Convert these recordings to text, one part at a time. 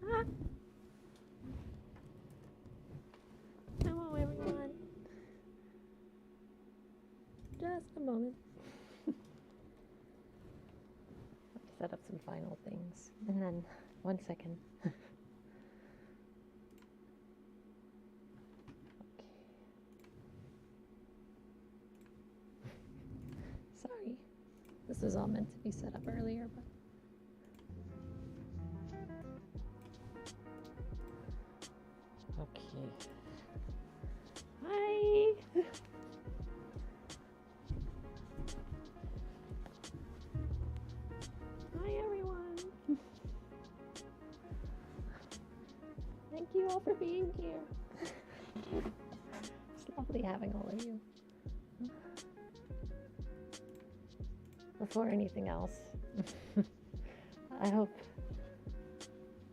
Ah. Hello, everyone. Just a moment. Set up some final things. And then, 1 second. Okay. Sorry. This was all meant to be set up earlier, but. Okay. Hi! Hi, everyone! Thank you all for being here. It's lovely having all of you. Before anything else, I hope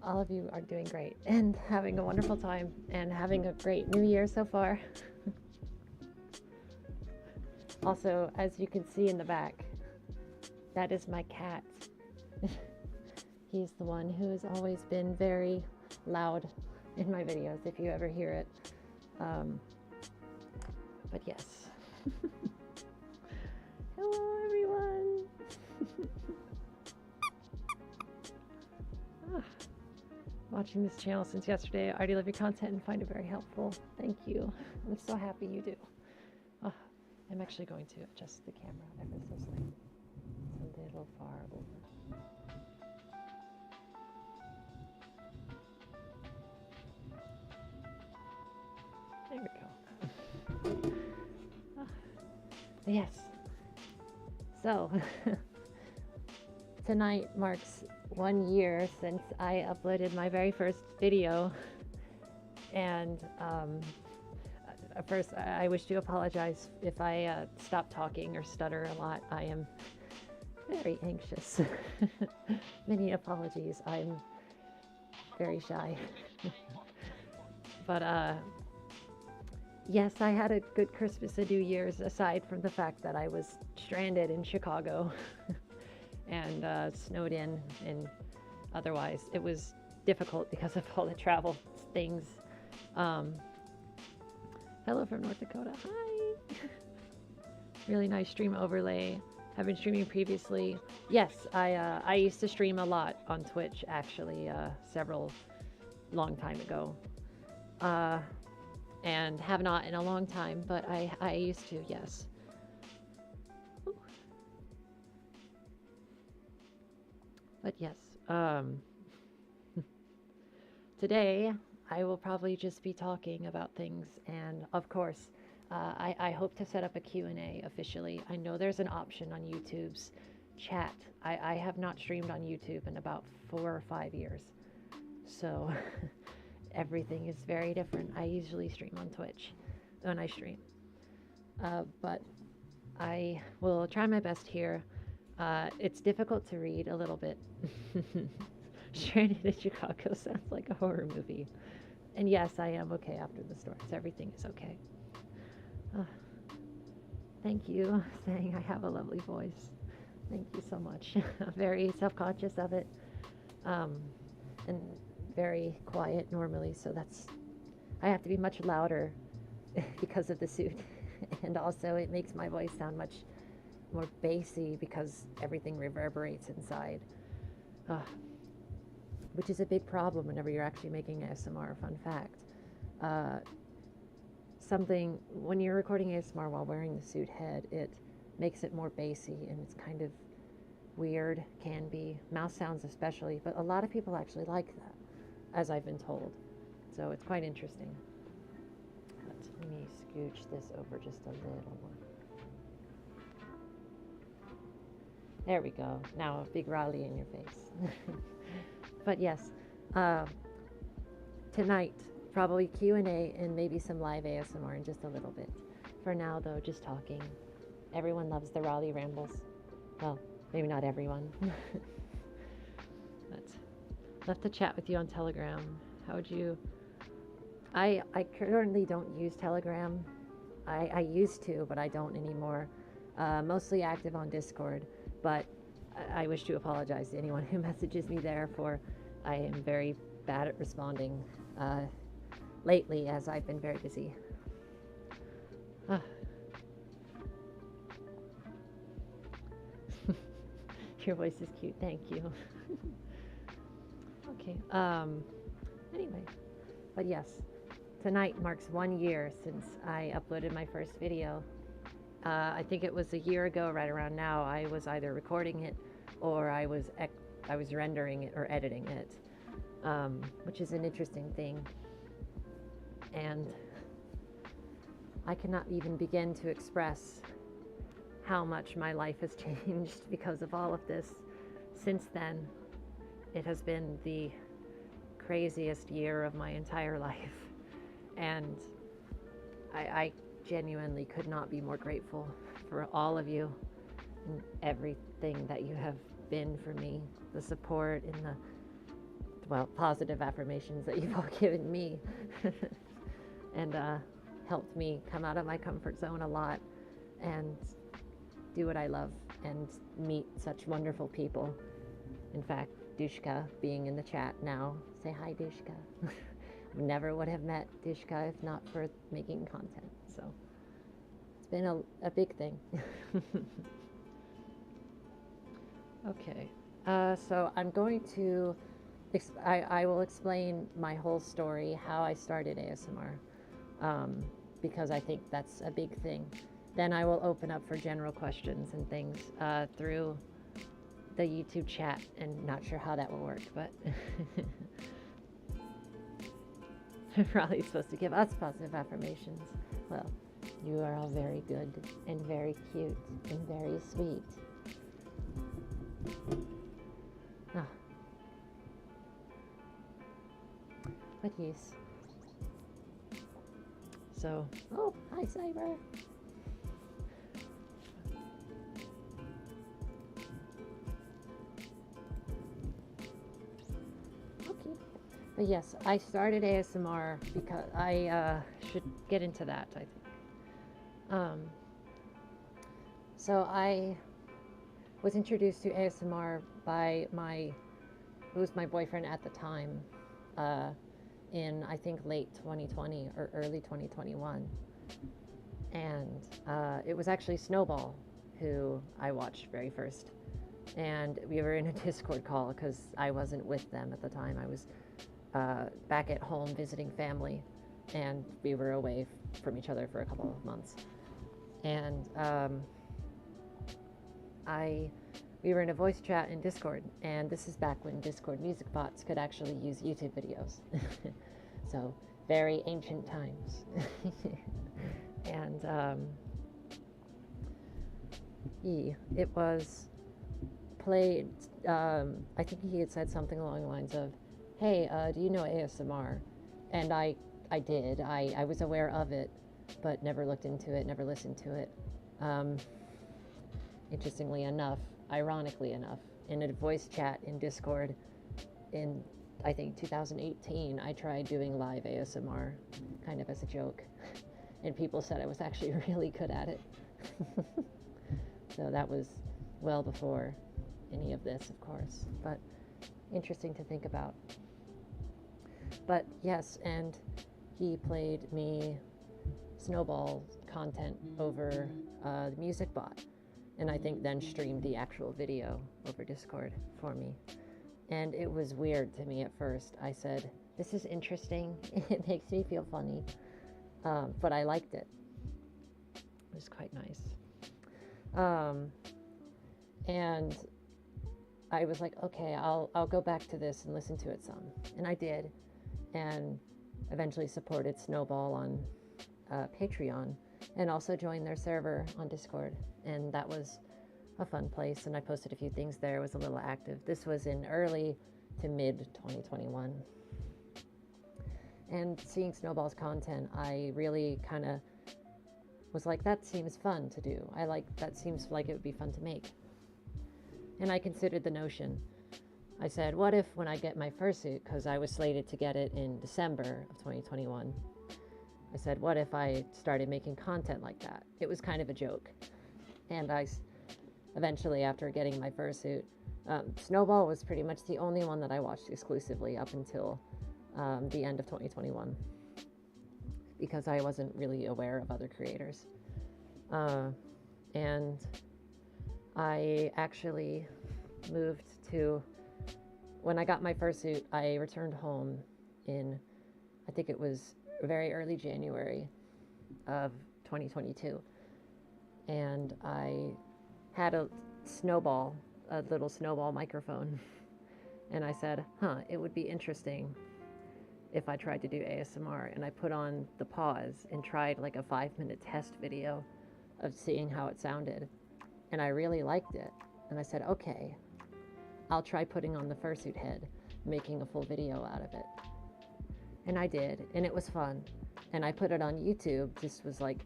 all of you are doing great and having a wonderful time and having a great new year so far. Also, as you can see in the back, that is my cat. He's the one who has always been very loud in my videos, if you ever hear it. But yes. Hello, everyone. Watching this channel since yesterday. I already love your content and find it very helpful. Thank you. I'm so happy you do. I'm actually going to adjust the camera ever so slightly. It's a little far over. There we go. Yes. So, tonight marks 1 year since I uploaded my very first video. And first, I wish to apologize if I stop talking or stutter a lot. I am very anxious. Many apologies. I'm very shy. But yes, I had a good Christmas and New Year's, aside from the fact that I was stranded in Chicago and snowed in, and otherwise it was difficult because of all the travel things. Hello from North Dakota. Hi. Really nice stream overlay. Have been streaming previously. Yes, I used to stream a lot on Twitch, actually, several long time ago. And have not in a long time, but I used to, yes. Ooh. But yes, today I will probably just be talking about things, and of course, I hope to set up a Q&A officially. I know there's an option on YouTube's chat. I have not streamed on YouTube in about 4 or 5 years, so everything is very different. I usually stream on Twitch when I stream, but I will try my best here. It's difficult to read a little bit. Stranded in Chicago sounds like a horror movie. And yes, I am okay after the storms. Everything is okay. Thank you, saying I have a lovely voice. Thank you so much. I'm very self-conscious of it, and very quiet normally, so I have to be much louder because of the suit. And also it makes my voice sound much more bassy because everything reverberates inside. Which is a big problem whenever you're actually making ASMR. Fun fact. When you're recording ASMR while wearing the suit head, it makes it more bassy, and it's kind of weird, can be. Mouse sounds especially, but a lot of people actually like that, as I've been told. So it's quite interesting. Let me scooch this over just a little more. There we go. Now a big Raleigh in your face. But yes, tonight, probably Q&A and maybe some live ASMR in just a little bit. For now, though, just talking. Everyone loves the Raleigh rambles. Well, maybe not everyone. But love to chat with you on Telegram. How would you... I currently don't use Telegram. I used to, but I don't anymore. Mostly active on Discord, but I wish to apologize to anyone who messages me there, for I am very bad at responding lately, as I've been very busy. Ah. Your voice is cute. Thank you. Okay. Anyway, but yes, tonight marks 1 year since I uploaded my first video. I think it was a year ago, right around now. I was either recording it or I was rendering it or editing it, which is an interesting thing. And I cannot even begin to express how much my life has changed because of all of this. Since then, it has been the craziest year of my entire life. And I genuinely could not be more grateful for all of you and everything that you have been for me, the support and the, well, positive affirmations that you've all given me and helped me come out of my comfort zone a lot and do what I love and meet such wonderful people. In fact, Dushka being in the chat now. Say hi, Dushka. Never would have met Dushka if not for making content. So it's been a big thing. Okay. So I'm going to, I will explain my whole story, how I started ASMR, because I think that's a big thing. Then I will open up for general questions and things through the YouTube chat, and not sure how that will work, but I'm probably supposed to give us positive affirmations. Well, you are all very good and very cute and very sweet. Ah. But yes. So, oh, hi, Cyber. But yes, I started ASMR because I should get into that, I think. So I was introduced to ASMR by who was my boyfriend at the time, in I think late 2020 or early 2021. And it was actually Snowball who I watched very first. And we were in a Discord call because I wasn't with them at the time. I was back at home visiting family, and we were away from each other for a couple of months. And we were in a voice chat in Discord, and this is back when Discord music bots could actually use YouTube videos. So very ancient times. And it was played, I think he had said something along the lines of, hey, do you know ASMR? And I did. I was aware of it, but never looked into it, never listened to it. Interestingly enough, ironically enough, in a voice chat in Discord in, I think, 2018, I tried doing live ASMR, kind of as a joke. And people said I was actually really good at it. So that was well before any of this, of course, but interesting to think about. But yes, and he played me Snowball content over the music bot, and I think then streamed the actual video over Discord for me. And it was weird to me at first. I said, this is interesting. It makes me feel funny. But I liked it. It was quite nice. And I was like, okay, I'll go back to this and listen to it some. And I did. And eventually supported Snowball on Patreon, and also joined their server on Discord. And that was a fun place. And I posted a few things there. It was a little active. This was in early to mid 2021. And seeing Snowball's content, I really kind of was like, that seems fun to do. That seems like it would be fun to make. And I considered the notion. I said, what if when I get my fursuit, because I was slated to get it in December of 2021, I said, what if I started making content like that? It was kind of a joke. And I eventually, after getting my fursuit, Snowball was pretty much the only one that I watched exclusively up until the end of 2021 because I wasn't really aware of other creators. And I actually moved to, when I got my fursuit, I returned home in, I think it was very early January of 2022. And I had a little snowball microphone. And I said, it would be interesting if I tried to do ASMR. And I put on the pause and tried like a 5-minute test video of seeing how it sounded. And I really liked it. And I said, okay, I'll try putting on the fursuit head, making a full video out of it. And I did, and it was fun. And I put it on YouTube, just was like,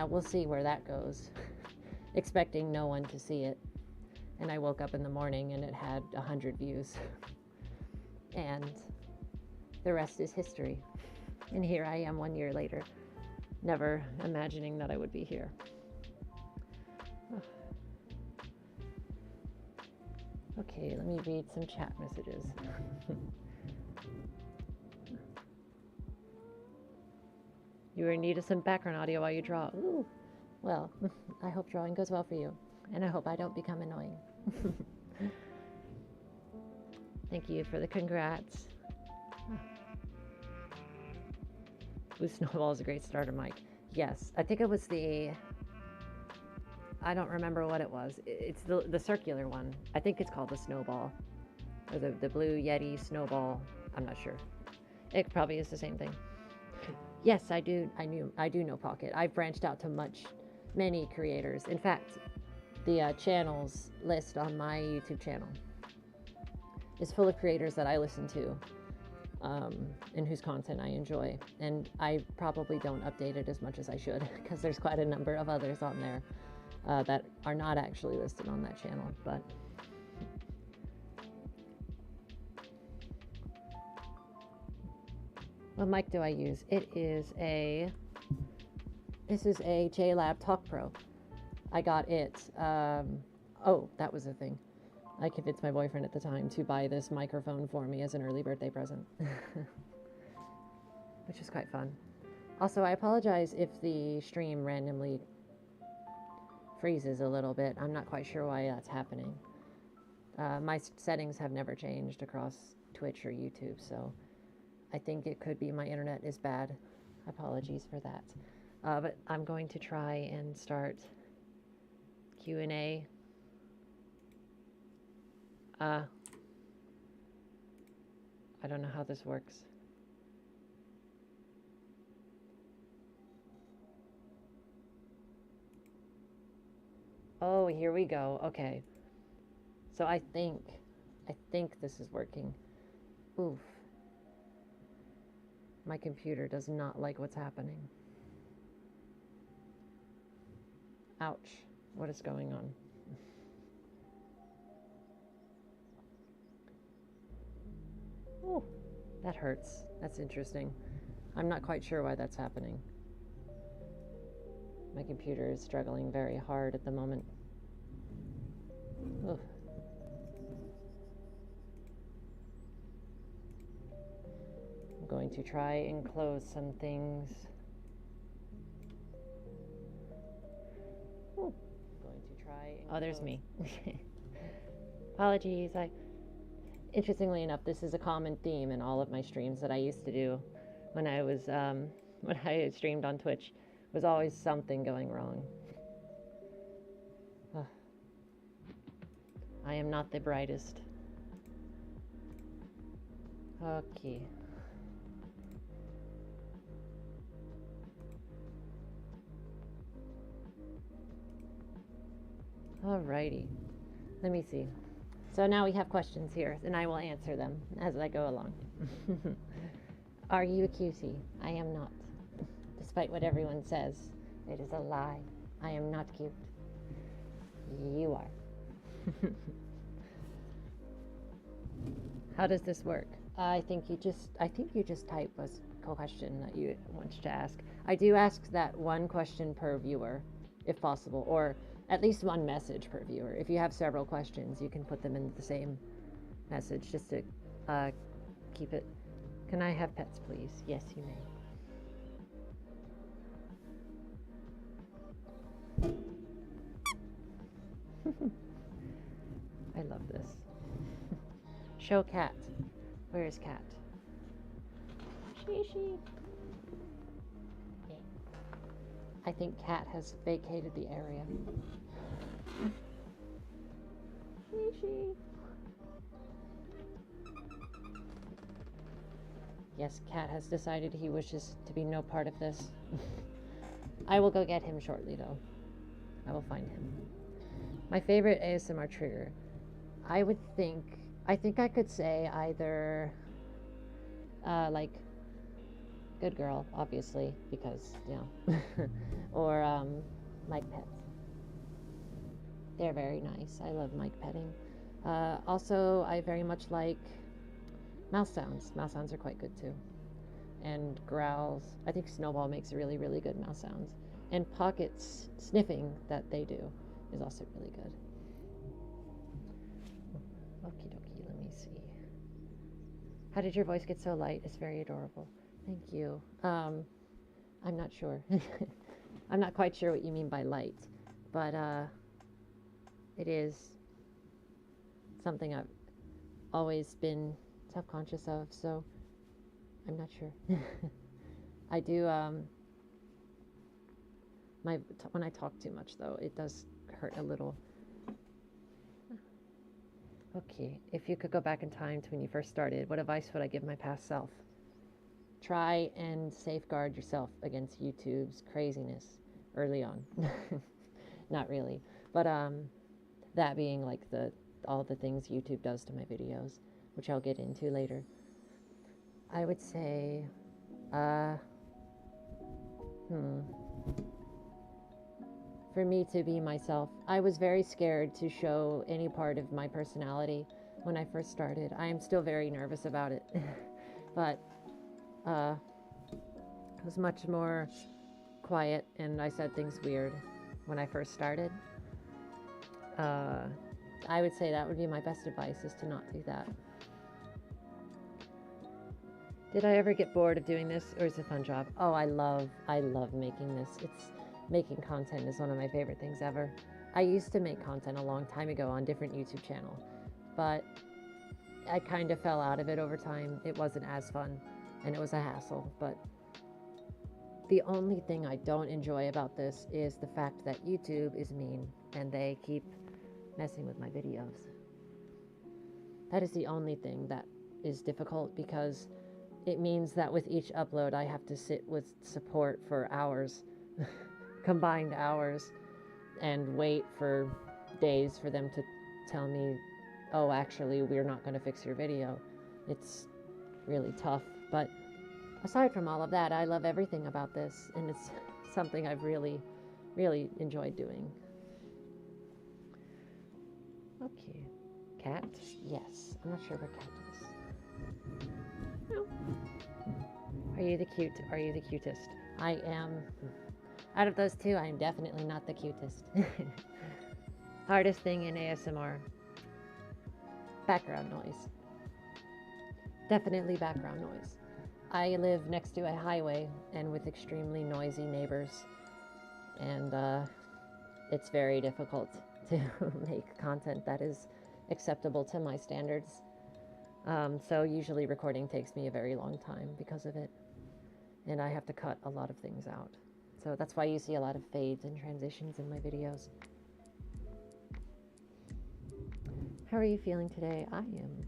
we'll see where that goes, expecting no one to see it. And I woke up in the morning and it had 100 views. And the rest is history. And here I am 1 year later, never imagining that I would be here. Okay, let me read some chat messages. You are in need of some background audio while you draw. Ooh, well, I hope drawing goes well for you. And I hope I don't become annoying. Thank you for the congrats. Blue Snowball is a great starter mic. Yes, I think it was I don't remember what it was. It's the circular one. I think it's called the Snowball. Or the Blue Yeti Snowball. I'm not sure. It probably is the same thing. Yes, I do know Pocket. I've branched out to many creators. In fact, the channels list on my YouTube channel is full of creators that I listen to and whose content I enjoy. And I probably don't update it as much as I should because there's quite a number of others on there that are not actually listed on that channel. But what mic do I use? This is a JLab Talk Pro. I got it. That was the thing. I convinced my boyfriend at the time to buy this microphone for me as an early birthday present, which was quite fun. Also, I apologize if the stream randomly freezes a little bit. I'm not quite sure why that's happening. My settings have never changed across Twitch or YouTube, so I think it could be my internet is bad. Apologies for that. But I'm going to try and start Q&A. I don't know how this works. Oh, here we go. Okay. So I think this is working. Oof. My computer does not like what's happening. Ouch. What is going on? Oh, that hurts. That's interesting. I'm not quite sure why that's happening. My computer is struggling very hard at the moment. Oof. I'm going to try and close some things. Ooh. Going to try and there's me. Apologies. Interestingly enough, this is a common theme in all of my streams that I used to do when I was when I streamed on Twitch. Was always something going wrong. I am not the brightest. Okay. Alrighty. Let me see. So now we have questions here, and I will answer them as I go along. Are you a cutie? I am not. Despite what everyone says, it is a lie. I am not cute. You are. How does this work? I think you just type a question that you want to ask. I do ask that one question per viewer, if possible, or at least one message per viewer. If you have several questions, you can put them in the same message just to keep it. Can I have pets, please? Yes, you may. I love this. Show cat. Where is cat? She. Okay. I think cat has vacated the area. She. Yes, cat has decided he wishes to be no part of this. I will go get him shortly, though. I will find him. My favorite ASMR trigger. I think I could say either, like, good girl, obviously, because, you know, or, mic pets. They're very nice. I love mic petting. Also, I very much like mouse sounds. Mouse sounds are quite good, too. And growls. I think Snowball makes really, really good mouse sounds. And Pocket's sniffing that they do is also really good. Okie dokie, let me see. How did your voice get so light? It's very adorable. Thank you. I'm not sure. I'm not quite sure what you mean by light, but it is something I've always been self-conscious of, so I'm not sure. I do, when I talk too much, though, it does hurt a little. Okay, if you could go back in time to when you first started, what advice would I give my past self? Try and safeguard yourself against YouTube's craziness early on. Not really, but that being like all the things YouTube does to my videos, which I'll get into later. I would say, for me to be myself. I was very scared to show any part of my personality when I first started. I am still very nervous about it, but I was much more quiet and I said things weird when I first started. I would say that would be my best advice, is to not do that. Did I ever get bored of doing this, or is it a fun job? Oh, I love making this. Making content is one of my favorite things ever. I used to make content a long time ago on different YouTube channels, but I kind of fell out of it over time. It wasn't as fun, and it was a hassle, but the only thing I don't enjoy about this is the fact that YouTube is mean, and they keep messing with my videos. That is the only thing that is difficult, because it means that with each upload I have to sit with support for hours, combined hours, and wait for days for them to tell me, oh, actually, we're not going to fix your video. It's really tough. But aside from all of that, I love everything about this, and it's something I've really, really enjoyed doing. Okay. Cat? Yes. I'm not sure where cat is. No. Are you the cutest? I am. Out of those two, I am definitely not the cutest. Hardest thing in ASMR. Background noise. Definitely background noise. I live next to a highway and with extremely noisy neighbors. And it's very difficult to make content that is acceptable to my standards. So usually recording takes me a very long time because of it. And I have to cut a lot of things out. So that's why you see a lot of fades and transitions in my videos. How are you feeling today? I am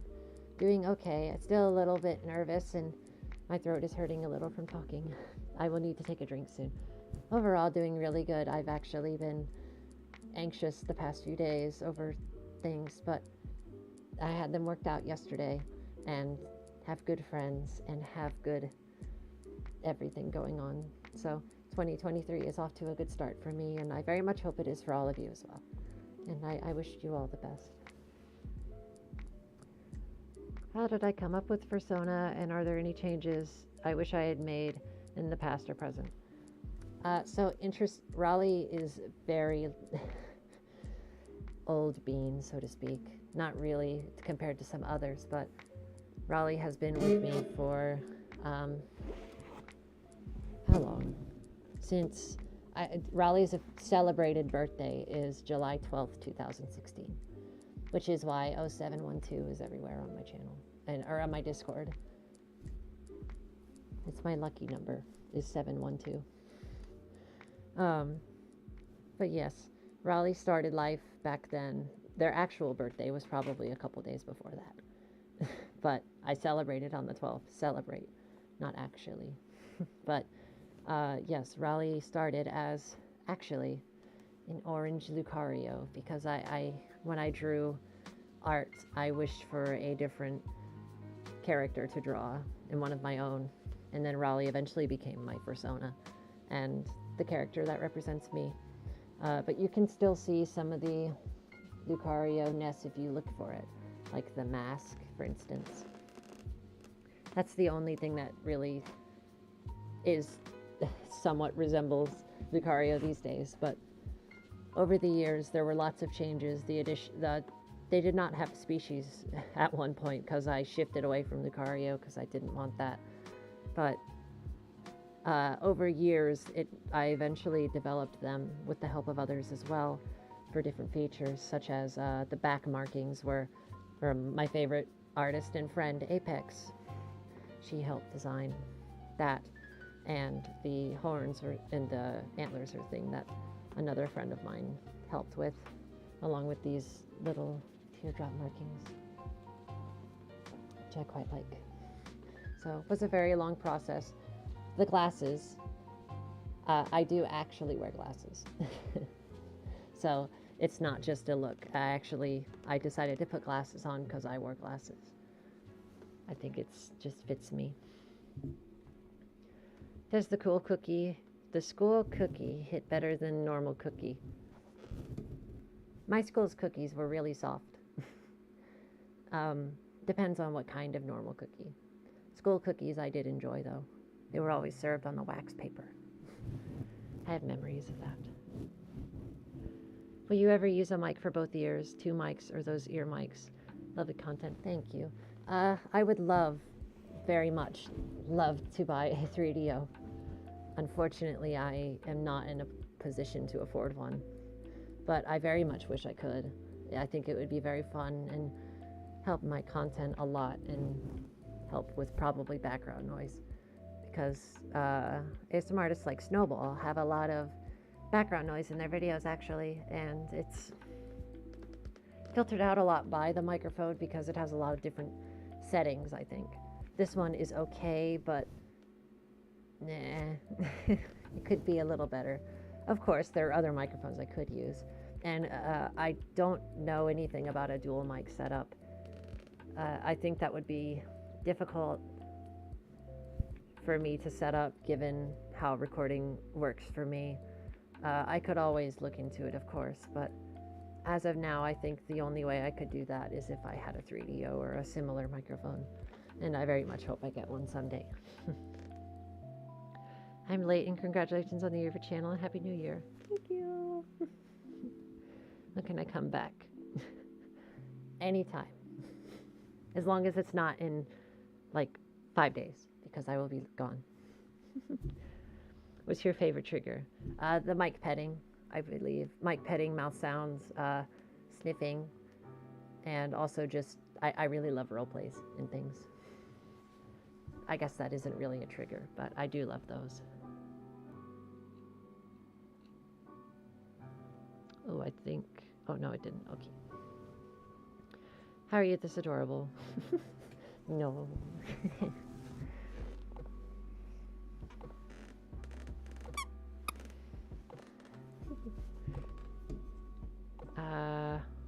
doing okay. I'm still a little bit nervous and my throat is hurting a little from talking. I will need to take a drink soon. Overall, doing really good. I've actually been anxious the past few days over things, but I had them worked out yesterday and have good friends and have good everything going on. So 2023 is off to a good start for me, and I very much hope it is for all of you as well. And I wish you all the best. How did I come up with Fursona, and are there any changes I wish I had made in the past or present? Raleigh is very old bean, so to speak. Not really compared to some others, but Raleigh has been with me for how long? Since Raleigh's celebrated birthday is July 12th, 2016, which is why 0712 is everywhere on my channel or on my Discord. It's my lucky number is 712. But yes, Raleigh started life back then. Their actual birthday was probably a couple days before that. But I celebrated on the 12th. Celebrate, not actually. But yes, Raleigh started as actually an orange Lucario because when I drew art, I wished for a different character to draw and one of my own. And then Raleigh eventually became my persona and the character that represents me. But you can still see some of the Lucario-ness if you look for it, like the mask, for instance. That's the only thing that really is somewhat resembles Lucario these days. But over the years, there were lots of changes. They did not have species at one point because I shifted away from Lucario because I didn't want that. But over years, I eventually developed them with the help of others as well for different features, such as the back markings were from my favorite artist and friend, Apex. She helped design that, and the horns and the antlers are thing that another friend of mine helped with, along with these little teardrop markings, which I quite like. So it was a very long process. The glasses, I do actually wear glasses. So it's not just a look. I decided to put glasses on because I wore glasses. I think it's just fits me. There's the cool cookie. The school cookie hit better than normal cookie. My school's cookies were really soft. Depends on what kind of normal cookie. School cookies I did enjoy though. They were always served on the wax paper. I have memories of that. Will you ever use a mic for both ears, 2 mics, or those ear mics? Lovely content. Thank you. I would very much love to buy a 3DO. Unfortunately, I am not in a position to afford one, but I very much wish I could. I think it would be very fun and help my content a lot and help with probably background noise, because ASMR artists like Snowball have a lot of background noise in their videos actually, and it's filtered out a lot by the microphone because it has a lot of different settings. I think this one is okay, but nah, it could be a little better. Of course, there are other microphones I could use, and I don't know anything about a dual mic setup. I think that would be difficult for me to set up given how recording works for me. I could always look into it, of course, but as of now, I think the only way I could do that is if I had a 3DO or a similar microphone, and I very much hope I get one someday. I'm late, and congratulations on the year of your channel, and Happy New Year. Thank you. When can I come back? Anytime. As long as it's not in like 5 days, because I will be gone. What's your favorite trigger? The mic petting, I believe. Mic petting, mouth sounds, sniffing, and also just, I really love role plays and things. I guess that isn't really a trigger, but I do love those. Oh, I think, oh no, it didn't. Okay. How are you this adorable? No.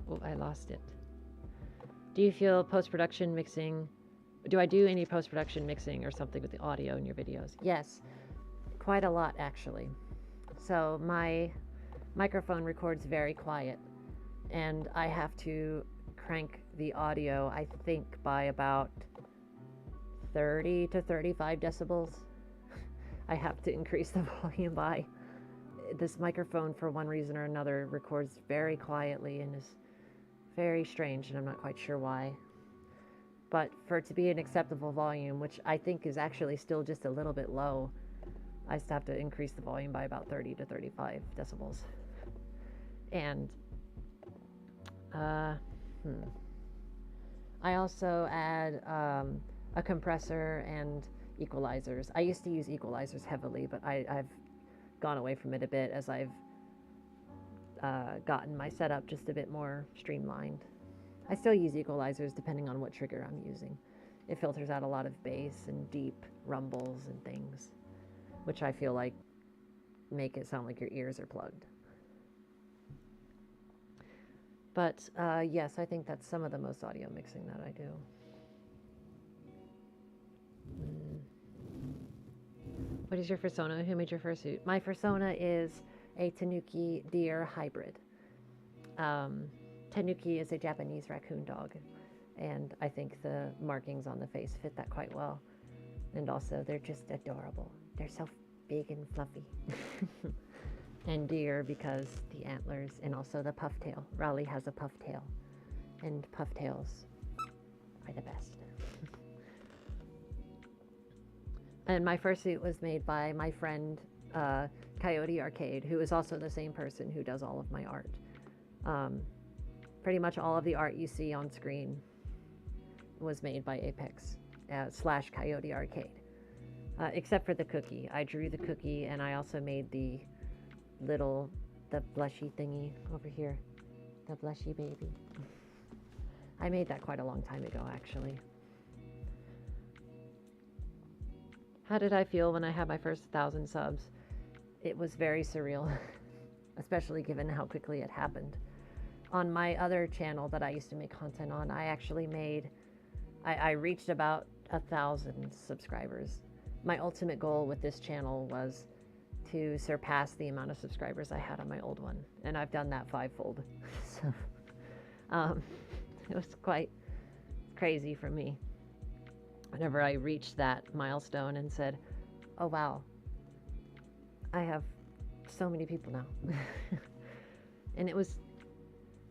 Oh, I lost it. Do you feel post-production mixing? Do I do any post-production mixing or something with the audio in your videos? Yes, quite a lot actually. So my microphone records very quiet, and I have to crank the audio, I think, by about 30 to 35 decibels. I have to increase the volume by. This microphone, for one reason or another, records very quietly and is Very strange, and I'm not quite sure why. But for it to be an acceptable volume, which I think is actually still just a little bit low, I still have to increase the volume by about 30 to 35 decibels. And I also add a compressor and equalizers. I used to use equalizers heavily, but I've gone away from it a bit as I've gotten my setup just a bit more streamlined. I still use equalizers depending on what trigger I'm using. It filters out a lot of bass and deep rumbles and things, which I feel like make it sound like your ears are plugged. But yes, I think that's some of the most audio mixing that I do. What is your fursona? Who made your fursuit? My fursona is a Tanuki deer hybrid. Tanuki is a Japanese raccoon dog, and I think the markings on the face fit that quite well. And also, they're just adorable. They're so big and fluffy. And deer because the antlers and also the puff tail. Raleigh has a puff tail, and puff tails are the best. And my fursuit was made by my friend Coyote Arcade, who is also the same person who does all of my art. Pretty much all of the art you see on screen was made by Apex / Coyote Arcade, except for the cookie. I drew the cookie, and I also made the blushy thingy over here, the blushy baby. I made that quite a long time ago, actually. How did I feel when I had my first 1,000 subs? It was very surreal, especially given how quickly it happened. On my other channel that I used to make content on, I actually I reached about 1,000 subscribers. My ultimate goal with this channel was to surpass the amount of subscribers I had on my old one, and I've done that 5-fold. So it was quite crazy for me whenever I reached that milestone and said, oh wow, I have so many people now. And it was,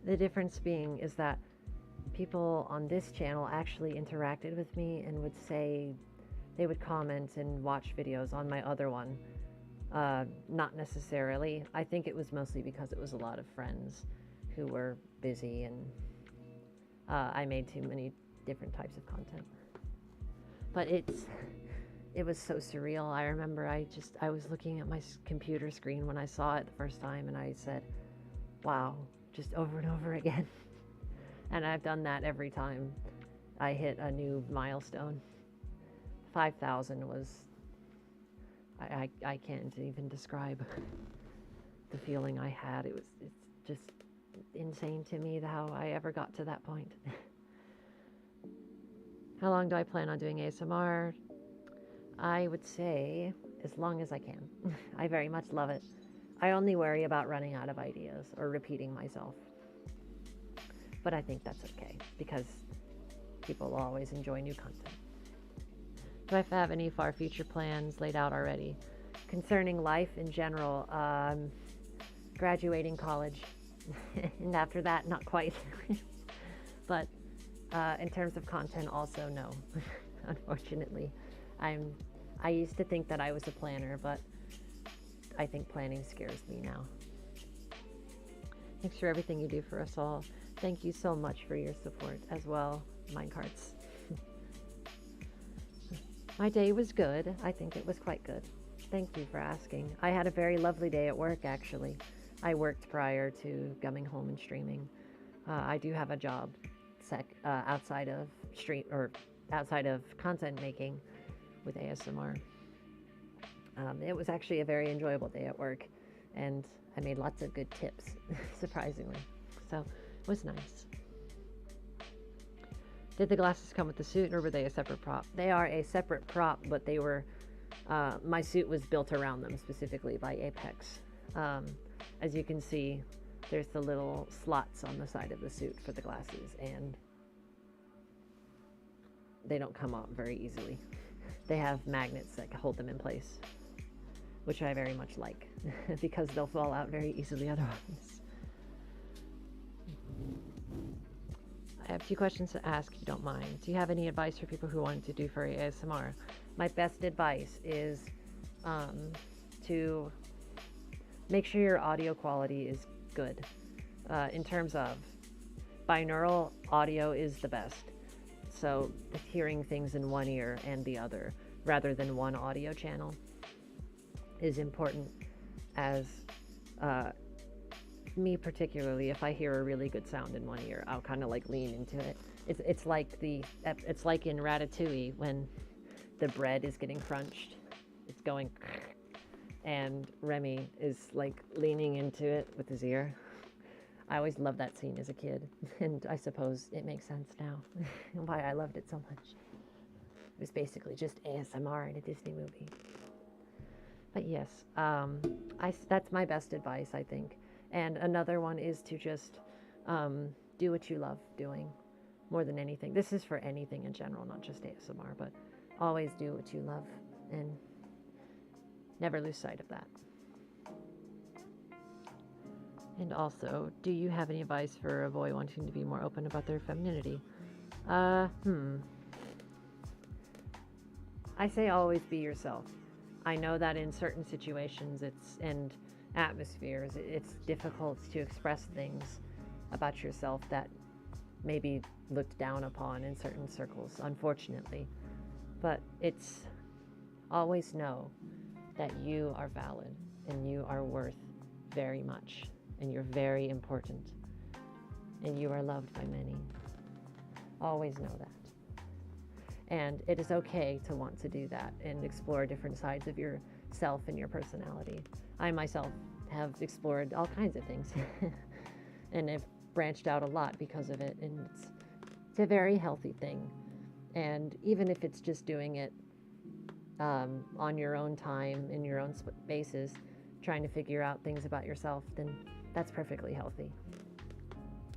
the difference being is that people on this channel actually interacted with me and would say, they would comment and watch videos. On my other one, not necessarily. I think it was mostly because it was a lot of friends who were busy, and I made too many different types of content. But it was so surreal. I remember I was looking at my computer screen when I saw it the first time, and I said, wow, just over and over again. And I've done that every time I hit a new milestone. 5,000 was, I can't even describe the feeling I had. It's just insane to me how I ever got to that point. How long do I plan on doing ASMR? I would say as long as I can. I very much love it. I only worry about running out of ideas or repeating myself. But I think that's okay, because people will always enjoy new content. Do I have any far future plans laid out already? Concerning life in general, graduating college. And after that, not quite. But in terms of content, also no. Unfortunately. I used to think that I was a planner, but I think planning scares me now. Thanks for everything you do for us all. Thank you so much for your support as well, Minecarts. My day was good. I think it was quite good. Thank you for asking. I had a very lovely day at work, actually. I worked prior to coming home and streaming. I do have a job outside of content making with ASMR. It was actually a very enjoyable day at work, and I made lots of good tips, surprisingly. So it was nice. Did the glasses come with the suit, or were they a separate prop? They are a separate prop, but they were, my suit was built around them specifically by Apex. As you can see, there's the little slots on the side of the suit for the glasses, and they don't come off very easily. They have magnets that hold them in place, which I very much like, because they'll fall out very easily otherwise. have 2 questions to ask if you don't mind. Do you have any advice for people who want to do furry ASMR? My best advice is to make sure your audio quality is good. In terms of binaural audio is the best. So hearing things in one ear and the other rather than one audio channel is important. As me particularly, if I hear a really good sound in one ear, I'll kind of like lean into it. It's like in Ratatouille when the bread is getting crunched. It's going, and Remy is like leaning into it with his ear. I always loved that scene as a kid, and I suppose it makes sense now why I loved it so much. It was basically just ASMR in a Disney movie. But yes, that's my best advice, I think. And another one is to just do what you love doing more than anything. This is for anything in general, not just ASMR, but always do what you love and never lose sight of that. And also, do you have any advice for a boy wanting to be more open about their femininity? I say always be yourself. I know that in certain situations and atmospheres, it's difficult to express things about yourself that may be looked down upon in certain circles, unfortunately. But it's always know that you are valid and you are worth very much. And you're very important. And you are loved by many. Always know that. And it is okay to want to do that and explore different sides of yourself and your personality. I myself have explored all kinds of things and have branched out a lot because of it. And it's a very healthy thing. And even if it's just doing it on your own time, in your own spaces, trying to figure out things about yourself, then that's perfectly healthy,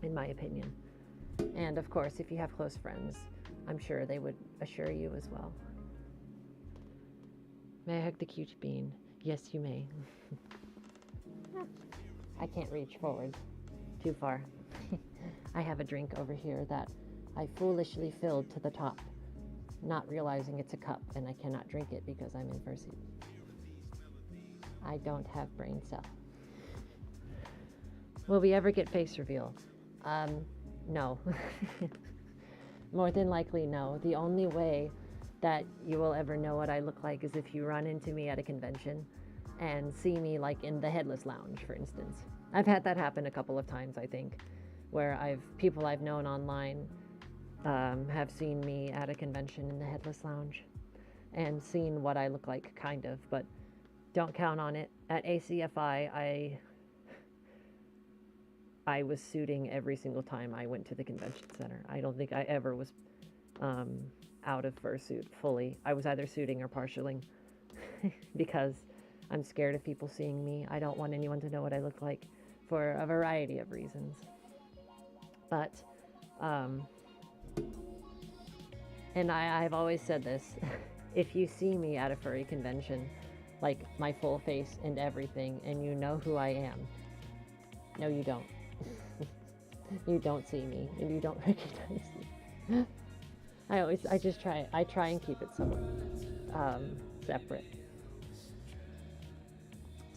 in my opinion. And of course, if you have close friends, I'm sure they would assure you as well. May I hug the cute bean? Yes, you may. I can't reach forward too far. I have a drink over here that I foolishly filled to the top, not realizing it's a cup and I cannot drink it because I'm in Fursuit. I don't have brain cell. Will we ever get face reveal? No. More than likely, no. The only way that you will ever know what I look like is if you run into me at a convention and see me like in the headless lounge, for instance. I've had that happen a couple of times, I think, where people I've known online have seen me at a convention in the headless lounge and seen what I look like, kind of, but don't count on it. At ACFI, I was suiting every single time I went to the convention center. I don't think I ever was out of fursuit fully. I was either suiting or partialing because I'm scared of people seeing me. I don't want anyone to know what I look like for a variety of reasons. But, and I've always said this, if you see me at a furry convention, like my full face and everything, and you know who I am, no, you don't. You don't see me and you don't recognize me. I try and keep it somewhat separate.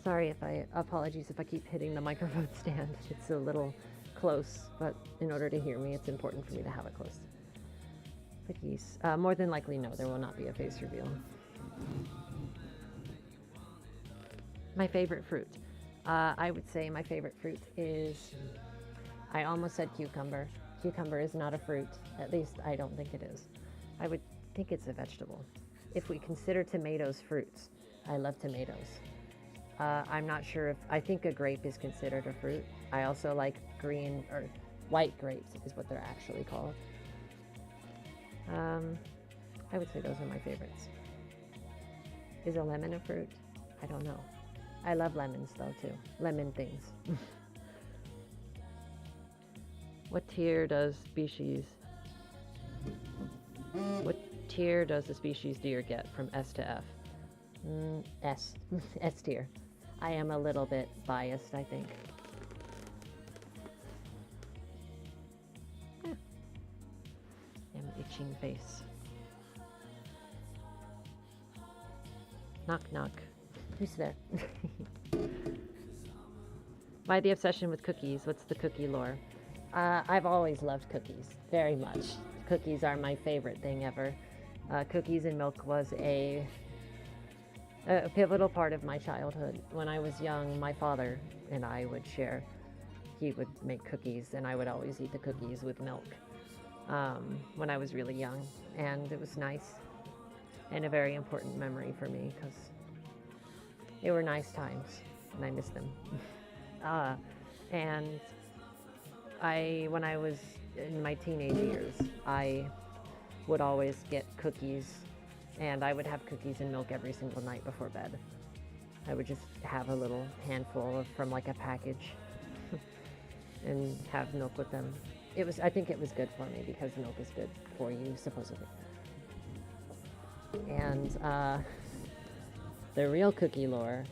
Sorry apologies if I keep hitting the microphone stand. It's a little close, but in order to hear me, it's important for me to have it close. But yes, more than likely, no, there will not be a face reveal. My favorite fruit. I would say my favorite fruit is, I almost said cucumber. Cucumber is not a fruit. At least I don't think it is. I would think it's a vegetable. If we consider tomatoes fruits, I love tomatoes. I'm not sure I think a grape is considered a fruit. I also like green or white grapes is what they're actually called. I would say those are my favorites. Is a lemon a fruit? I don't know. I love lemons though too. Lemon things. What tier does the species deer get from S to F? S. S tier. I am a little bit biased, I think. Yeah. twitching face. Knock, knock. Who's there? Why the obsession with cookies? What's the cookie lore? I've always loved cookies, very much. Cookies are my favorite thing ever. Cookies and milk was a pivotal part of my childhood. When I was young, my father and I would share. He would make cookies, and I would always eat the cookies with milk when I was really young. And it was nice and a very important memory for me because they were nice times, and I miss them. And when I was in my teenage years, I would always get cookies, and I would have cookies and milk every single night before bed. I would just have a little handful from like a package and have milk with them. I think it was good for me because milk is good for you, supposedly. And the real cookie lore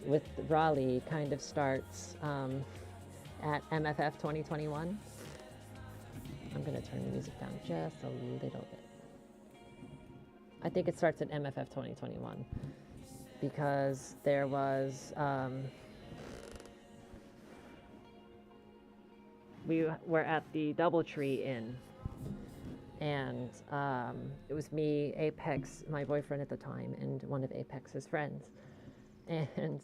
with Raleigh kind of starts at MFF 2021. I'm going to turn the music down just a little bit. I think it starts at MFF 2021 because there was, we were at the Doubletree Inn, and it was me, Apex, my boyfriend at the time, and one of Apex's friends. And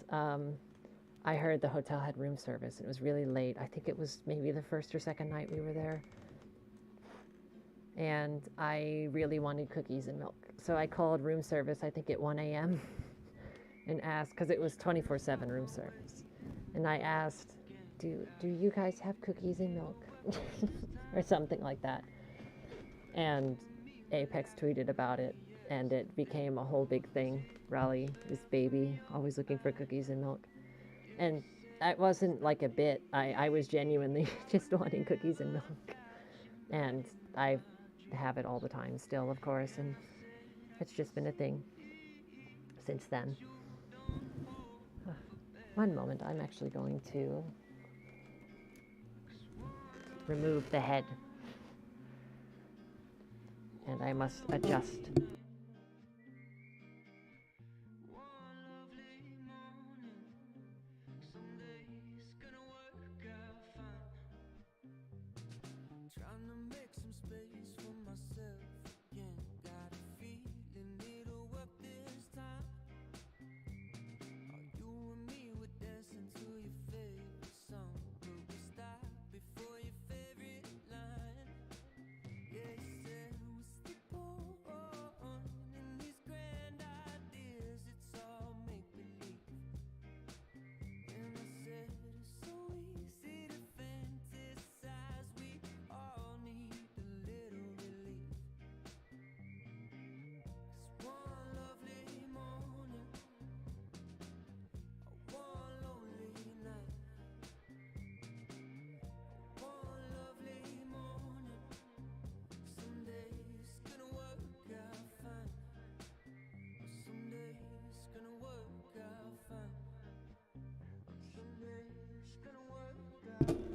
I heard the hotel had room service. It was really late. I think it was maybe the first or second night we were there. And I really wanted cookies and milk. So I called room service, I think at 1 a.m. and asked, because it was 24/7 room service. And I asked, do you guys have cookies and milk? Or something like that. And Apex tweeted about it, and it became a whole big thing. Raleigh, this baby, always looking for cookies and milk. And that wasn't like a bit. I was genuinely just wanting cookies and milk. And I have it all the time still, of course, and it's just been a thing since then. One moment, I'm actually going to remove the head. And I must adjust.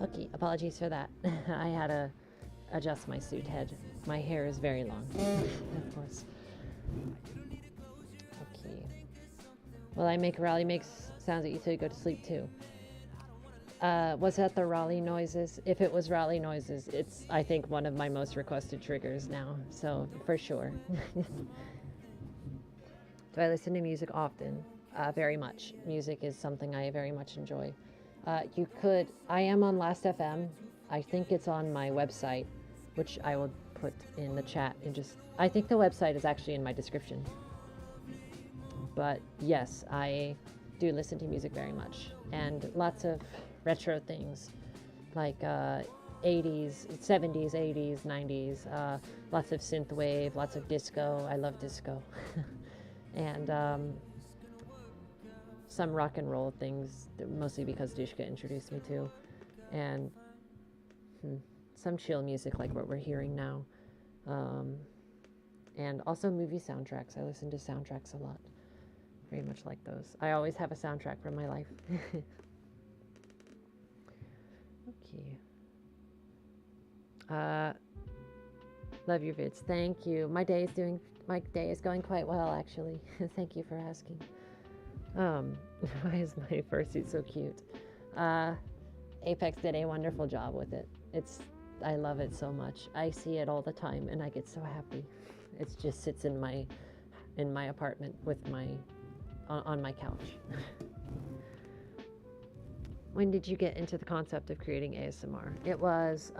Okay, apologies for that. I had to adjust my suit head. My hair is very long, of course. Okay. Well, Raleigh makes sounds that you say go to sleep too. Was that the Raleigh noises? If it was Raleigh noises, it's, I think, one of my most requested triggers now. So, for sure. Do I listen to music often? Very much. Music is something I very much enjoy. I am on Last.fm. I think it's on my website, which I will put in the chat. I think the website is actually in my description. But yes, I do listen to music very much. And lots of retro things, like 80s, 70s, 80s, 90s, lots of synthwave, lots of disco. I love disco. And some rock and roll things, mostly because Dushka introduced me to, and some chill music like what we're hearing now, and also movie soundtracks. I listen to soundtracks a lot, very much like those. I always have a soundtrack from my life. Okay. Love your vids. Thank you. My day is going quite well, actually. Thank you for asking. Why is my fursuit so cute? Apex did a wonderful job with it. I love it so much. I see it all the time and I get so happy. It just sits in my apartment with on my couch. When did you get into the concept of creating ASMR? It was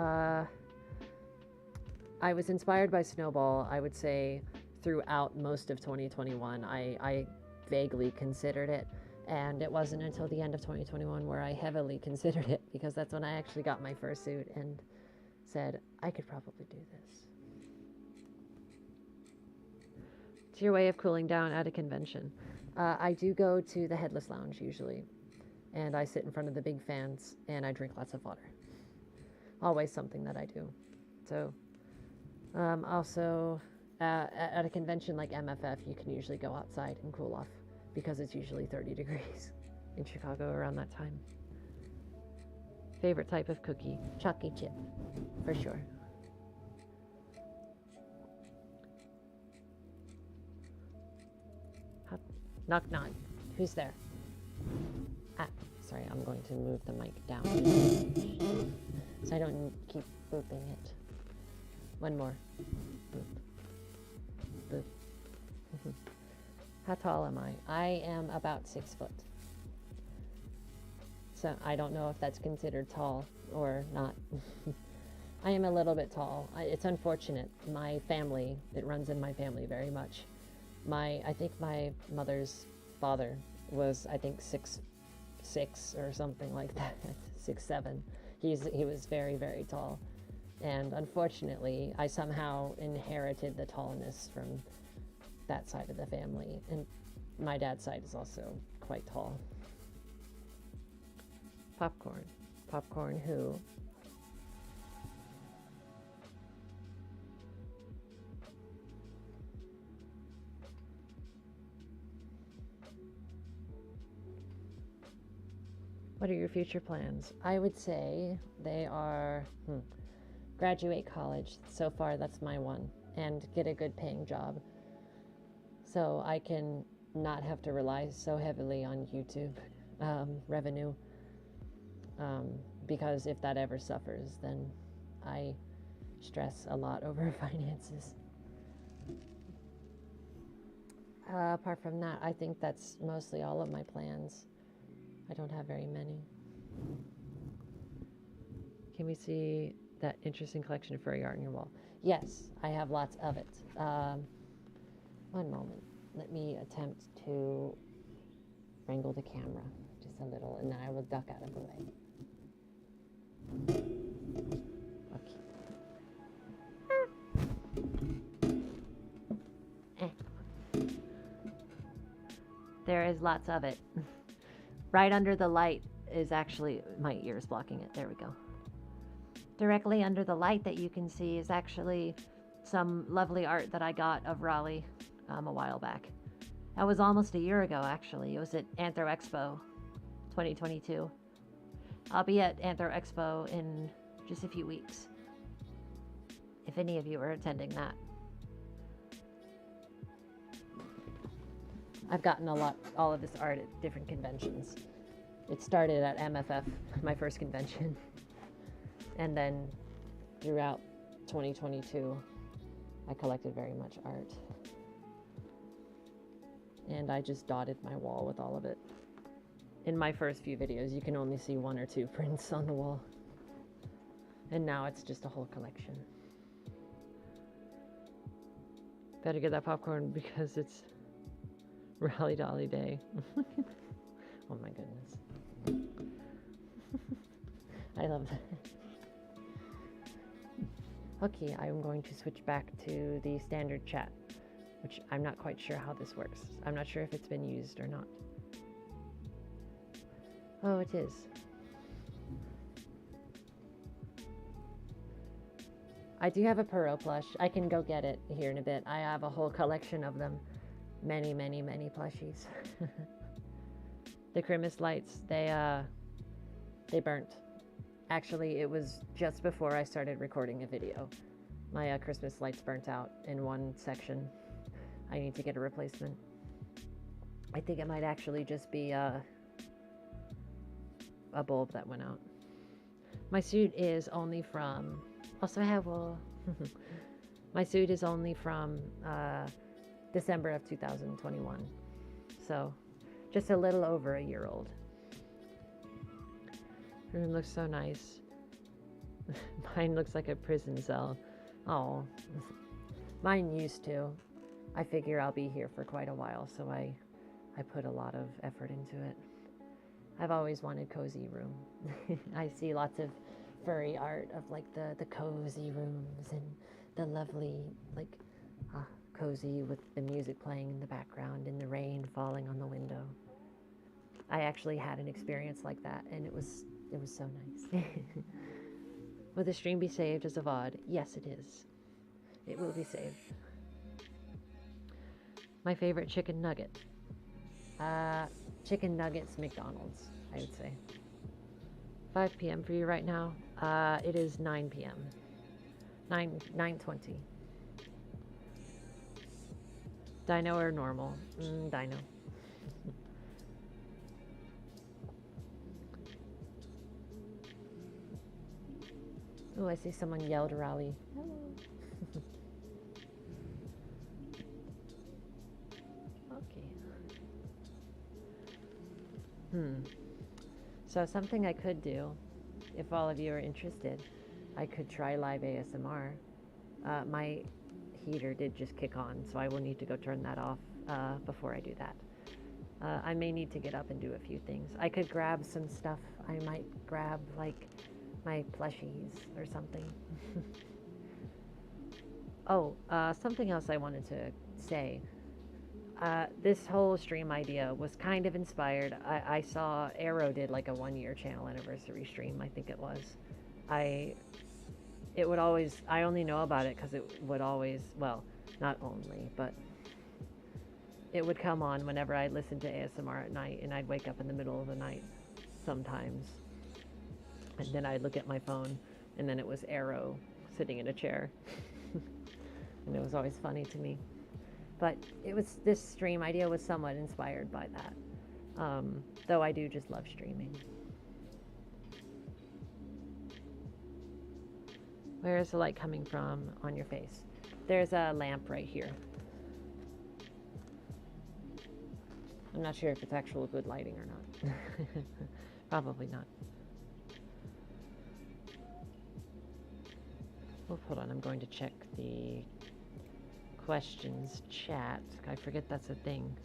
I was inspired by Snowball, I would say, throughout most of 2021. I vaguely considered it, and it wasn't until the end of 2021 where I heavily considered it, because that's when I actually got my fursuit and said, I could probably do this. It's your way of cooling down at a convention. I do go to the Headless Lounge usually, and I sit in front of the big fans and I drink lots of water. Always something that I do. So, also, at a convention like MFF, you can usually go outside and cool off because it's usually 30 degrees in Chicago around that time. Favorite type of cookie? Chalky chip, for sure. Knock knock. Who's there? Ah, sorry, I'm going to move the mic down so I don't keep booping it. One more. Boop. Boop. How tall am I? I am about 6 foot. So I don't know if that's considered tall or not. I am a little bit tall. It's unfortunate. My family, it runs in my family very much. I think my mother's father was, I think, 6'6" or something like that, 6'7". He was very, very tall. And unfortunately, I somehow inherited the tallness from that side of the family. And my dad's side is also quite tall. Popcorn. Popcorn who? What are your future plans? I would say they are graduate college. So far, that's my one. And get a good paying job so I can not have to rely so heavily on YouTube revenue. Because if that ever suffers, then I stress a lot over finances. Apart from that, I think that's mostly all of my plans. I don't have very many. Can we see that interesting collection of furry art on your wall? Yes, I have lots of it. One moment. Let me attempt to wrangle the camera just a little, and then I will duck out of the way. Okay. There is lots of it. Right under the light is actually, my ear is blocking it. There we go. Directly under the light that you can see is actually some lovely art that I got of Raleigh a while back. That was almost a year ago, actually. It was at Anthro Expo 2022. I'll be at Anthro Expo in just a few weeks, if any of you are attending that. I've gotten all of this art at different conventions. It started at MFF, my first convention, and then throughout 2022, I collected very much art. And I just dotted my wall with all of it. In my first few videos, you can only see 1 or 2 prints on the wall. And now it's just a whole collection. Better get that popcorn because it's Rally Dolly Day. Oh my goodness. I love that. Okay, I'm going to switch back to the standard chat, which I'm not quite sure how this works. I'm not sure if it's been used or not. Oh, it is. I do have a Puro plush. I can go get it here in a bit. I have a whole collection of them. Many, many, many plushies. The Christmas lights, they burnt. Actually, it was just before I started recording a video. My Christmas lights burnt out in one section. I need to get a replacement. I think it might actually just be a bulb that went out. My suit is only from. Also, I have a. My suit is only from December of 2021. So, just a little over a year old. Room looks so nice. Mine looks like a prison cell. Oh, mine used to. I figure I'll be here for quite a while, so I put a lot of effort into it. I've always wanted cozy room. I see lots of furry art of like the cozy rooms and the lovely like cozy with the music playing in the background and the rain falling on the window. I actually had an experience like that, and it was so nice. Will the stream be saved as a VOD? Yes, it is. It will be saved. My favorite chicken nugget. Chicken nuggets, McDonald's, I would say. 5 p.m. for you right now. It is 9 p.m. 9:20. Dino or normal? Dino. Oh, I see someone yelled Raleigh. Hello. Okay. So something I could do, if all of you are interested, I could try live ASMR. My heater did just kick on, so I will need to go turn that off before I do that. I may need to get up and do a few things. I could grab some stuff. I might grab like my plushies or something. Oh, something else I wanted to say. This whole stream idea was kind of inspired. I saw Arrow did like a 1-year channel anniversary stream, I think it was. I only know about it because it would always, well, not only, but it would come on whenever I listened to ASMR at night, and I'd wake up in the middle of the night sometimes. And then I'd look at my phone, and then it was Arrow sitting in a chair. And it was always funny to me. But this stream idea was somewhat inspired by that. Though I do just love streaming. Where is the light coming from on your face? There's a lamp right here. I'm not sure if it's actual good lighting or not. Probably not. Oh, hold on, I'm going to check the questions chat. I forget that's a thing.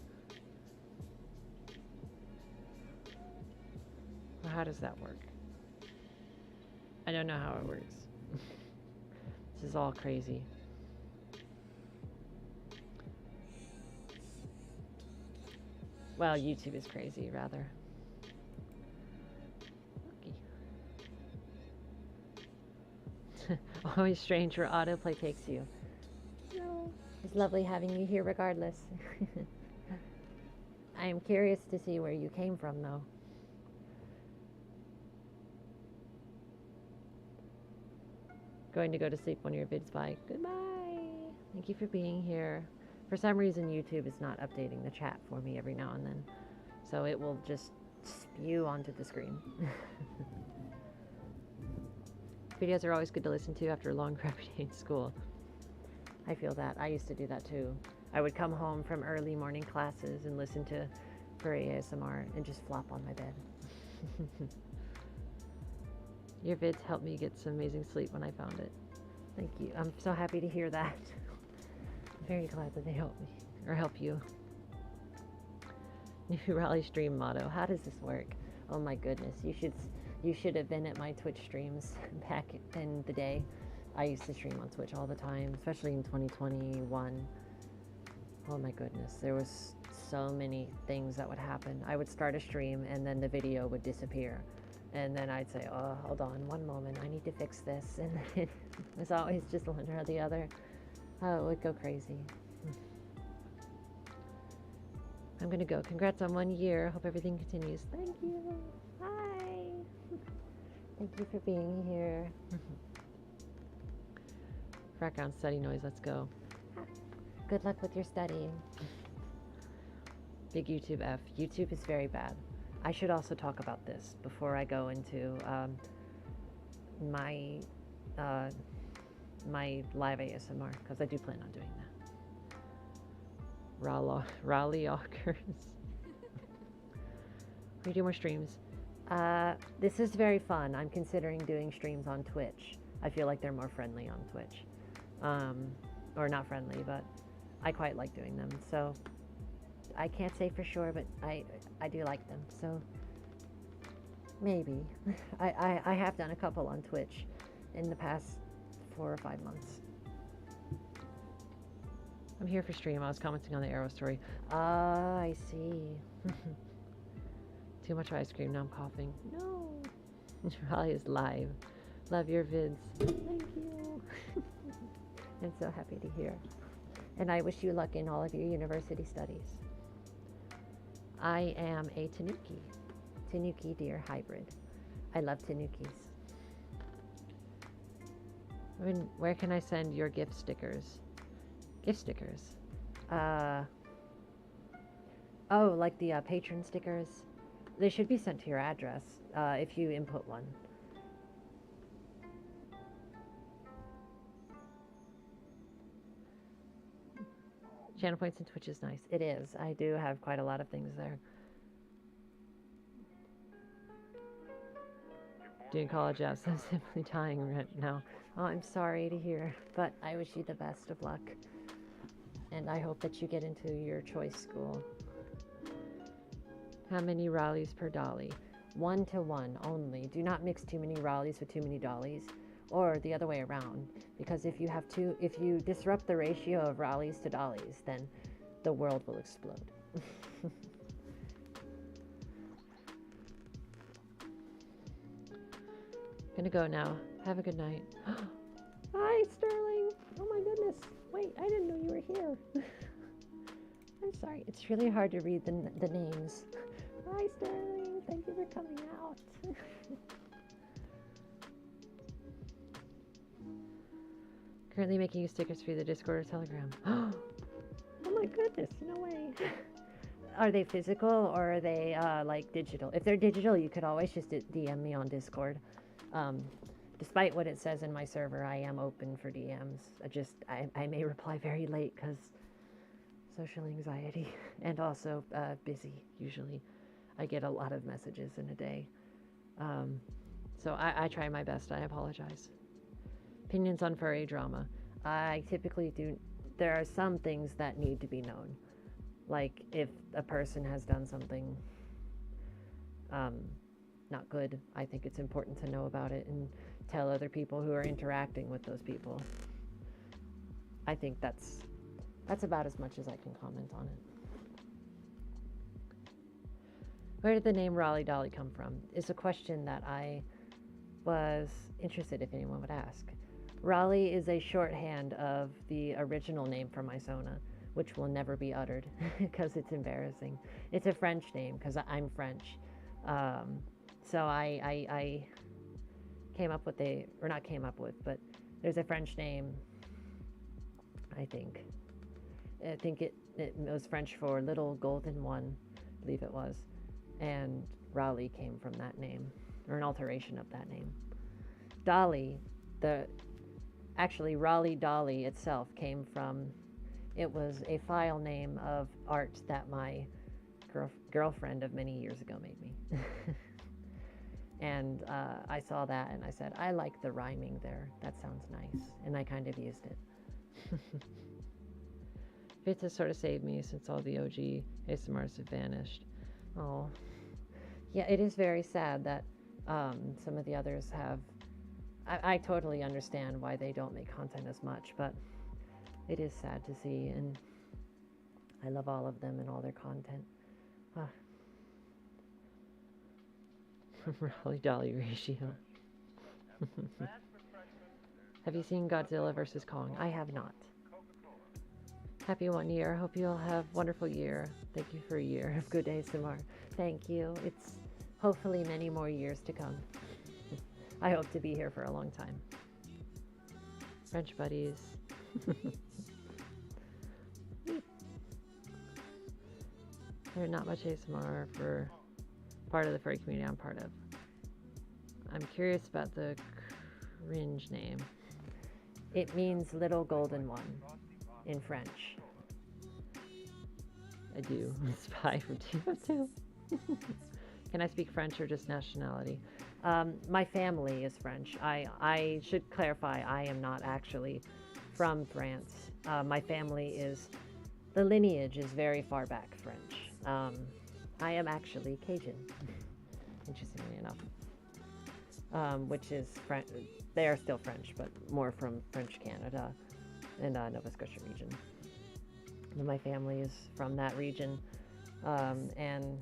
Well, how does that work? I don't know how it works. This is all crazy. Well, YouTube is crazy, rather. Okay. Always strange where autoplay takes you. No. It's lovely having you here regardless. I am curious to see where you came from, though. Going to go to sleep when your vid's by. Goodbye. Thank you for being here. For some reason, YouTube is not updating the chat for me every now and then. So it will just spew onto the screen. Videos are always good to listen to after a long, crappy day in school. I feel that. I used to do that too. I would come home from early morning classes and listen to furry ASMR and just flop on my bed. Your vids helped me get some amazing sleep when I found it. Thank you. I'm so happy to hear that. I'm very glad that they helped me, or help you. New Raleigh stream motto. How does this work? Oh my goodness. You should have been at my Twitch streams back in the day. I used to stream on Twitch all the time, especially in 2021. Oh my goodness. There was so many things that would happen. I would start a stream and then the video would disappear. And then I'd say, oh, hold on one moment. I need to fix this. And then it was always just one or the other. Oh, it would go crazy. I'm going to go. Congrats on 1 year. Hope everything continues. Thank you. Hi. Thank you for being here. Background study noise, let's go. Good luck with your studying. Big YouTube F. YouTube is very bad. I should also talk about this before I go into my my live ASMR, because I do plan on doing that. Raleigh Ockers. We do more streams. This is very fun. I'm considering doing streams on Twitch. I feel like they're more friendly on Twitch. Or not friendly, but I quite like doing them. So I can't say for sure, but I do like them. So maybe. I have done a couple on Twitch in the past 4 or 5 months. I'm here for stream. I was commenting on the Arrow story. Ah, I see. Too much ice cream. Now I'm coughing. No. Raleigh is live. Love your vids. Thank you. I'm so happy to hear. And I wish you luck in all of your university studies. I am a Tanuki deer hybrid. I love Tanukis. Where can I send your gift stickers? Gift stickers? Oh, like the patron stickers? They should be sent to your address if you input one. Channel points and Twitch is nice. It is. I do have quite a lot of things there. Doing college apps. I'm simply dying right now. Oh, I'm sorry to hear, but I wish you the best of luck. And I hope that you get into your choice school. How many Raleighs per dolly? 1 to 1 only. Do not mix too many Raleighs with too many dollies, or the other way around. Because if you disrupt the ratio of Raleighs to dollies, then the world will explode. Gonna go now. Have a good night. Hi, Sterling. Oh my goodness. Wait, I didn't know you were here. I'm sorry. It's really hard to read the names. Hi, Sterling. Thank you for coming out. Currently making you stickers for the Discord or Telegram. Oh my goodness. No way. Are they physical or are they like digital? If they're digital, you could always just DM me on Discord. Despite what it says in my server, I am open for DMs. I may reply very late because social anxiety and also busy. Usually I get a lot of messages in a day. So I try my best. I apologize. Opinions on furry drama. I typically do. There are some things that need to be known. Like if a person has done something not good, I think it's important to know about it and tell other people who are interacting with those people. I think that's about as much as I can comment on it. Where did the name Raleigh Dolly come from? Is a question that I was interested if anyone would ask. Raleigh is a shorthand of the original name for my Sona, which will never be uttered because it's embarrassing. It's a French name because I'm French. So I came up with but there's a French name, I think. I think it was French for little golden one, I believe it was. And Raleigh came from that name, or an alteration of that name. Dolly, actually Raleigh Dolly itself came from, it was a file name of art that my girlfriend of many years ago made me. And I saw that and I said, I like the rhyming there. That sounds nice. And I kind of used it. Fitz has sort of saved me since all the OG ASMRs have vanished. Oh. Yeah, it is very sad that some of the others have. I totally understand why they don't make content as much, but it is sad to see. And I love all of them and all their content. Raleigh Dolly ratio. Have you seen Godzilla vs. Kong? I have not. Happy 1 year. Hope you'll have a wonderful year. Thank you for a year of good ASMR. Thank you. It's hopefully many more years to come. I hope to be here for a long time. French buddies. There's not much ASMR for part of the furry community I'm part of. I'm curious about the cringe name. It means little golden one in French. I do. Spy from TF2. Can I speak French or just nationality? My family is French. I should clarify, I am not actually from France. My family is, the lineage is very far back French. I am actually Cajun, interestingly enough, which is French. They are still French, but more from French Canada and Nova Scotia region. My family is from that region, and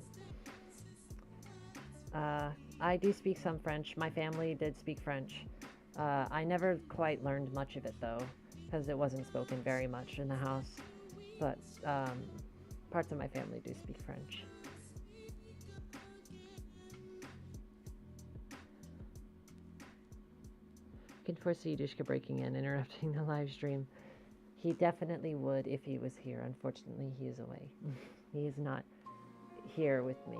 I do speak some French. My family did speak French. I never quite learned much of it, though, because it wasn't spoken very much in the house, but parts of my family do speak French. I can foresee Dushka breaking in, interrupting the live stream. He definitely would if he was here. Unfortunately, he is away. He is not here with me.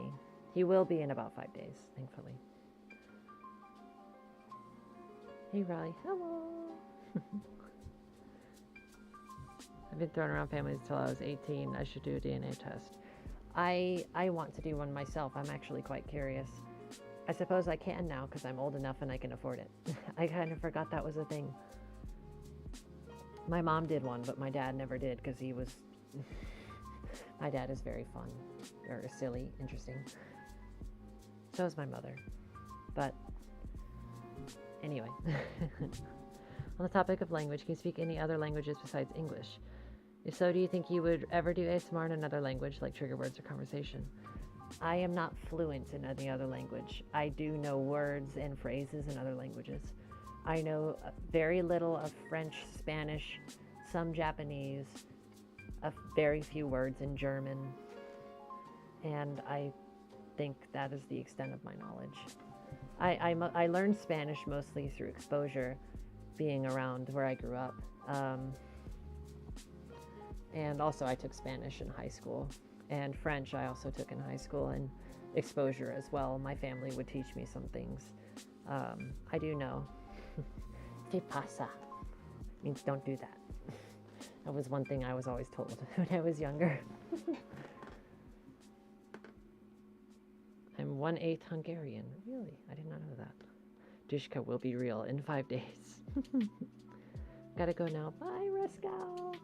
He will be in about 5 days, thankfully. Hey, Riley. Hello. I've been throwing around families until I was 18. I should do a DNA test. I want to do one myself. I'm actually quite curious. I suppose I can now because I'm old enough and I can afford it. I kind of forgot that was a thing. My mom did one, but my dad never did because he was... My dad is very fun, or silly, interesting. So is my mother. But anyway, on the topic of language, can you speak any other languages besides English? If so, do you think you would ever do ASMR in another language, like trigger words or conversation? I am not fluent in any other language. I do know words and phrases in other languages. I know very little of French, Spanish, some Japanese, a very few words in German, and I think that is the extent of my knowledge. I learned Spanish mostly through exposure, being around where I grew up. And also I took Spanish in high school, and French I also took in high school, and exposure as well. My family would teach me some things. I do know. ¿Qué pasa? Means don't do that. That was one thing I was always told when I was younger. I'm 1/8 Hungarian. Really? I did not know that. Dushka will be real in 5 days. Gotta go now. Bye, Rusko.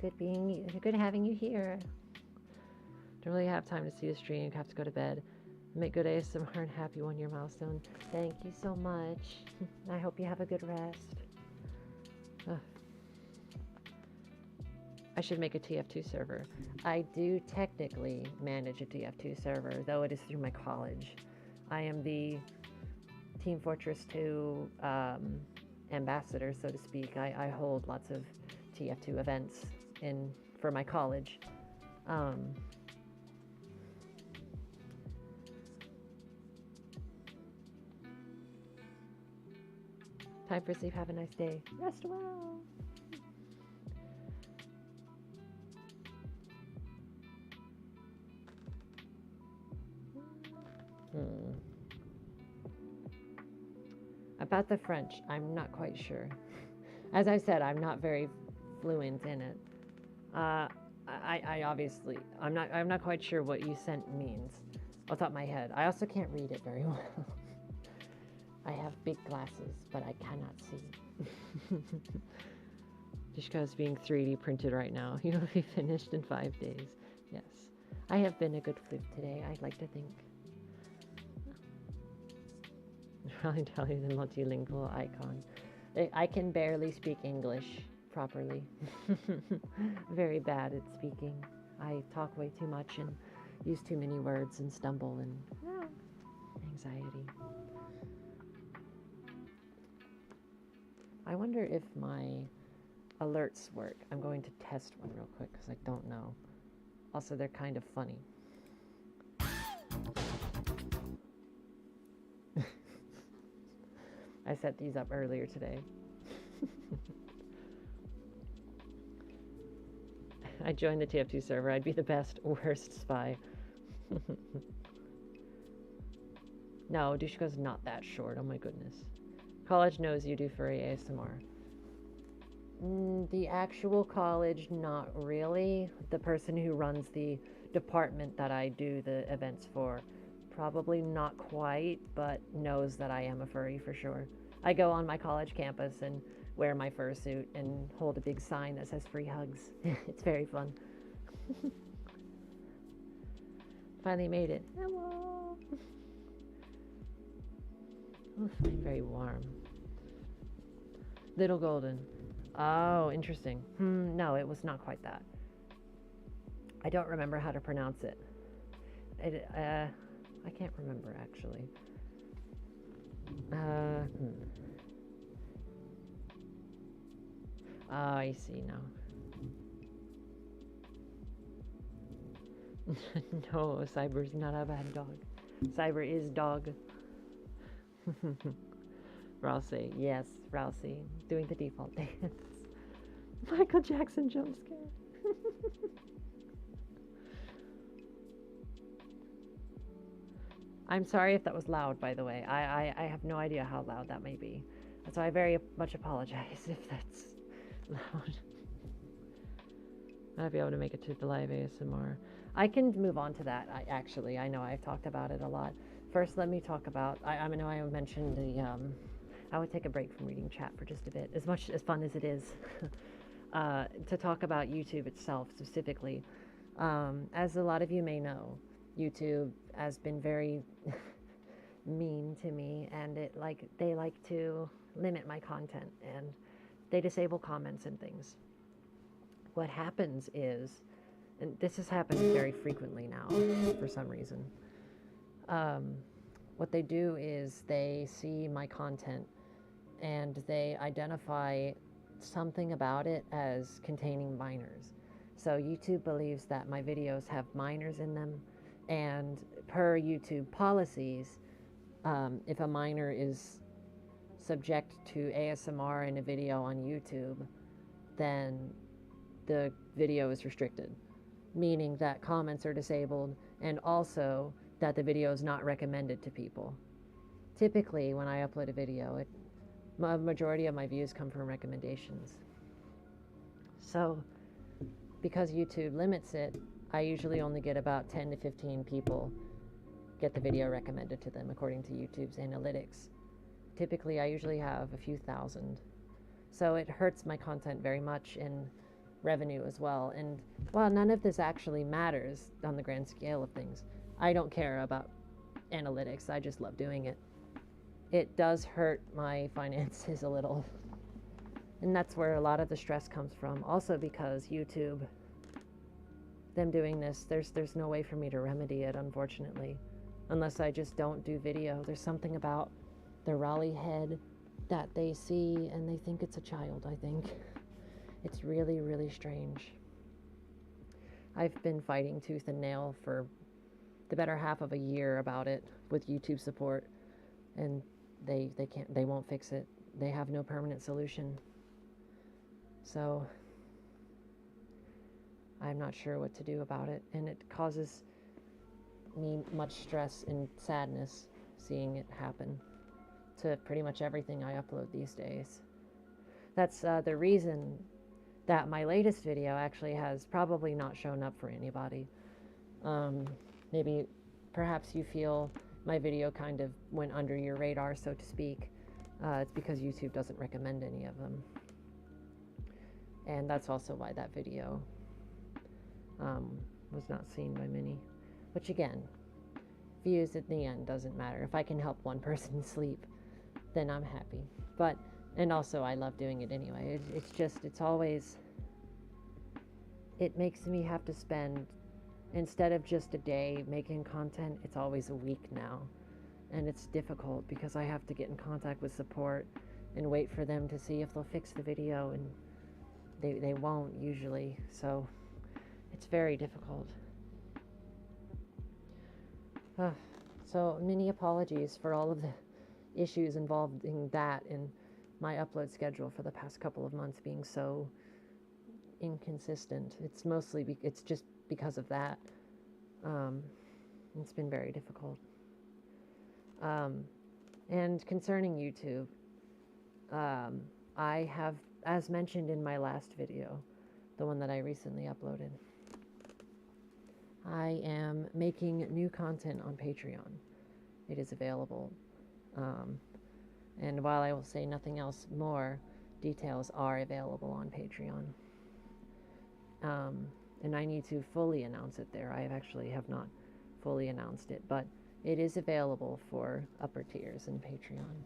It's good having you here. Don't really have time to see the stream. Have to go to bed. Make good ASMR and happy 1-year milestone. Thank you so much. I hope you have a good rest. Ugh. I should make a TF2 server. I do technically manage a TF2 server, though it is through my college. I am the Team Fortress 2 ambassador, so to speak. I hold lots of TF2 events for my college. Time for sleep. Have a nice day. Rest well. About the French, I'm not quite sure. As I said, I'm not very fluent in it. I obviously, I'm not quite sure what you sent means off the top of my head. I also can't read it very well. I have big glasses, but I cannot see. Dushka is being 3D printed right now. You will be finished in 5 days. Yes. I have been a good flute today, I'd like to think. Probably tell you the multilingual icon. I can barely speak English properly. Very bad at speaking. I talk way too much and use too many words and stumble and anxiety. I wonder if my alerts work. I'm going to test one real quick because I don't know. Also, they're kind of funny. I set these up earlier today. I joined the TF2 server. I'd be the best, worst spy. No, Dushko's not that short. Oh my goodness. College knows you do furry ASMR. The actual college, not really. The person who runs the department that I do the events for, probably not quite, but knows that I am a furry for sure. I go on my college campus and wear my fursuit and hold a big sign that says free hugs. It's very fun. Finally made it. Hello. Oh, it's very warm. Little Golden. Oh, interesting. No, it was not quite that. I don't remember how to pronounce it. I can't remember actually. Oh, I see now. No, Cyber's not a bad dog. Cyber is dog. Rousey, yes, Rousey, doing the default dance. Michael Jackson jump scare. I'm sorry if that was loud, by the way. I have no idea how loud that may be. So I very much apologize if that's loud. I'll be able to make it to the live ASMR. I can move on to that. I know I've talked about it a lot. First, let me talk about, I know I mentioned I would take a break from reading chat for just a bit, as much as fun as it is, to talk about YouTube itself specifically. As a lot of you may know, YouTube has been very mean to me, and they like to limit my content, and they disable comments and things. What happens is, and this has happened very frequently now for some reason, what they do is they see my content and they identify something about it as containing minors. So YouTube believes that my videos have minors in them, and per YouTube policies, if a minor is subject to ASMR in a video on YouTube, then the video is restricted, meaning that comments are disabled and also that the video is not recommended to people. Typically, when I upload a video, a majority of my views come from recommendations. So, because YouTube limits it, I usually only get about 10 to 15 people get the video recommended to them according to YouTube's analytics. Typically, I usually have a few thousand. So it hurts my content very much in revenue as well. And while none of this actually matters on the grand scale of things, I don't care about analytics. I just love doing it. It does hurt my finances a little. And that's where a lot of the stress comes from. Also because YouTube, them doing this, there's no way for me to remedy it, unfortunately. Unless I just don't do video. There's something about the Raleigh head that they see and they think it's a child, I think. It's really, really strange. I've been fighting tooth and nail for the better half of a year about it with YouTube support, and they won't fix it. They have no permanent solution. So I'm not sure what to do about it, and it causes me much stress and sadness seeing it happen to pretty much everything I upload these days. That's the reason that my latest video actually has probably not shown up for anybody. Maybe perhaps you feel my video kind of went under your radar, so to speak. It's because YouTube doesn't recommend any of them. And that's also why that video was not seen by many. Which again, views at the end doesn't matter. If I can help one person sleep, then I'm happy. But, and also I love doing it anyway. It's always, it makes me have to spend, instead of just a day making content, it's always a week now. And it's difficult because I have to get in contact with support and wait for them to see if they'll fix the video, and they won't usually. So it's very difficult. So many apologies for all of the issues involving that and my upload schedule for the past couple of months being so inconsistent. It's mostly, it's just because of that. Um, it's been very difficult. Um, and concerning YouTube, um, I have, as mentioned in my last video, the one that I recently uploaded, I am making new content on Patreon. It is available. Um, and while I will say nothing else more, details are available on Patreon. And I need to fully announce it there. I actually have not fully announced it, but it is available for upper tiers in Patreon.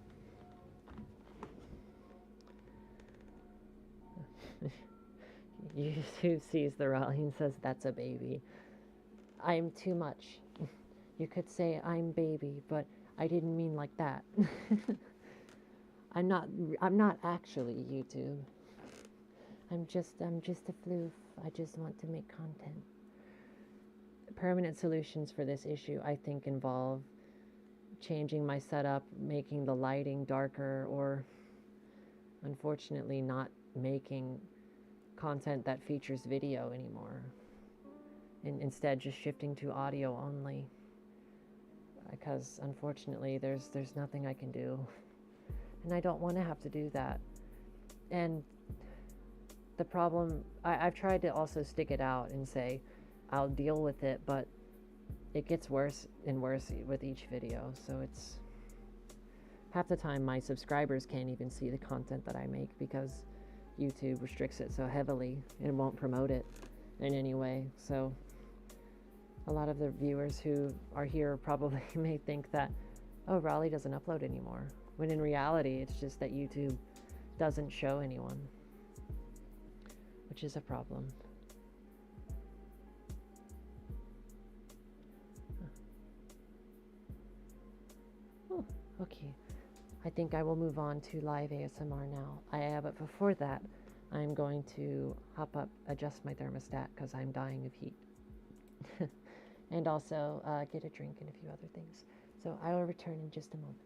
YouTube sees the rally and says, "That's a baby." I'm too much. You could say I'm baby, but I didn't mean like that. I'm not actually YouTube. I'm just a floof. I just want to make content. Permanent solutions for this issue, I think, involve changing my setup, making the lighting darker, or unfortunately not making content that features video anymore. And instead just shifting to audio only. Because unfortunately there's nothing I can do. And I don't want to have to do that. And the problem, I've tried to also stick it out and say, I'll deal with it, but it gets worse and worse with each video. So it's half the time my subscribers can't even see the content that I make because YouTube restricts it so heavily and won't promote it in any way. So a lot of the viewers who are here probably may think that, oh, Raleigh doesn't upload anymore, when in reality it's just that YouTube doesn't show anyone, which is a problem. Oh, okay. I think I will move on to live ASMR now. But before that, I'm going to hop up, adjust my thermostat because I'm dying of heat. And also get a drink and a few other things. So I will return in just a moment.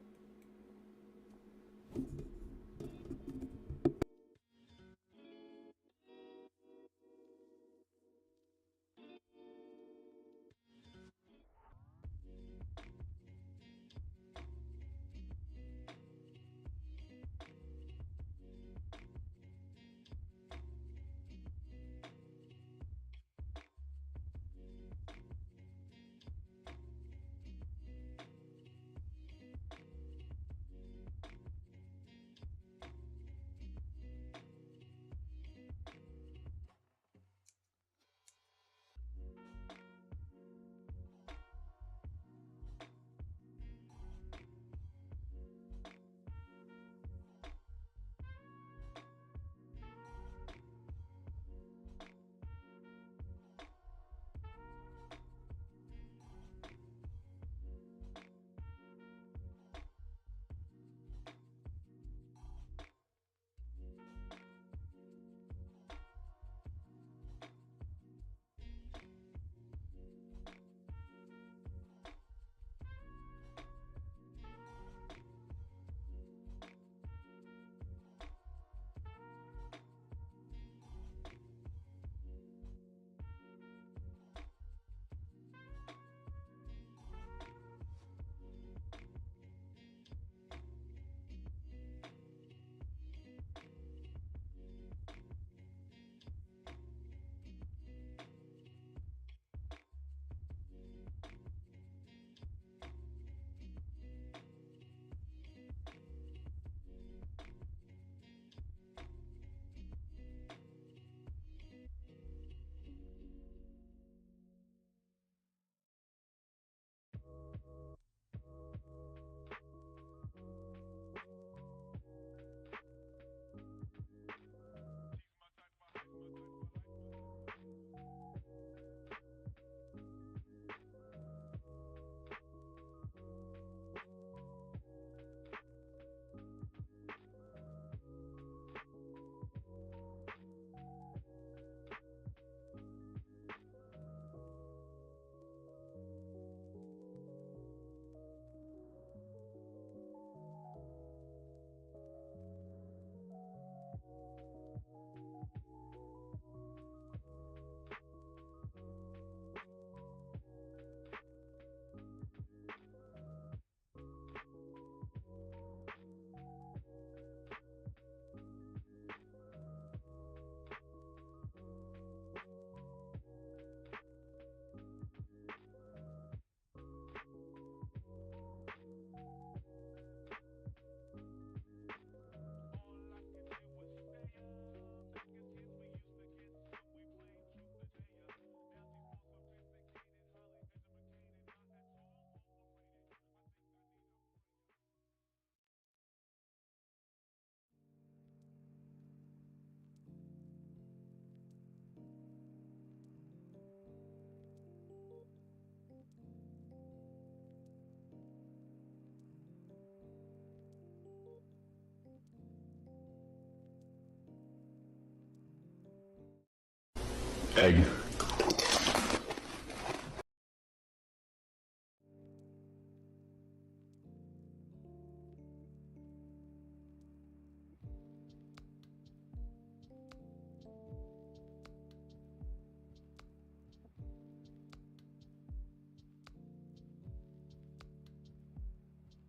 Egg.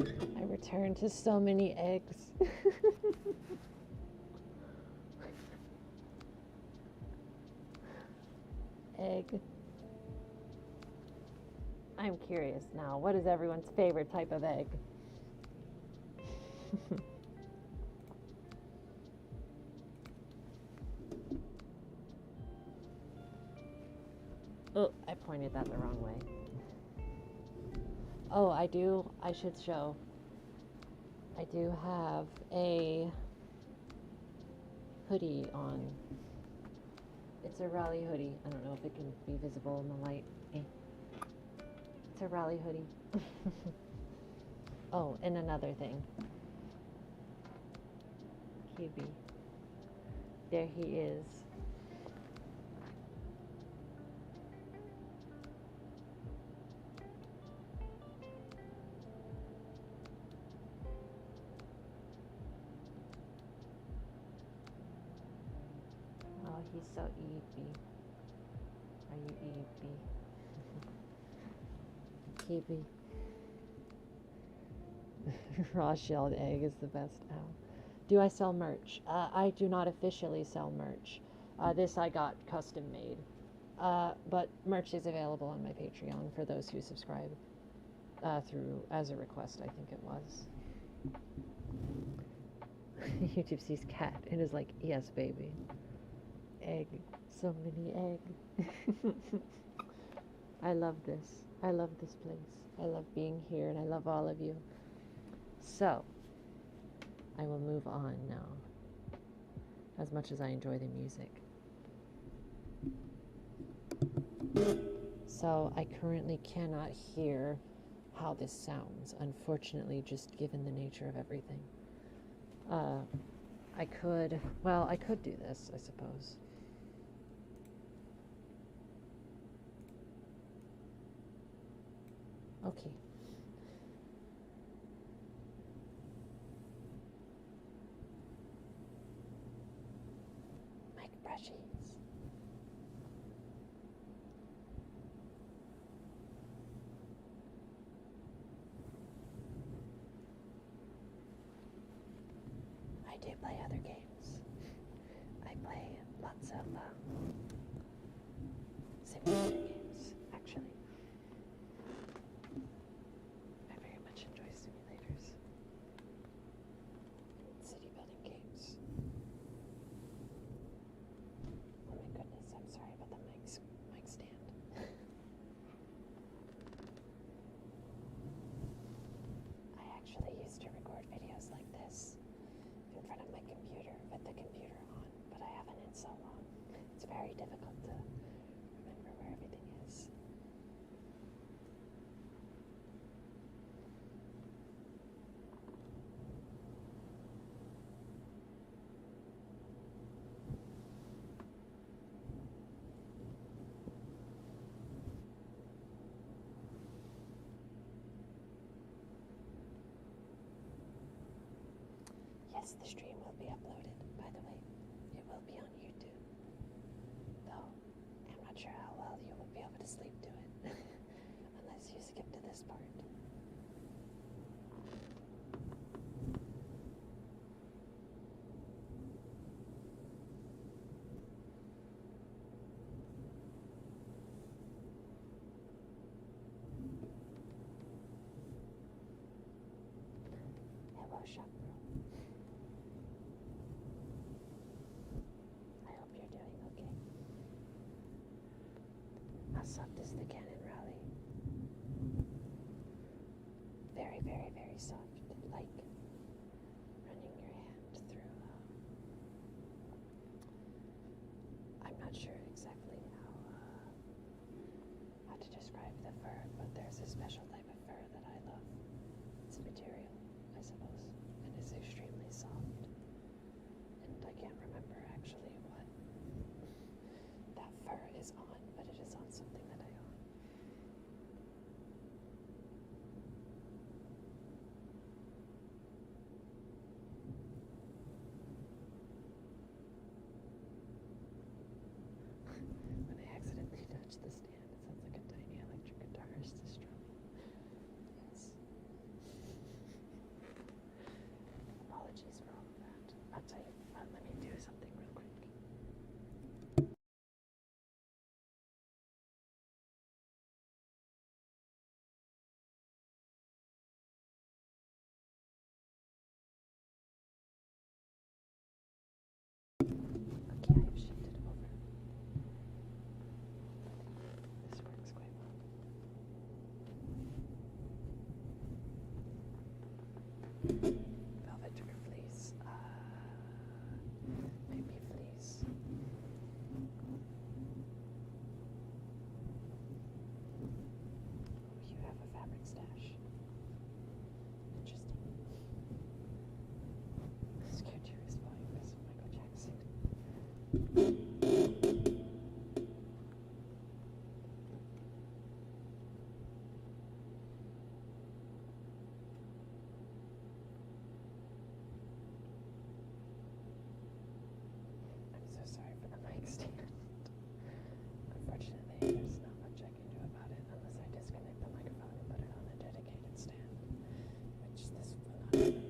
I returned to so many eggs. Egg. I'm curious now. What is everyone's favorite type of egg? Oh, I pointed that the wrong way. Oh, I should show. I do have a hoodie on. It's a Raleigh hoodie. I don't know if it can be visible in the light. It's a Raleigh hoodie. Oh, and another thing. QB. There he is. Oh, he's so eepy. Are you eepy? Keepy. Raw shelled egg is the best. Ow. Do I sell merch? I do not officially sell merch. This I got custom made. But merch is available on my Patreon for those who subscribe through as a request, I think it was. YouTube sees cat and is like, yes, baby. Egg. So many egg. I love this. I love this place. I love being here and I love all of you. So, I will move on now. As much as I enjoy the music. So, I currently cannot hear how this sounds, unfortunately, just given the nature of everything. I could do this, I suppose. Okay. Mic brushies. I do play other games. I play lots of simulator games, actually. I very much enjoy simulators. City building games. Oh my goodness, I'm sorry about the mic stand. I actually used to record videos like this in front of my computer with the computer on, but I haven't in so long. It's very difficult to remember where everything is. Yes, the stream will be uploaded, by the way. It will be on YouTube. Though, I'm not sure how well you will be able to sleep to it. Unless you skip to this part. Hello, shop girl. I hope you're doing okay. How soft is the Canon Raleigh? Very, very, very soft. Like running your hand through. I'm not sure exactly how to describe the fur, but there's a special type of fur that I love. It's material, I suppose, and it's extremely soft. And I can't remember actually what that fur Velvet or fleece? Maybe fleece. Oh, you have a fabric stash. Interesting. Scared you was flying because of Michael Jackson. I'm so sorry for the mic stand. Unfortunately, there's not much I can do about it unless I disconnect the microphone and put it on a dedicated stand, which this will not happen.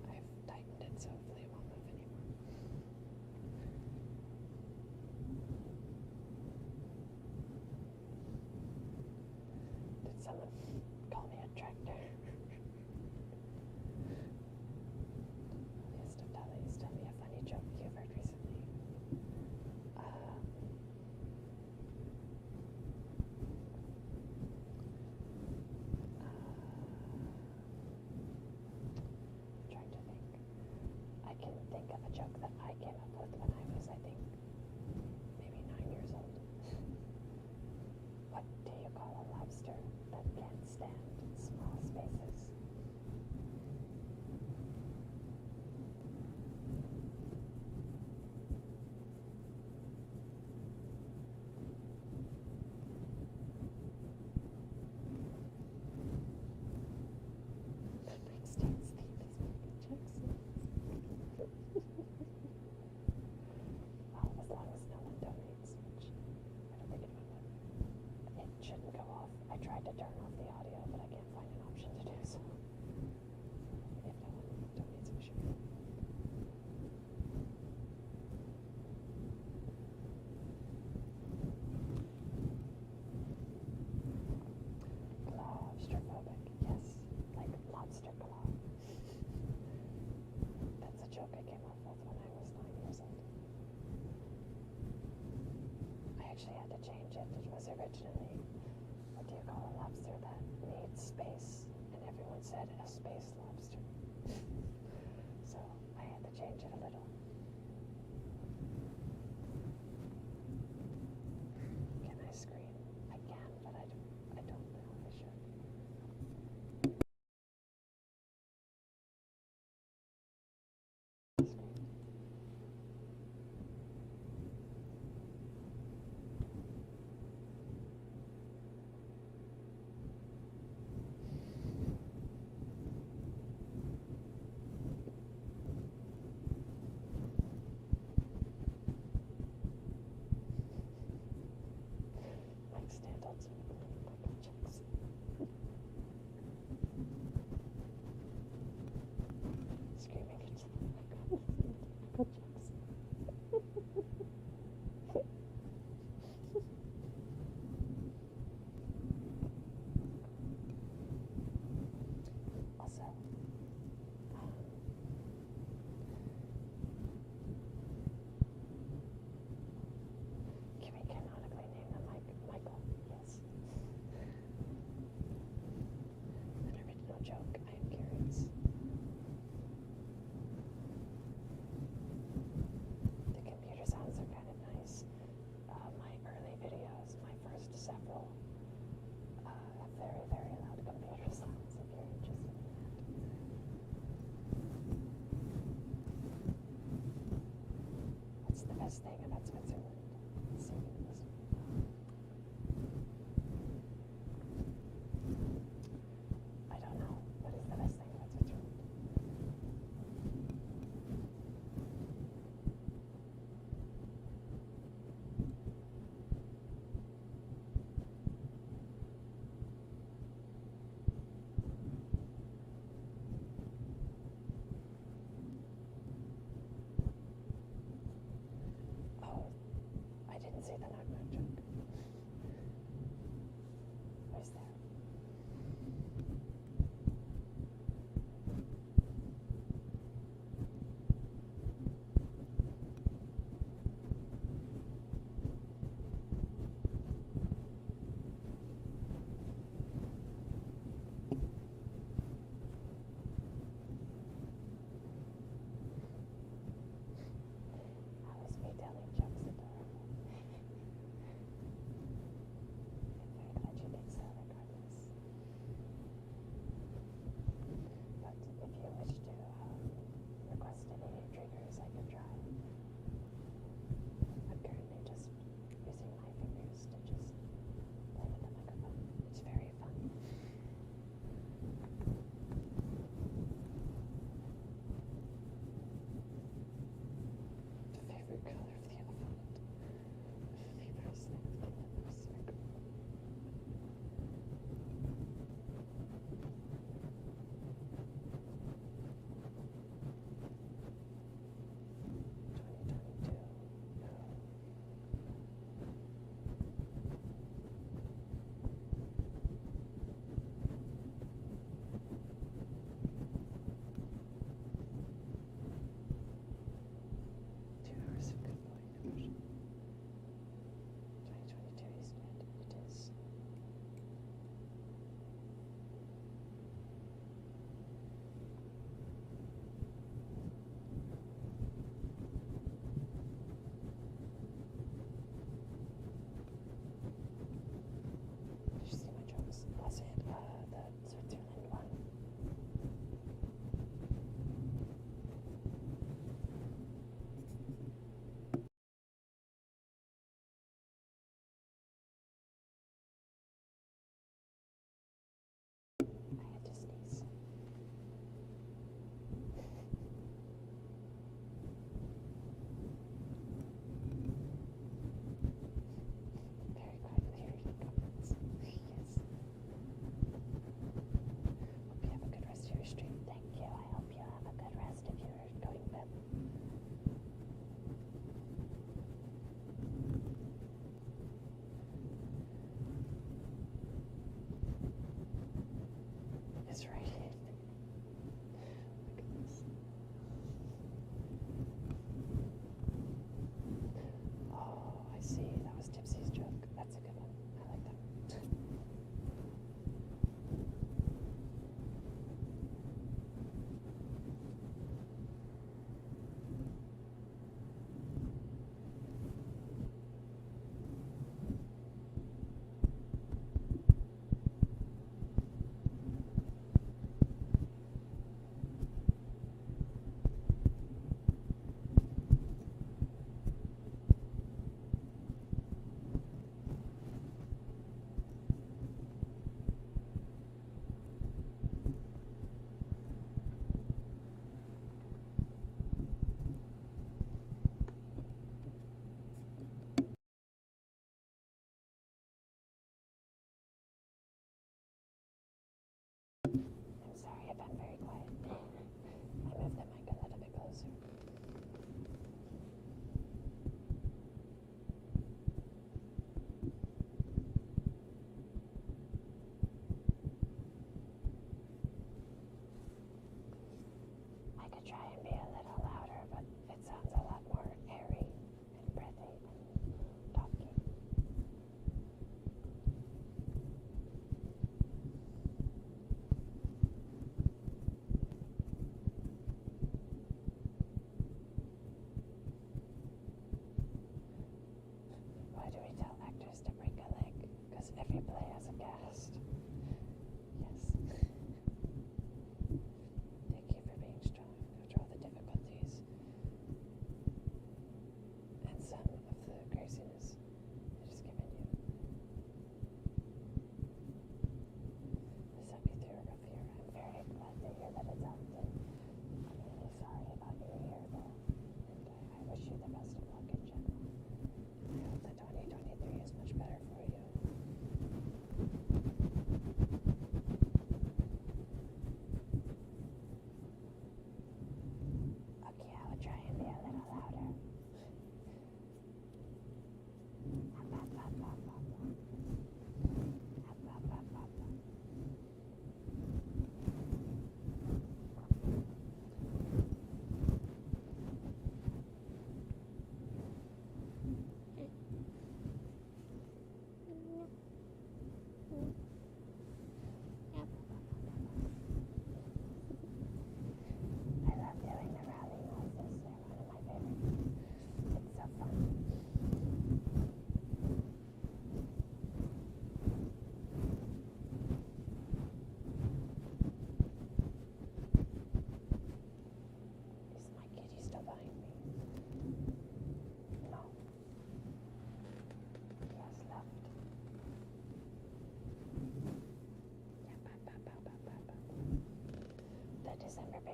I've tightened it so hopefully it won't move anymore. Did someone call me a tractor? List of Dollies, tell me a funny joke you've heard recently. Trying to think. I can think of a joke that I came up with when I was, I think, maybe 9 years old. What do you call a lobster that can't stand small spaces? The next dance theme is Michael Jackson. Well, as long as no one donates, which I don't think anyone would. It shouldn't go off. I tried to turn off the audio, but I can't find an option to do so. If no one donates, we should be fine. Claustrophobic, yes, like lobster claw. That's a joke I came up with when I was 9 years old. I actually had to change it. It was originally, what do you call a lobster that needs space? And everyone said a space lobster. So I had to change it a little. Can I scream? I can, but I don't know if I should. Scream. Mike stand ultimately Michael Jackson. Screaming into the microphone. Michael Jackson. Also, can we canonically name them Michael? Yes. An original joke. I am curious. The computer sounds are kind of nice. My early videos, my first several, have very, very loud computer sounds if you're interested in that. What's the best thing about Switzerland? Let's see if we can listen. I don't know. What is the best thing about Switzerland? Oh, I didn't see the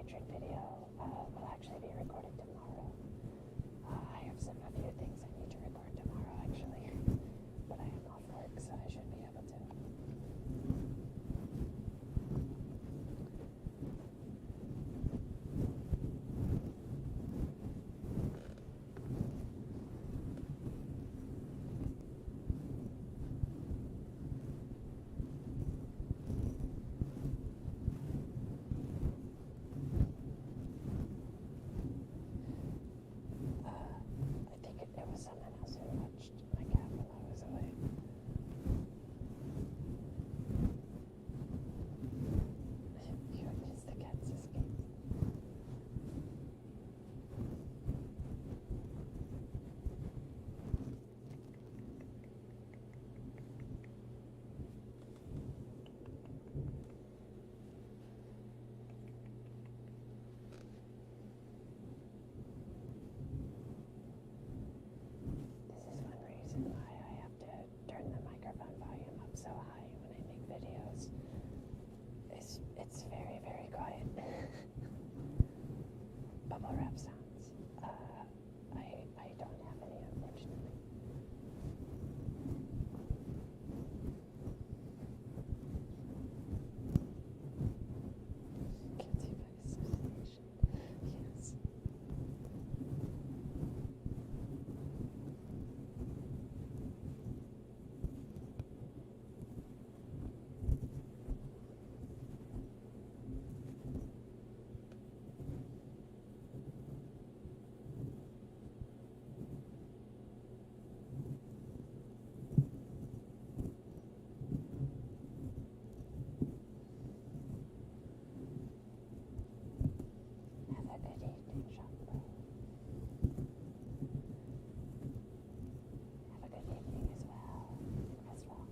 manufacturing video will actually be recorded tomorrow. I have a few things I need to record tomorrow, actually, but I am off work, so I should be able to. I think it was someone else who watched my cat while I was away. It's the cat's escape. This is one reason why I have to turn the microphone volume up so high when I make videos. It's very, very quiet. Bubble wrap sounds. I don't have any, unfortunately. Guilty by association. Yes. Have a good evening, Shopper. Have a good evening as well.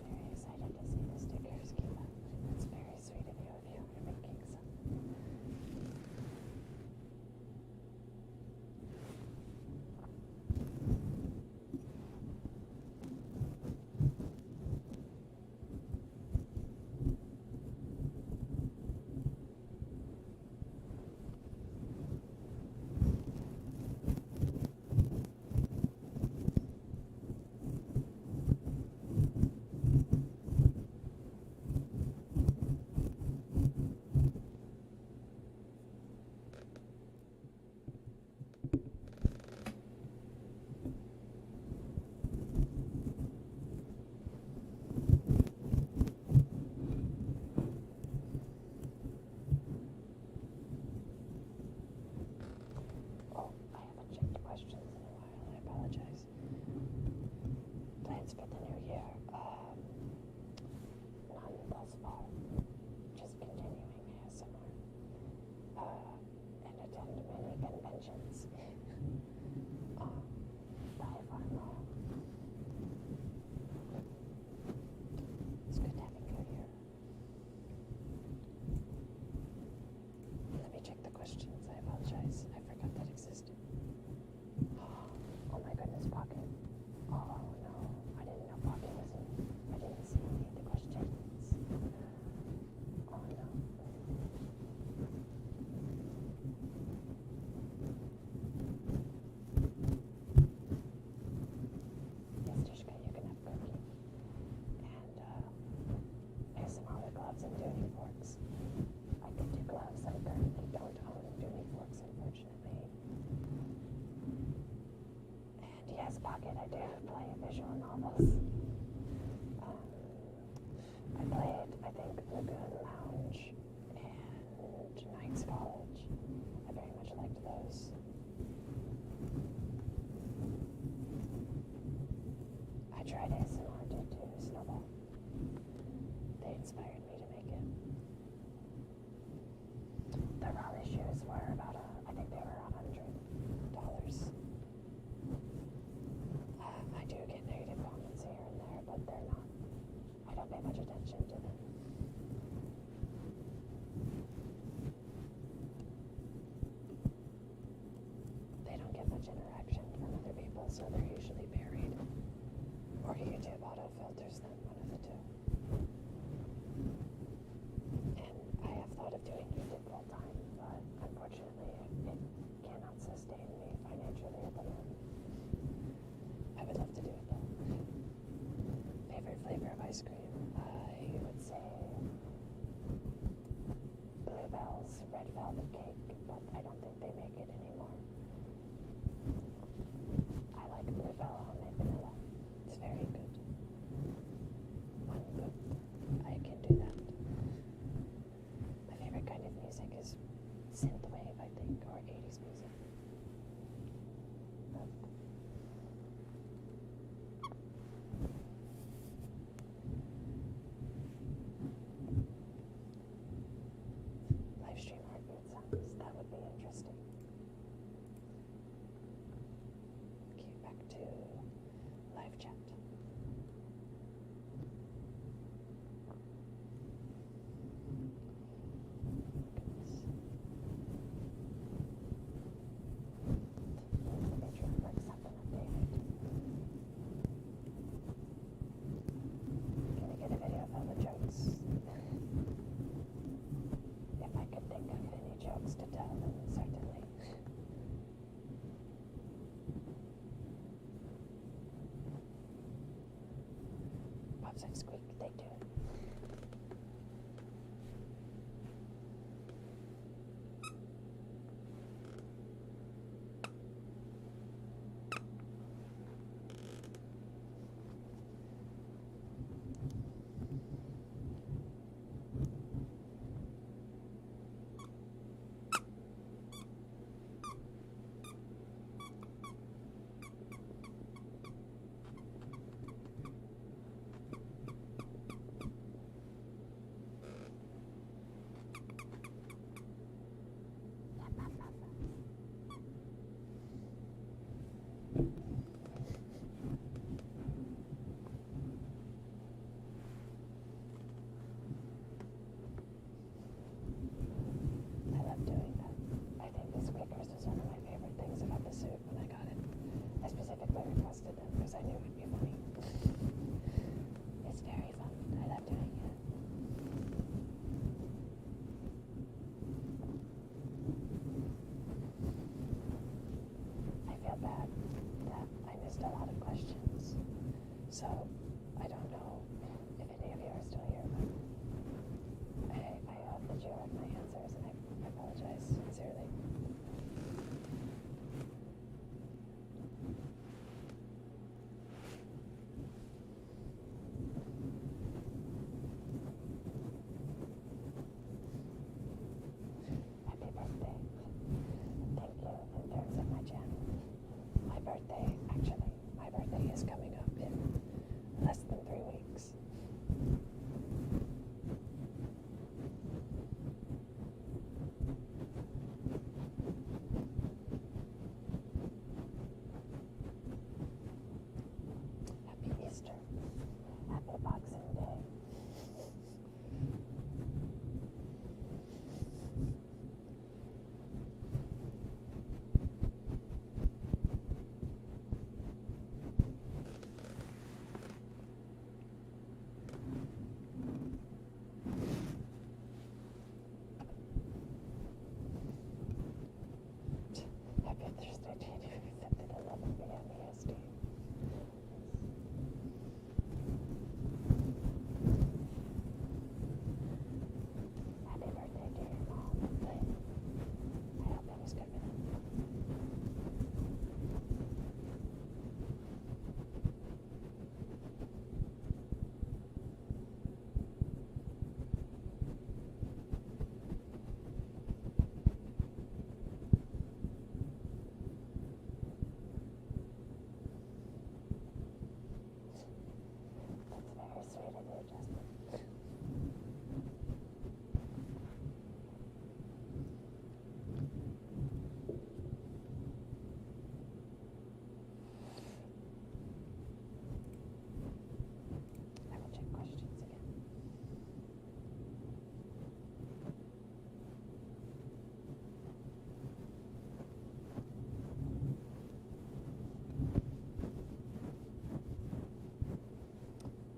Very excited to see the stickers keep up. That's very sweet of you if you are making some. Oh, I haven't checked questions in a while. I apologize. Plans for the new year? None thus far. Just continuing ASMR. And attend many conventions. Bye, Farmo. It's good having you here. Let me check the questions. I apologize. I forgot that existed. Oh my goodness, Pocket. Oh no, I didn't know Pocket was in. I didn't see any of the questions. Oh no. Yes, Tishka, you can have cookie. And ASMR with gloves and tuning forks. I could do gloves. I currently don't own tuning forks, unfortunately. And yes, Pocket, I do play visual novels. I played, I think, Lagoon Lounge and Knight's College. I very much liked those. I tried ASMR due to Snowball. They inspired me to make it. The Raleigh shoes were about I think they were $100. I do get negative comments here and there, but they're not. I don't pay much attention to them. times I've squeaked, they do. I love doing that. I think the squeakers was one of my favorite things about the suit when I got it. I specifically requested them because I knew it would be funny. It's very fun. I love doing it. I feel bad that I missed a lot of questions. So, I don't know if any of you are still here, but I hope that you heard my answers, and I apologize sincerely. Happy birthday. Thank you in terms of my channel. My birthday is coming up in less than 3 weeks. Happy Easter. Happy Boxing Day. Happy Thursday, January 5th at 11 p.m. EST. Happy birthday to your mom. I hope it was good for them. That's very sweet of you, Justin. I will check questions again.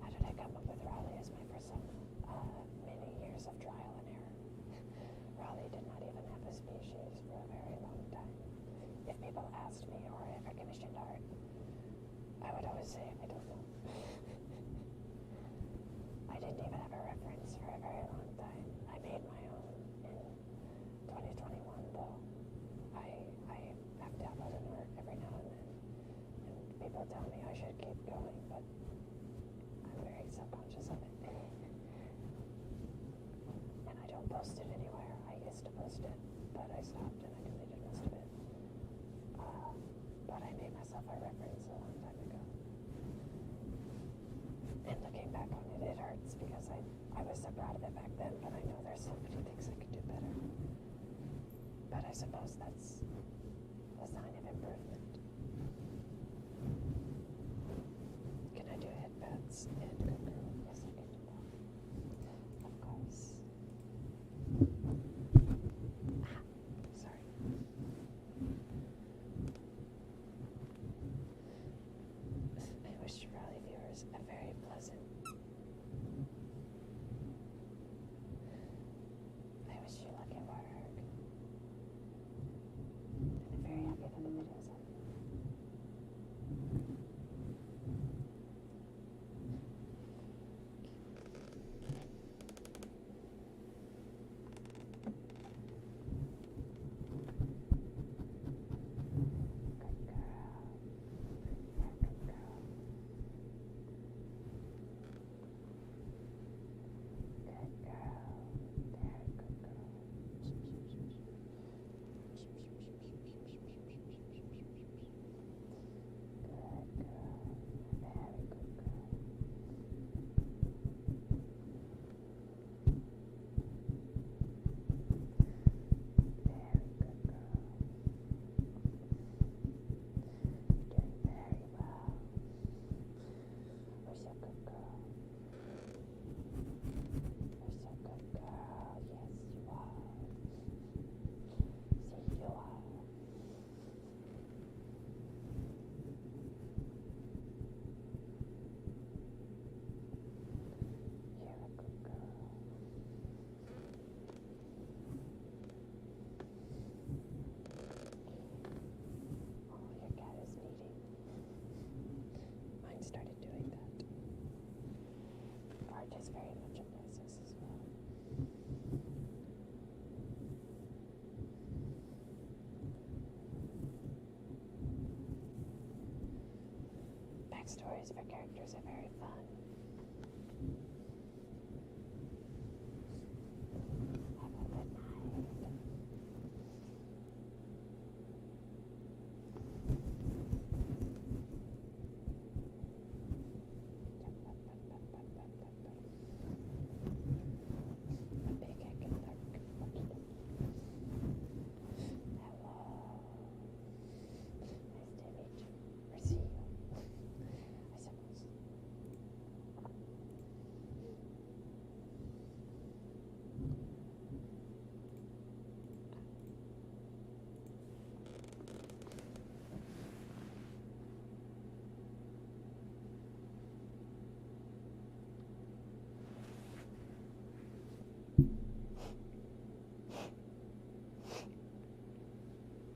How did I come up with Raleigh as my persona? Many years of trial and error. Raleigh did not even have a species for a very long time. If people asked me or I ever commissioned art, I would always say, I don't know. I didn't even have a reference for a very long time. I made my own in 2021, though. I have dabbled in art every now and then, and people tell me I should keep going, but I'm very subconscious of it. And I don't post it anywhere. I used to post it, but I stopped and I deleted most of it. But I made myself a reference a long time ago. And looking back on it, it hurts because I was so proud of it back then, but I know there's so many things I could do better. But I suppose that's a sign of improvement. Can I do headpats and cuckoo? Yes, I can do that. Of course. Sorry. I wish Raleigh viewers a very pleasant. I wish you luck at work. stories for characters are very fun. Have a good night. A big egg and dark. Hello. Nice to meet you. Or see you. I suppose.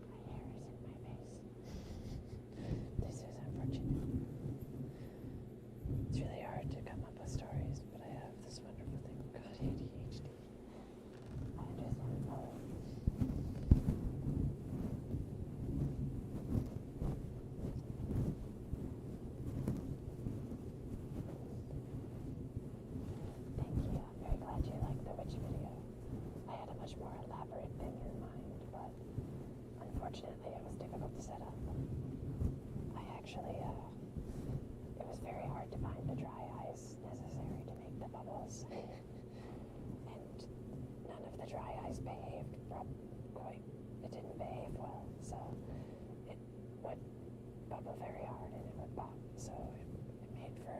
My hair is in my face. This is unfortunate. It's really hard to come up with stories, but I have this wonderful thing called ADHD. I understand fully. Thank you. I'm very glad you liked the witch video. I had a much more elaborate thing in mind, but unfortunately it was difficult to set up. I actually, it was very hard to find the dry ice necessary to make the bubbles. And none of the dry ice behaved it didn't behave well, so it would bubble very hard and it would pop, so it made for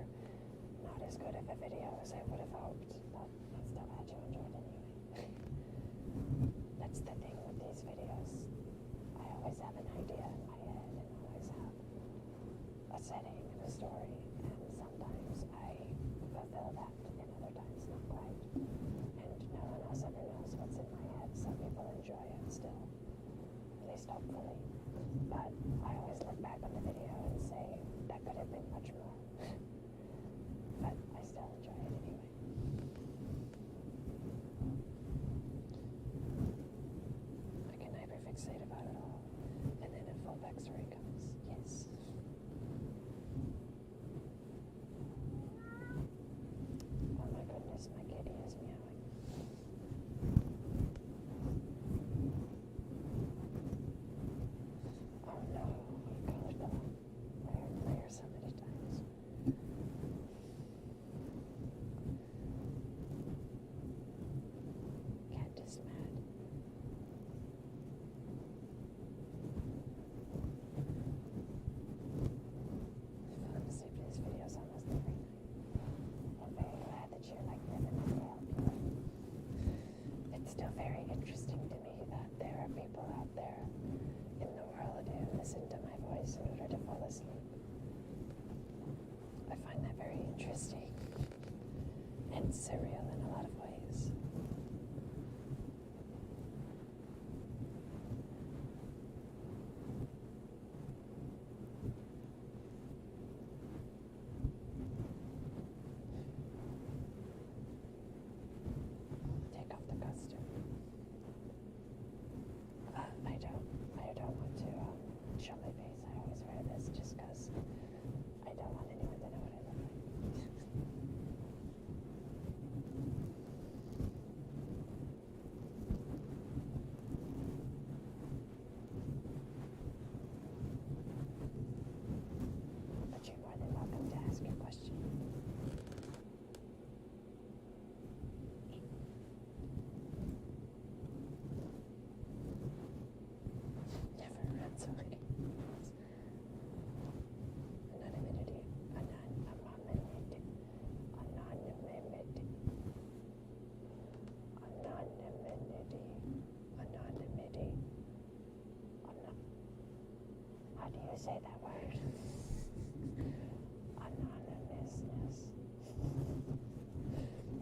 not as good of a video as I would have hoped, but I'm still glad you enjoyed it anyway. That's the thing with these videos. I always have an idea in my head and always have a setting and a story, and sometimes I fulfill that and other times not quite. And no one else ever knows what's in my head. Some people enjoy it still, at least hopefully. But I always look back on the video and say, that could have been much more. But I still enjoy it anyway. I can hyperfixate about it all, and then a full backstory comes. Yes. Oh my goodness, my kitty is meowing. Oh no, I've colored them my hair so many times. Cat is mad. I fall asleep to these videos almost every night. I'm very glad that you like them and that they help you. It's still very interesting to me that there are people out there in the world who listen to my voice in order to fall asleep. I find that very interesting and surreal in a lot of ways. Take off the costume. I don't want to show my face. I always wear this just because I don't want anyone to know what I look like. But you're more than welcome to ask your question. Never runs away. Anonymity. Anonymity. How do you say that word? Anonymousness.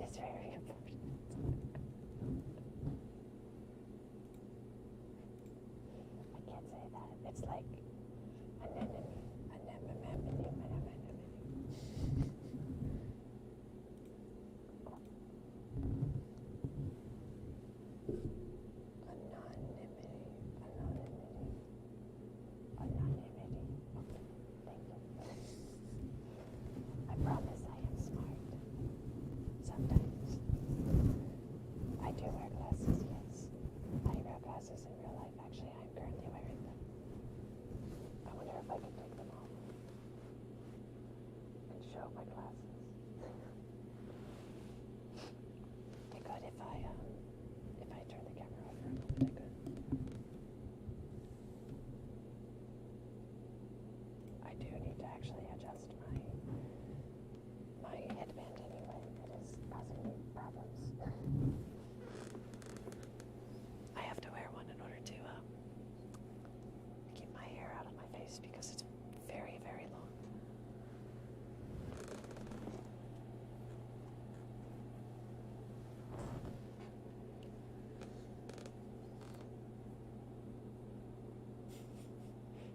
It's very important. I can't say that. It's like anemone. Anonymity. my glasses. I could if I turn the camera off for a moment, I could. I do need to actually adjust my headband anyway. It is causing me problems. I have to wear one in order to keep my hair out of my face because it's very, very long.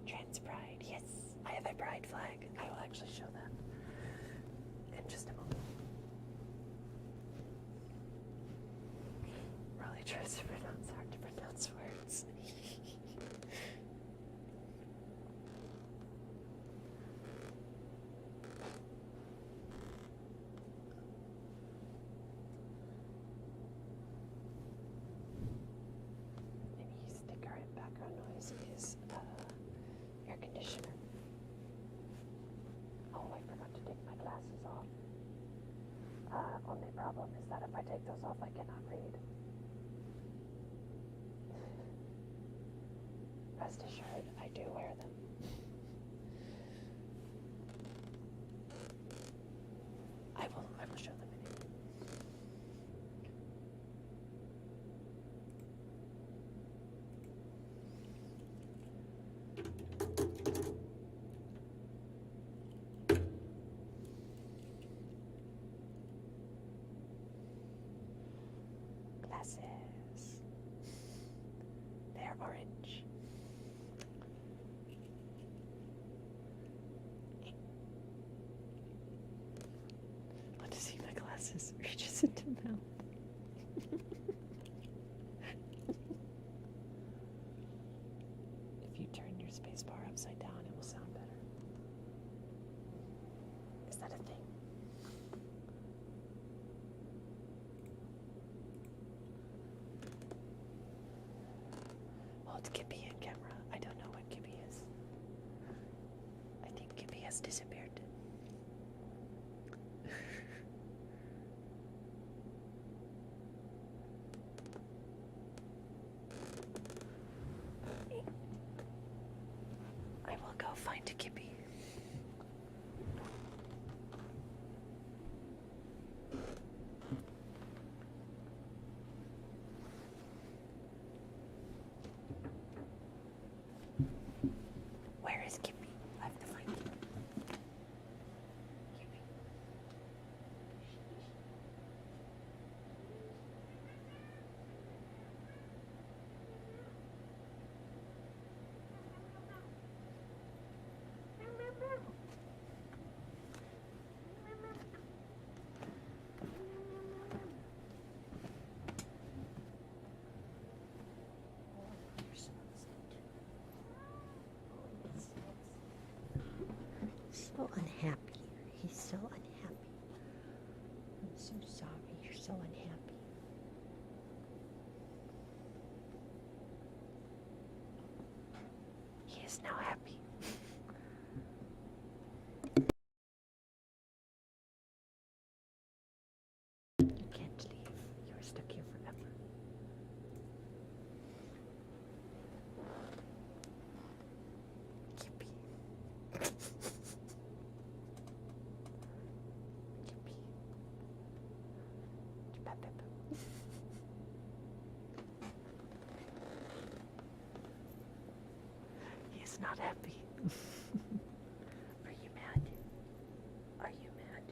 Trans Pride, yes. I have a pride flag. I will actually show that in just a moment. Really tries to pronounce hard to pronounce words. Any sticker and background noise is air conditioner. Oh, I forgot to take my glasses off. Only problem is that if I take those off, I cannot read. Rest assured, I do wear them. I will show them anyway. Glasses. They're orange. Want to see my glasses? Reaches into mouth. If you turn your space bar upside down, it will sound better. Is that a thing? Well, it's Kippy in camera. I don't know what Kippy is. I think Kippy has disappeared. I will go find a Kippy. Where is Kippy? I have to find Kippy. Kippy. So unhappy. He's so unhappy. I'm so sorry. You're so unhappy. He is now happy. You can't leave. You're stuck here forever. Kippy. Kippy. He is not happy. Are you mad? Are you mad?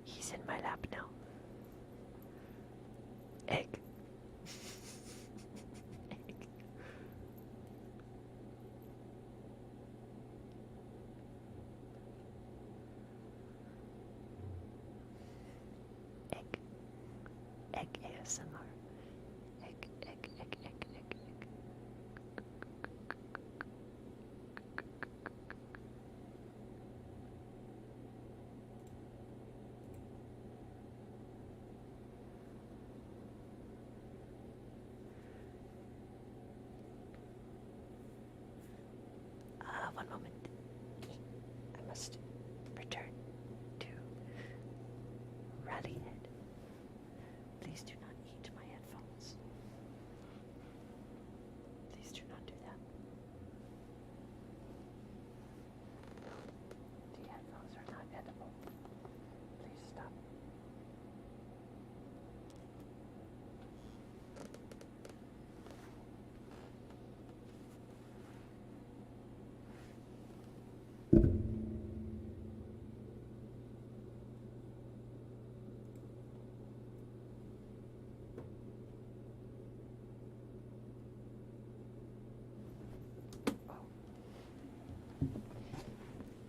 He's in my lap now. Egg. Egg. Egg. Egg ASMR. Egg, egg, egg, egg, egg, egg. jelly head. Please do not eat my headphones. Please do not do that. The headphones are not edible. Please stop.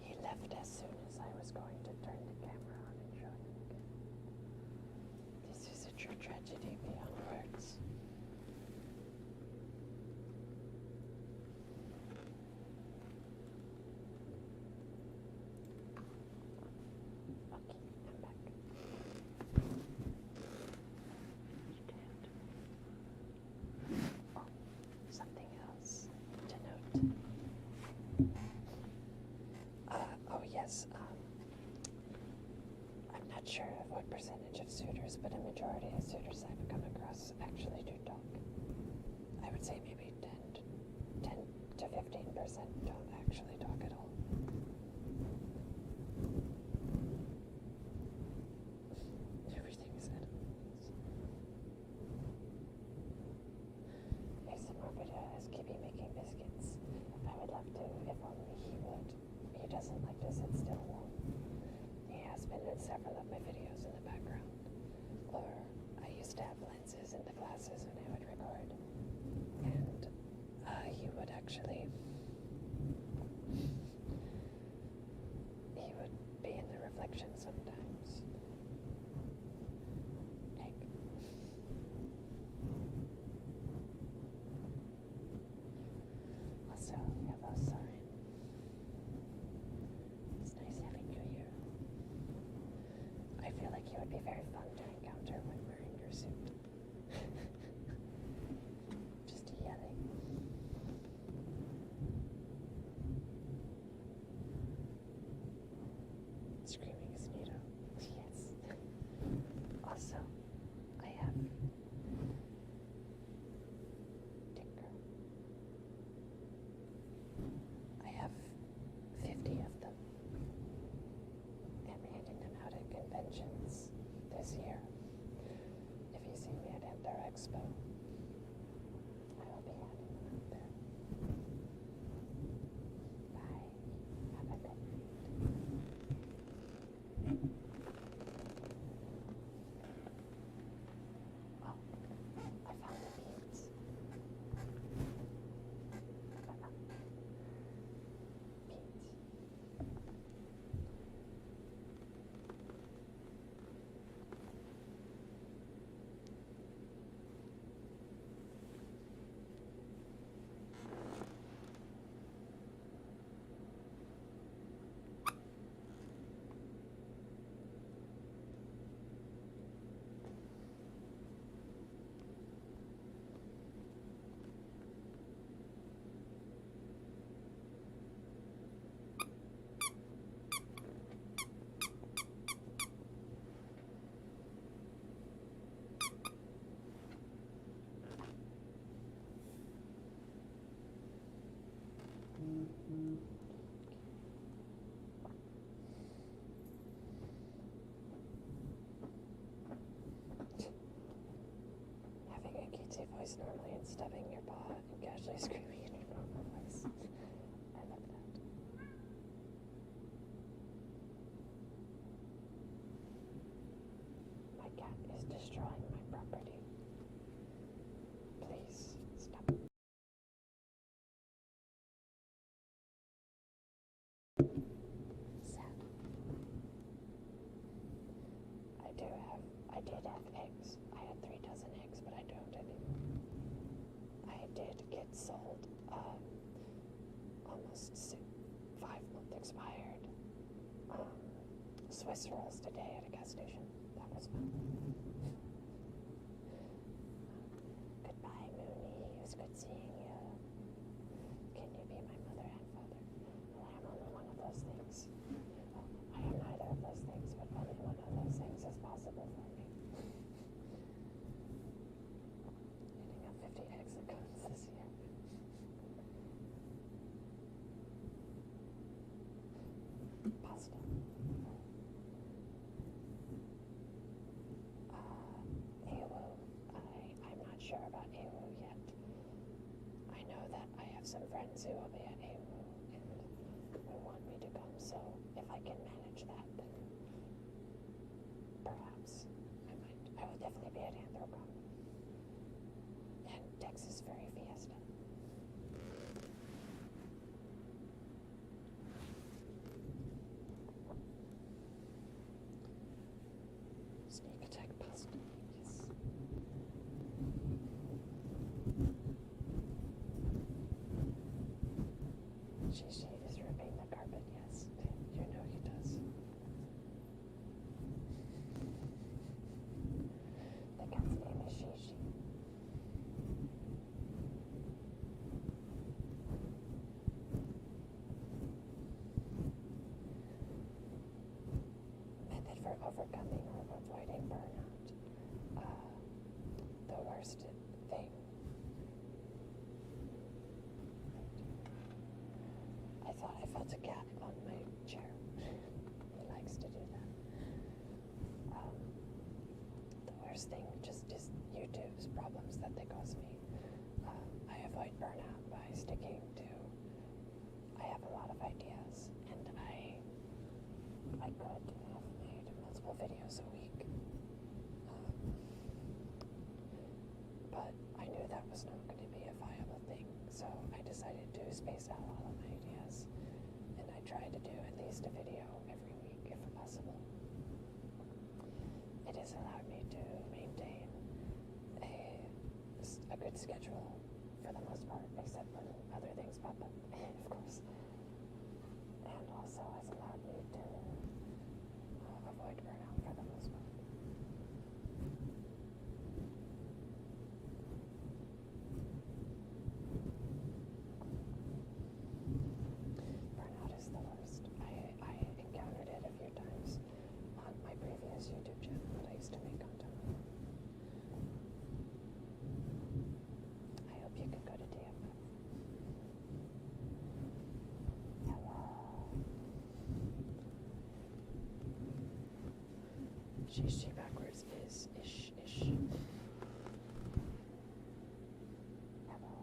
He left as soon as I was going to turn the camera on and show him again. This is a true tragedy beyond words. Okay, I'm back. Oh, something else to note. Oh yes, I'm not sure of what percentage of suitors, but a majority of suitors I've come across actually do talk. I would say maybe 10 to 15% don't actually talk at all. Everything is edible. ASMR video has Gibby making biscuits. I would love to, if only he would. He doesn't like to sit still long. He has been in several of my videos in the background. Or I used to have lenses in the glasses when I would record. And he would actually... He would be in the reflection sometimes. Egg. Also, hello sign. It's nice having you here. I feel like you would be very fun to encounter when wearing your suit. Just yelling. Screaming as Nito. Yes. Also, I have Tinker. I have 50 of them. I'm handing them out at conventions this year. If you see me at Anther Expo, I will be handing them out there. Bye. Have a good night. Oh, I found the beans. Beans. Having a cutesy voice normally and stubbing your paw and casually screaming in your normal voice. I love that. My cat is destroying my property. Please stop. Sad. I did have eggs. I had 3 dozen eggs, but I don't anymore. I did get sold almost 5-month expired Swiss rolls today at a gas station. That was fun. Goodbye, Mooney. It was good seeing you. Can you be my mother and father? Well, I am only one of those things. Well, I am neither of those things, but only one of those things is possible friends who will be at AWO and will want me to come, so if I can manage that, then perhaps I might. I will definitely be at Anthrocon. And Texas Furry Fiesta. Sneak attack pasta, yes. She is ripping the carpet, yes. You know he does. The cat's name is Shishi. Method for overcoming or avoiding burnout. The worst thing. I thought I felt a cat on my chair. He likes to do that. The worst thing just is YouTube's problems that they cause me. I avoid burnout by sticking to. I have a lot of ideas, and I could have made multiple videos a week. But I knew that was not going to be a viable thing, so I decided to space out all of my ideas, and I try to do at least a video every week if possible. It has allowed me to maintain a good schedule for the most part, except when other things pop up, of course. And also has allowed me to avoid burnout for the most part. Burnout is the worst. I encountered it a few times on my previous YouTube channel that I used to make content on. I hope you can go to DFF. Hello. She backwards is ish. Hello.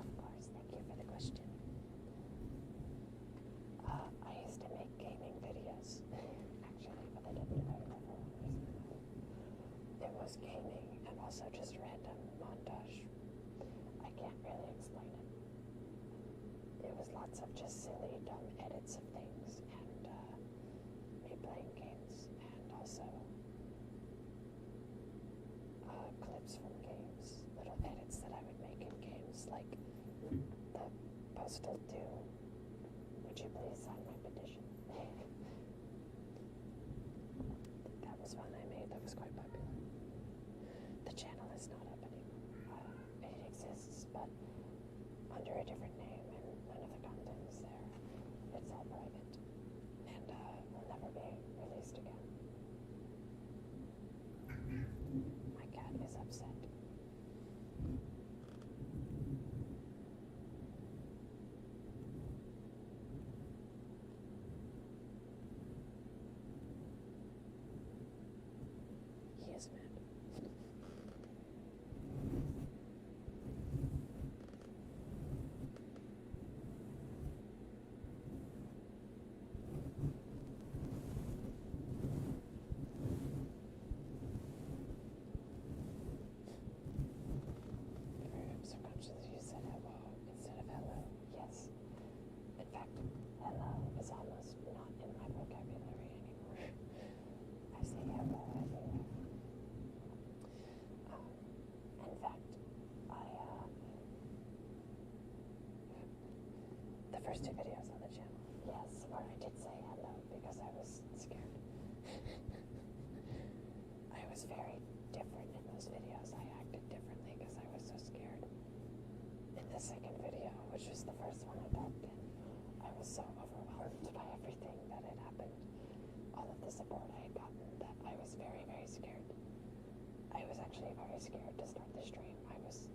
Of course, thank you for the question. I used to make gaming videos, actually, but I didn't know that for one reason or another. It was gaming and also just random montage. I can't really explain it. It was lots of just silly, dumb edits of things, and me playing games, and also clips from games, little edits that I would make in games, like the Postal 2. Would you please sign my petition? That was one I made that was quite popular. The channel is not up anymore. It exists, but under a different name, and none of the content is there. It's all private, and will never be released again. My cat is upset. He is mad. Very subconsciously you said hello instead of hello. Yes. In fact, hello is almost not in my vocabulary anymore. I say hello everywhere. In fact, the first two videos on the channel, yes, where I did say hello because I was scared. I was very different in those videos. I acted differently because I was so scared. In the second video, which was the first one I talked in, I was so overwhelmed by everything that had happened, all of the support I had gotten, that I was very, very scared. I was actually very scared to start the stream. I was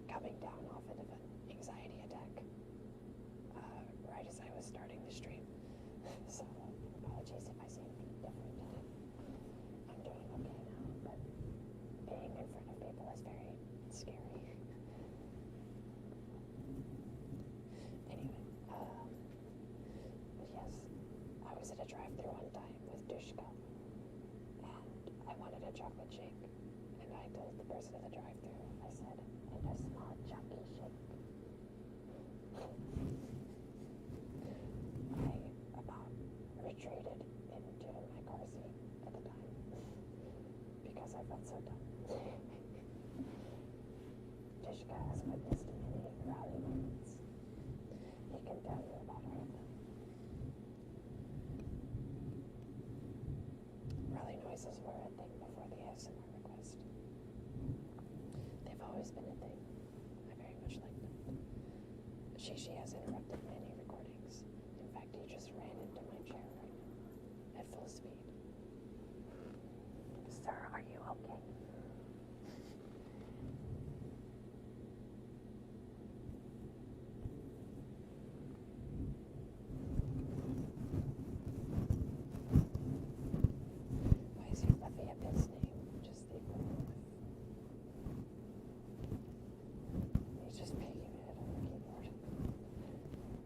coming down off of an anxiety attack right as I was starting the stream. So apologies if I seem different. I'm doing okay now, but being Tishka, and I wanted a chocolate shake. And I told the person at the drive-thru, I said, and a small chunky shake. I about retreated into my car seat at the time because I felt so dumb. Tishka has witnessed many rally moments. He can tell you about all of them. Rally noises were a thing before the ASMR request. They've always been a thing. I very much like them. Shishi has interrupted many recordings. In fact, he just ran into my chair right now, at full speed. Sir, are you okay? Why is your Leffy a bit's name? Just the equivalent of... He's just making it on the keyboard.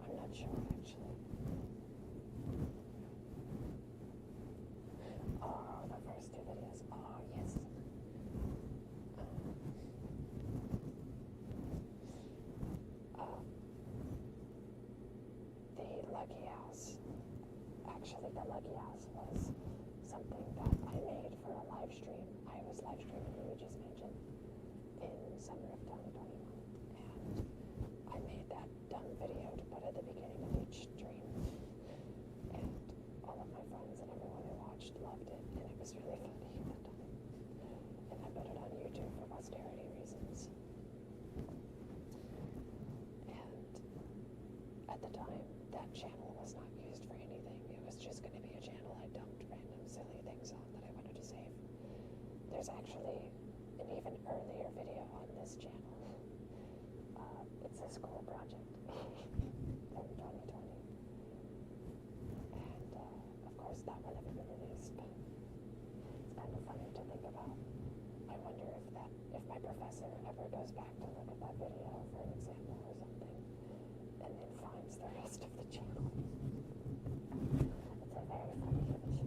I'm not sure, actually. Oh, the first two videos. Oh, yes. The Lucky House. Actually, the Lucky House was something that I made for a live stream. I was live streaming Luigi's Mansion in summer of 2021. And I made that dumb video to put at the beginning of each stream. And all of my friends and everyone who watched loved it. And it was really funny at the time. And I put it on YouTube for posterity reasons. And at the time, that channel was not used for anything. It was just going to be a channel I dumped random silly things on that I wanted to save. There's actually an even earlier video on this channel. It's a school project from 2020. And of course that one never been released, but it's kind of funny to think about. I wonder if my professor ever goes back to look at that video for an example or something, and then finds the rest of the channel. It's a very funny image.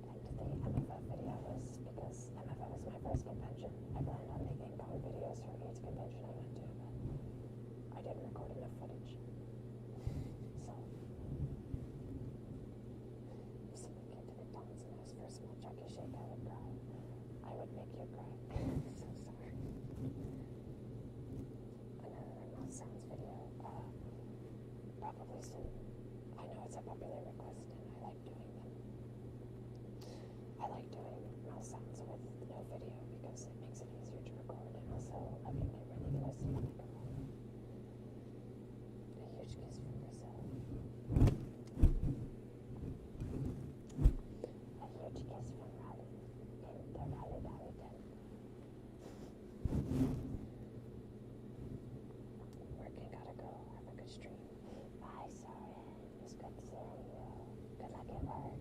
And the MFF video was because MFF was my first convention. I planned on making code videos for each convention I went to, but I didn't record enough footage. So, if someone came to McDonald's and asked for a small chunky shake, I would cry. I would make you cry. So sorry. Another mouth sounds video, probably soon. I know it's a popular request and I like doing them. I like doing mouth sounds with no video because it makes it easier to record, and also let me get really close to the microphone. A huge kiss from Brazil. A huge kiss from Raleigh in the Raleigh Valley tent. Working, gotta go. Have a good stream. Bye, Soren. It was good seeing you. Good luck at work.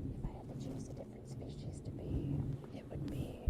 If I had to choose a different species to be, it would be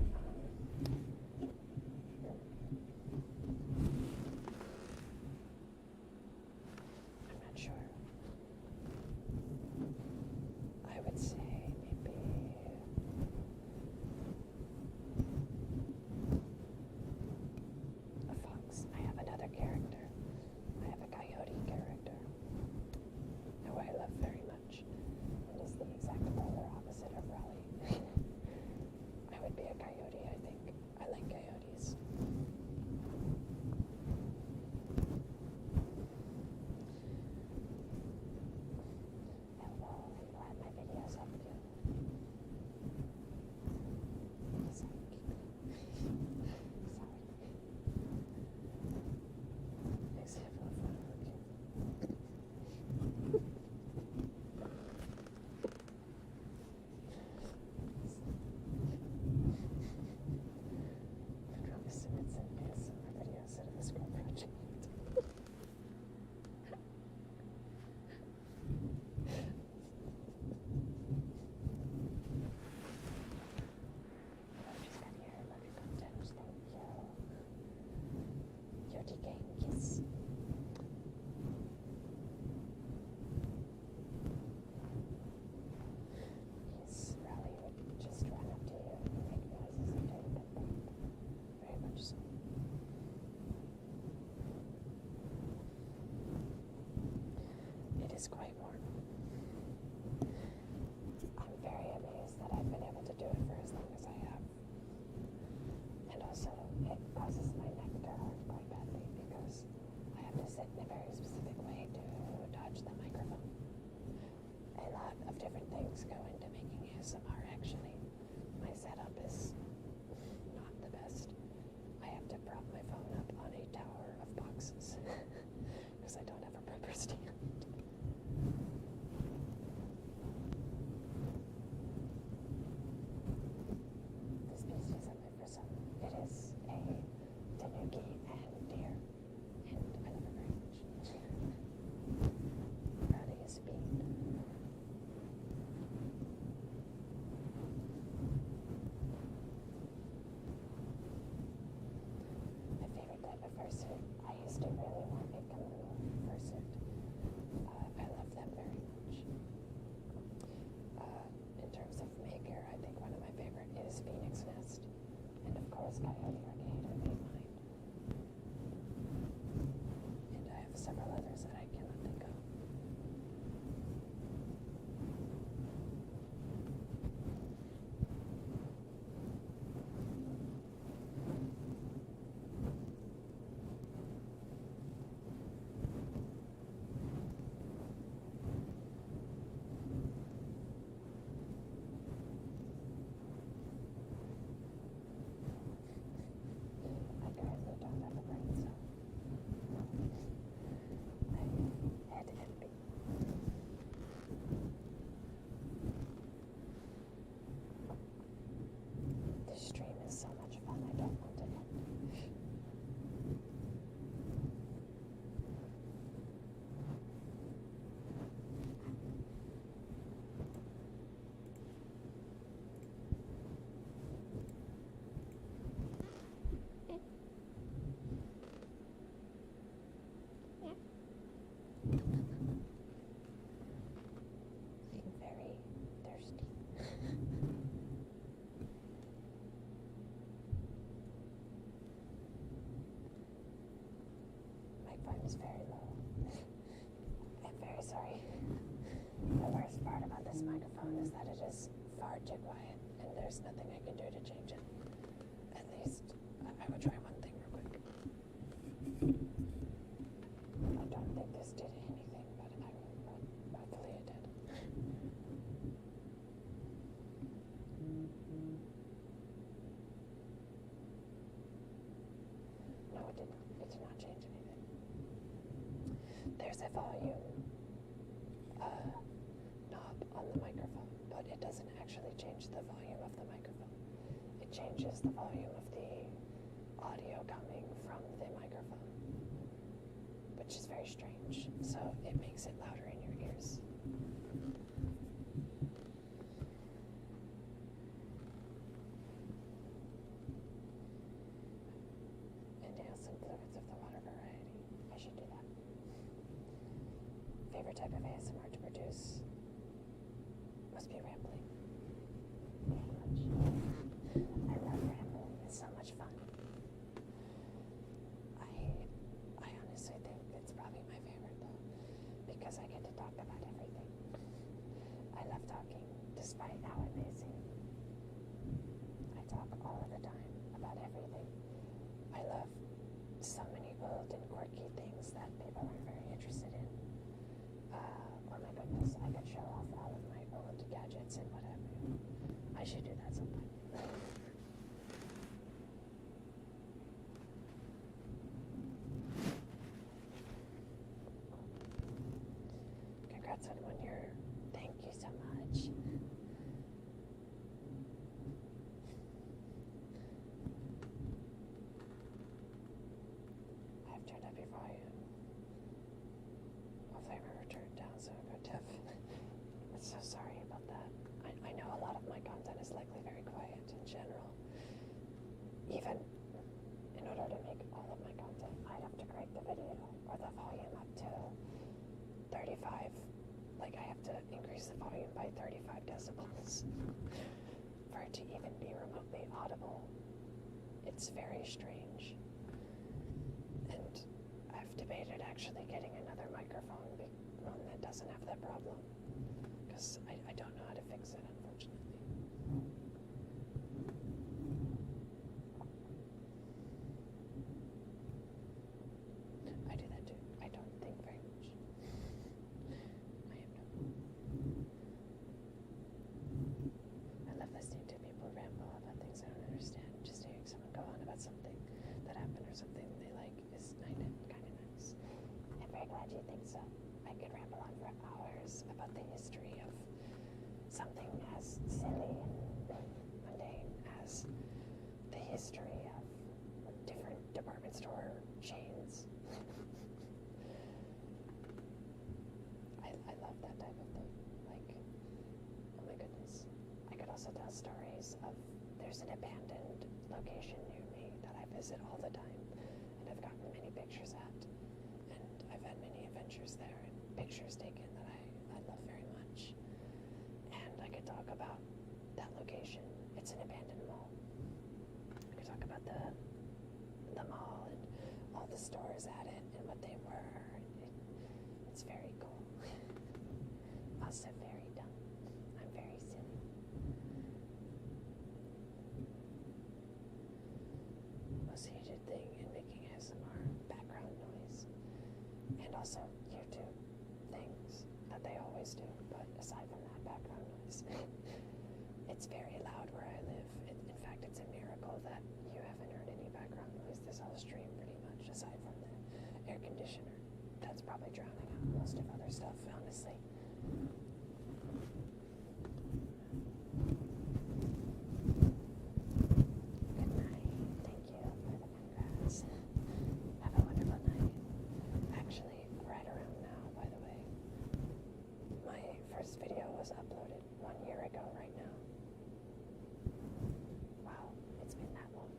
is quite warm. I'm very amazed that I've been able to do it for as long as I have. And also, it causes my neck to hurt quite badly because I have to sit in a very specific way to dodge the microphone. A lot of different things go into making ASMR, actually. My setup is not the best. I have to prop my phone up on a tower of boxes because I don't have a proper stand. The species of my fursuit, it is a tanuki and deer, and I love it very much. Proud of his speed. My favorite type of fursuit, I used to really want a kimono fursuit. I love them very much. In terms of maker, I think one of my favorite is Phoenix Nest, and of course Coyote Arcade would be mine. And I have several others that I cannot think of. I currently don't have a brain cell. I had envy. This stream is so much fun, I don't want it to end. I'm very thirsty. My volume is very low. I'm very sorry. The worst part about this microphone is that it is far too quiet, and there's nothing I can do to change it. At least, I would try one thing real quick. I don't think this did anything, but hopefully it did. No, it didn't. It did not change anything. There's a volume knob on the microphone, but it doesn't actually change the volume of the microphone. It changes the volume of the audio coming from the microphone, which is very strange. So it makes it louder in your ears. Inhale some fluids of the water variety. I should do that. Favorite type of ASMR to produce? Must be rambling. Very much. I love rambling. It's so much fun. I honestly think it's probably my favorite though, because I get to talk about everything. I love talking, despite how it may seem. I talk all of the time about everything. I love so many old and quirky things that people aren't very interested in. Oh my goodness, I could show off all of my old gadgets and what have you. I should do that sometime. Congrats on 1 year. Thank you so much. I've turned up your volume. Hopefully I remember to turn it down so I go deaf. I'm so sorry about that. I know a lot of my content is likely very quiet in general. Even in order to make all of my content, I'd have to crank the video or the volume up to 35. Like I have to increase the volume by 35 decibels for it to even be remotely audible. It's very strange. And I've debated actually getting another microphone one that doesn't have that problem, because I don't know how to fix it, unfortunately. I do that too. I don't think very much. I am not. I love listening to people ramble about things I don't understand. Just hearing someone go on about something that happened or something they like is kind of nice. I'm very glad you think so. I could ramble on for hours about the history of something as silly and mundane as the history of different department store chains. I love that type of thing. Like, oh my goodness. I could also tell stories of, there's an abandoned location near me that I visit all the time, and I've gotten many pictures at, and I've had many adventures there, and pictures taken that I love very much. And I could talk about that location. It's an abandoned mall. I could talk about the mall and all the stores at it and what they were. It's very cool. Also very dumb. I'm very silly. Most hated thing in making ASMR, background noise. And also YouTube things that they always do, but aside from that, background noise. It's very loud where I live. In fact, it's a miracle that you haven't heard any background noise this whole stream, pretty much, aside from the air conditioner. That's probably drowning out most of other stuff, honestly. Good night. Thank you for the congrats. Have a wonderful night. Actually, right around now, by the way, my first video was uploaded 1 year ago right now. Wow, it's been that long.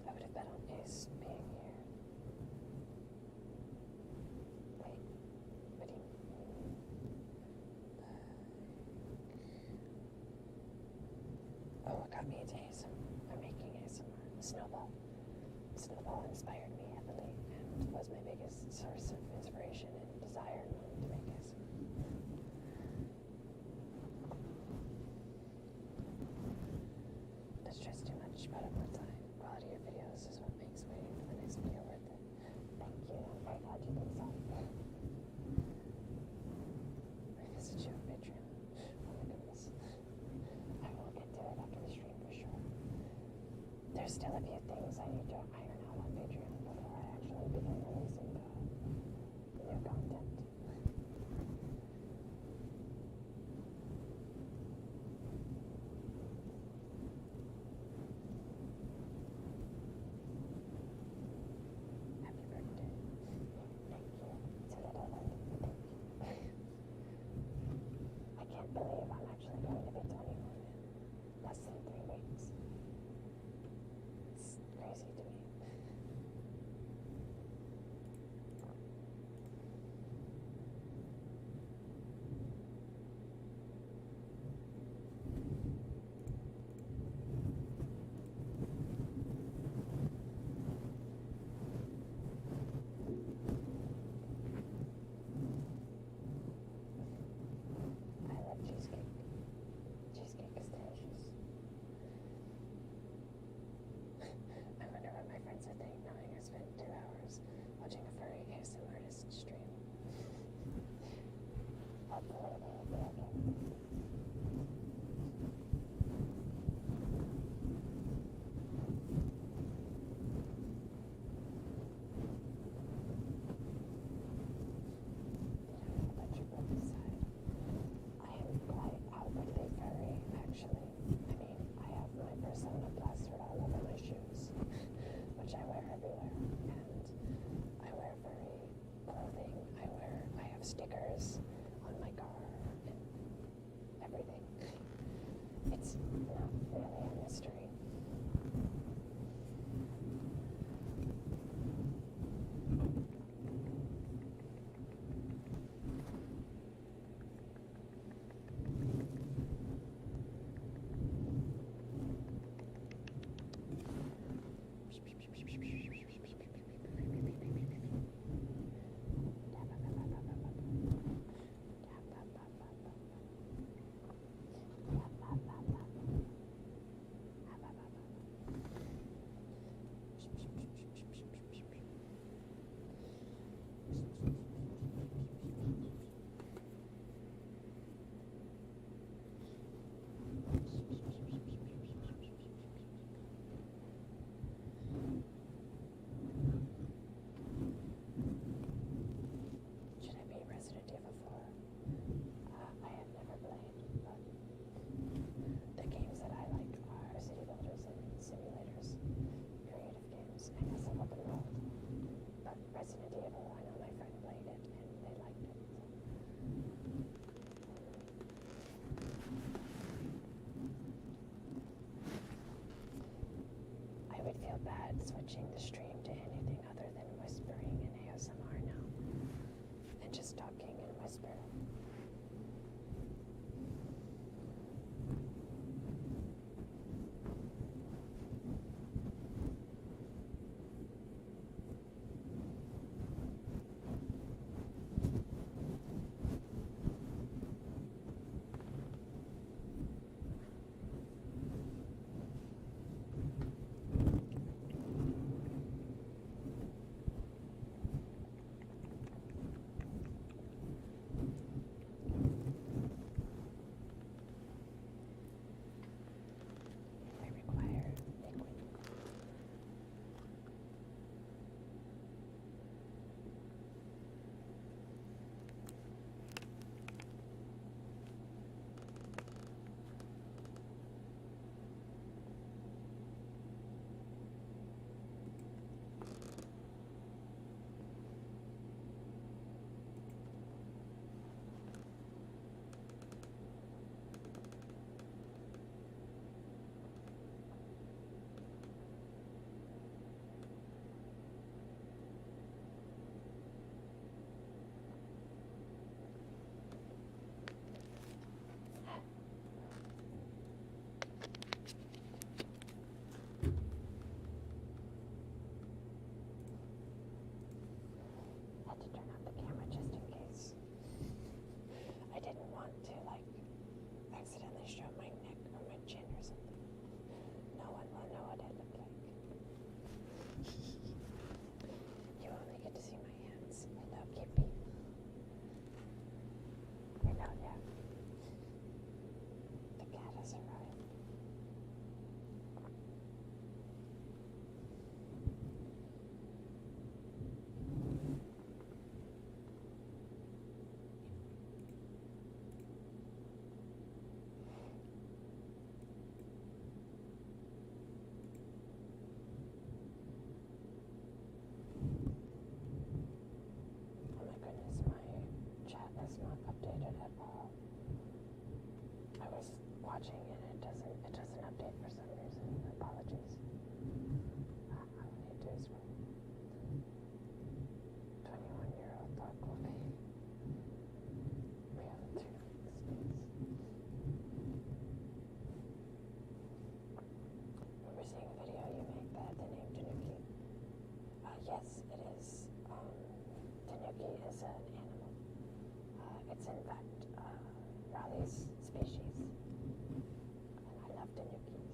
I would have bet on Ace being here. Wait, what do you mean? Oh, what got me into ASMR? I'm making ASMR. Snowball. Snowball inspired me heavily and was my biggest source of inspiration and desire in wanting to make ASMR. That's just too much, but at one time, quality of videos is what makes waiting for the next video worth it. Thank you. I'm very glad you think so. I visit you on Patreon. Oh my goodness. I will get to it after the stream for sure. There's still a few things I need to iron out on Patreon before I actually begin releasing new content. Happy birthday. Thank you. It's a little late. Thank you. I can't believe I'm actually going to be 21 in less than 3 weeks. It's crazy to me. I love cheesecake. Cheesecake is delicious. I wonder what my friends would think knowing I spent 2 hours watching a furry ASMR artist stream. Hopefully they will be okay. Put your book aside. I am quite outwardly furry, actually. I mean, I have my persona plastered all over my shoes, which I wear everywhere, and I wear furry clothing. I have stickers on my car and everything. It's not really a mystery. switching the stream to anything other than whispering and ASMR now. And just talking and whisper. I require liquid. Had to turn off the camera just in case. I didn't want to accidentally show my neck or my chin or something. No one will know what I look like. You only get to see my hands. Hello, Kippy. Hello, yeah. The cat has arrived. Oh my goodness, my chat is not updated at all. I was watching and it doesn't update for some reason. Apologies. All I need to do is 21-year-old dog will be. We have 2 weeks. Remember seeing a video you make that had the name Tanuki? Yes, it is. Tanuki is an animal. It's in fact Raleigh's species. And I love Tanukis.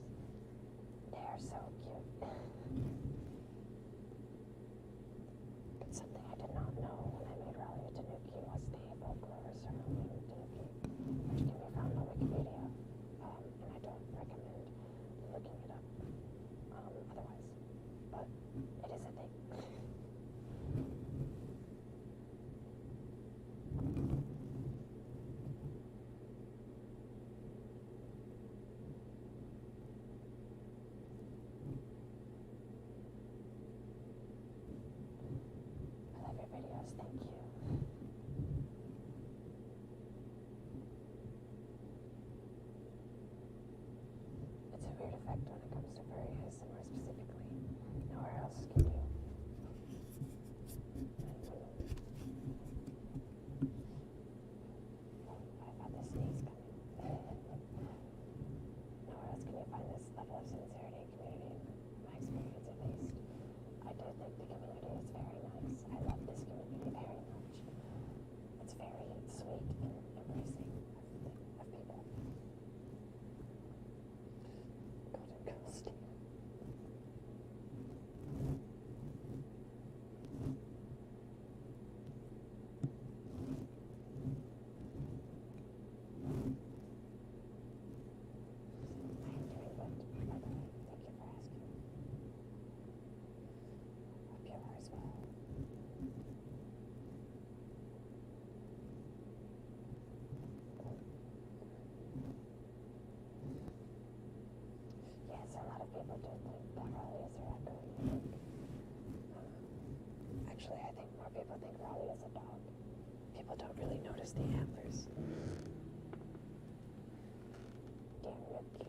They are so cute. But something I did not know when I made Raleigh a Tanuki was the folklore surrounding Tanuki, which can be found on Wikipedia. And I don't recommend looking it up otherwise. But it is a thing. I love your videos, thank you. It's a weird effect when it comes to furry ASMR specifically. Nowhere else can you. I felt the sneeze coming. Nowhere else can you find this level of sincerity and community, in my experience at least. I do think the community is very nice. I love this community very much. It's very sweet and embracing of people. Golden Coast. I am doing good, by the way. Thank you for asking. Hope you are as well. Yes, a lot of people do think that Raleigh is a raccoon. Actually, I think more people think Raleigh is a dog. People don't really notice the antlers. Damn Yuki.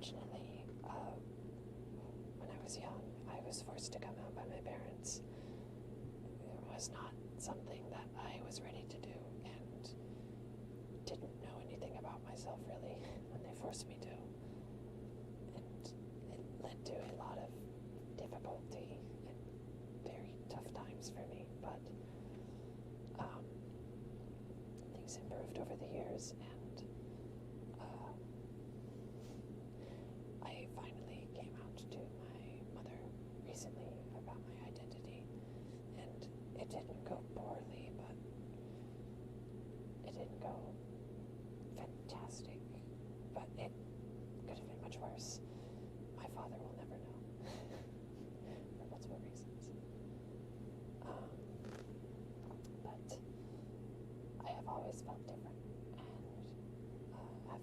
unfortunately, when I was young, I was forced to come out by my parents. It was not something that I was ready to do, and didn't know anything about myself really when they forced me to. And it led to a lot of difficulty and very tough times for me, but things improved over the years, and I finally came out to my mother recently about my identity, and it didn't go poorly, but it didn't go fantastic, but it could have been much worse. My father will never know for multiple reasons. But I have always felt different, and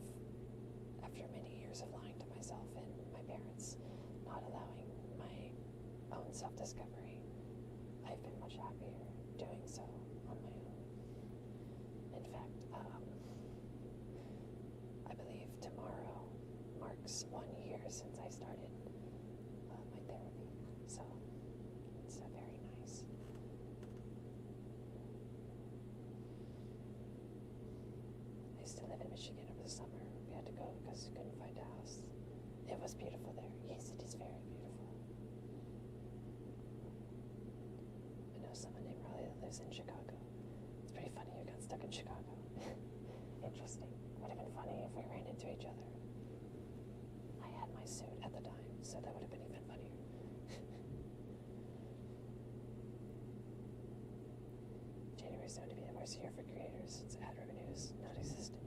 after many years of lying to myself and my parents, not allowing my own self-discovery, I've been much happier doing so on my own. In fact, I believe tomorrow marks 1 year since I started my therapy, so it's very nice. I used to live in Michigan over the summer. We had to go because we couldn't find a house. It was beautiful there. Yes, it is very beautiful. I know someone named Riley that lives in Chicago. It's pretty funny you got stuck in Chicago. Interesting. Would have been funny if we ran into each other. I had my suit at the time, so that would have been even funnier. January is known to be the worst year for creators since ad revenue is non-existent.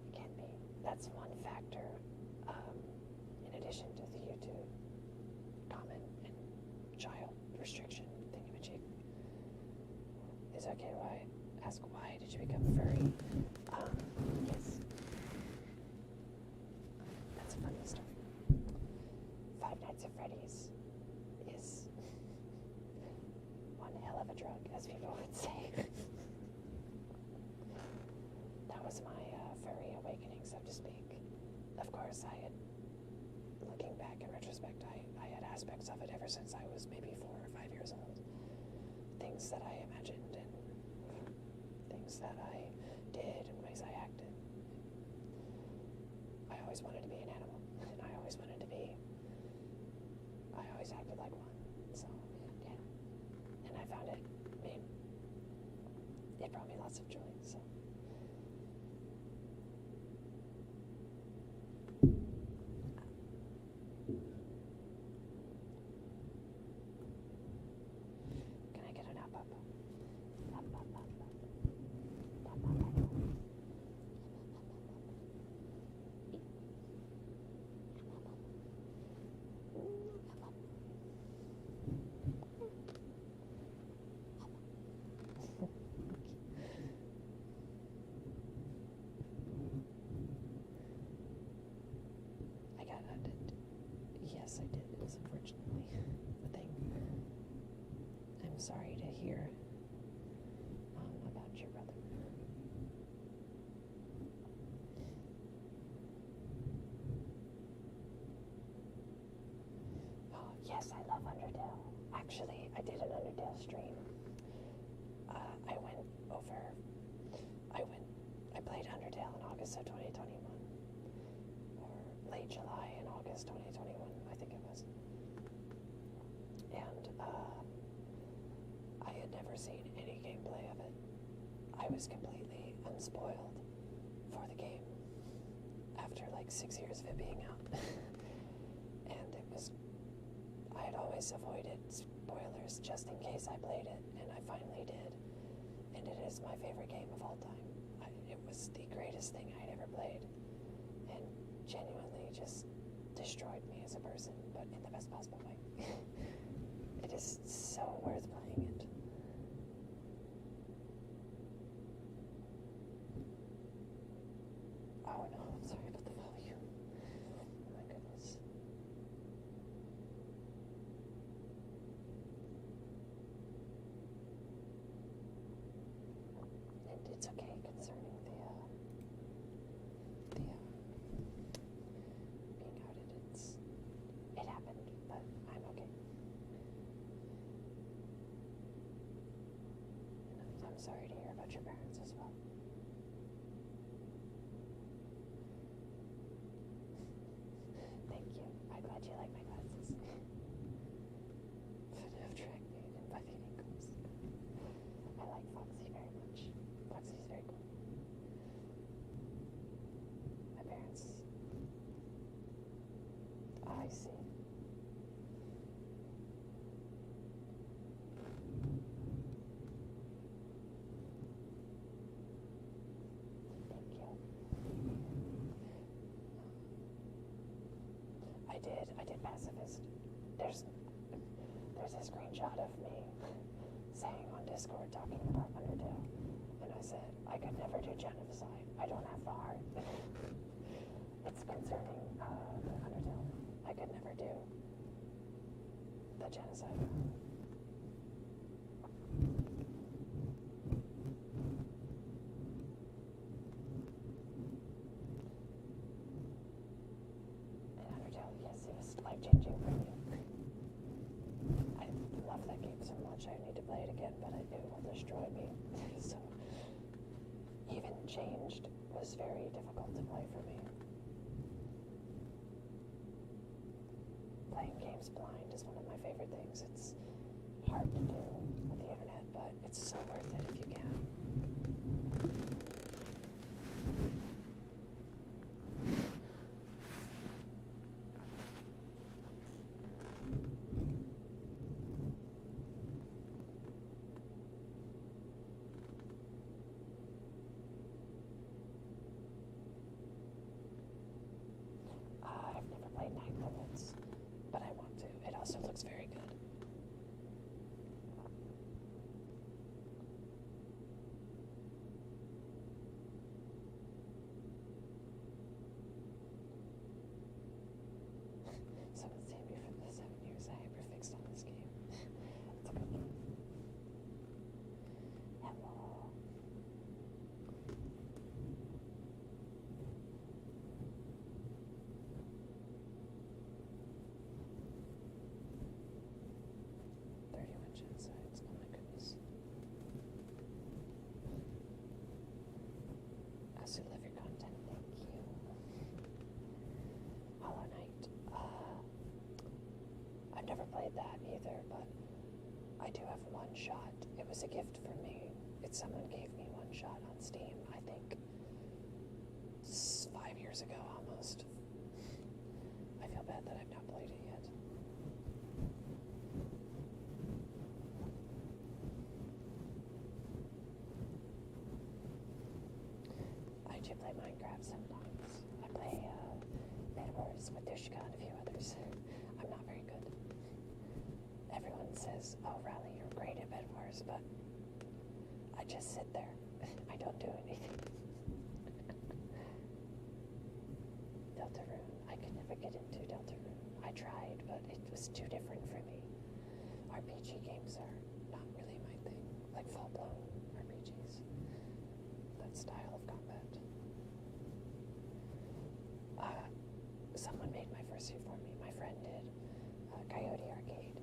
It can be. That's one factor, in addition to the YouTube comment and child restriction thingamajig. Is it okay why ask why did you become a furry? Yes. That's a funny story. Five Nights at Freddy's is one hell of a drug, as people would say. That was my furry awakening, so to speak. Of course, looking back in retrospect, I had aspects of it ever since I was maybe 4 or 5 years old. Things that I imagined and things that I did and ways I acted. I always wanted to be an animal, and I always acted like one. So, yeah. And I found it brought me lots of joy, so. Can I get an up? Yes, I did. It was unfortunately a thing. I'm sorry to hear about your brother. Oh, yes, I love Undertale. Actually, I did an Undertale stream. I played Undertale in August of 2021. Or late July and August 2021, I think it was. And I had never seen any gameplay of it. I was completely unspoiled for the game after like 6 years of it being out. And I had always avoided spoilers just in case I played it, and I finally did. And it is my favorite game of all time. It was the greatest thing I'd ever played. And genuinely just destroyed me as a person, but in the best possible way. It is so worth playing it. Oh no, I'm sorry about the volume. Oh my goodness. And it's okay concerning sorry to hear about your parents as well. Thank you. I'm glad you like my glasses. Have tracked me in buffy ankles. I like Foxy very much. Foxy's very cool. My parents. Oh, I see. Thank you. I did pacifist. There's a screenshot of me saying on Discord talking about Undertale, and I said I could never do genocide. I don't have the heart. It's concerning Undertale. I could never do the genocide. And Undertale, yes, it was life-changing for me. I love that game so much. I need to play it again, but it will destroy me. So even changed was very difficult to play for me. Playing games blind is one of my favorite things. It's hard to do with the internet, but it's so worth it if you can. I've never played Night Limits, but I want to. It also looks very good. Someone saved me from the 7 years I hyperfixed on this game. It's a good one. Hello. 31 genocides. Oh my goodness. Also love your content. Thank you. Hollow Knight. I've never played that either, but I do have One Shot. It was a gift for me. Someone gave me One Shot on Steam, I think 5 years ago almost. I feel bad that I've not played it yet. I do play Minecraft sometimes. I play Bed Wars with Dushka and a few others. I'm not very good. Everyone says, oh, Riley, you're great at Bed Wars, but I just sit there. I don't do anything. Deltarune. I could never get into Deltarune. I tried, but it was too different for me. RPG games are not really my thing. Like full-blown RPGs. That style of combat. Someone made my Fursuit for me. My friend did. Coyote Arcade.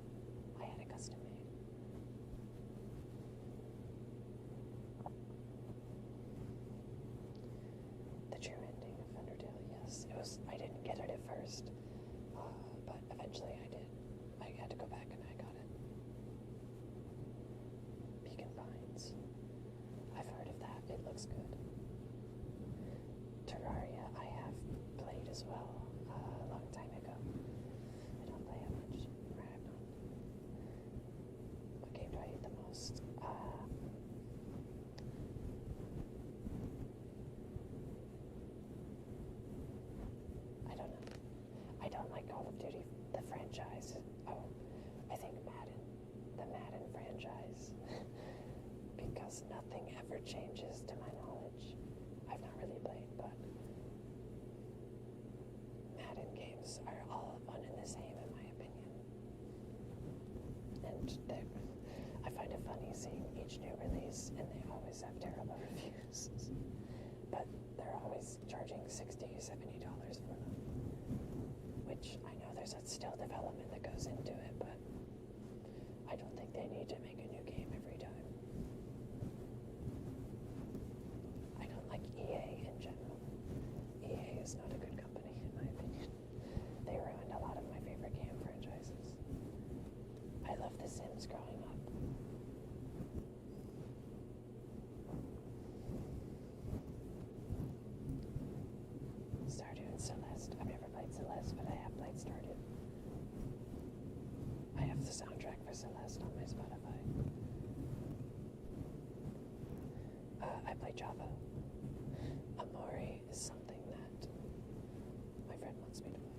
I had it custom made. The true ending of Undertale, yes. I didn't get it at first, but eventually I did. I had to go back and I got it. Beacon Pines. I've heard of that. It looks good. Terraria I have played as well a long time ago. I don't play it much. Or I have not. What game do I hate the most? I don't know. I don't like Call of Duty, the franchise. Oh, I think Madden. The Madden franchise. Because nothing ever changes to my knowledge. I've not really played, but Madden games are all one and the same in my opinion. And I find it funny seeing each new release and they always have terrible reviews. But they're always charging $60, $70 for them. Which I know there's still development that goes into it, but I don't think they need to make a new game every time. person list on my Spotify. I play Java. Amori is something that my friend wants me to play.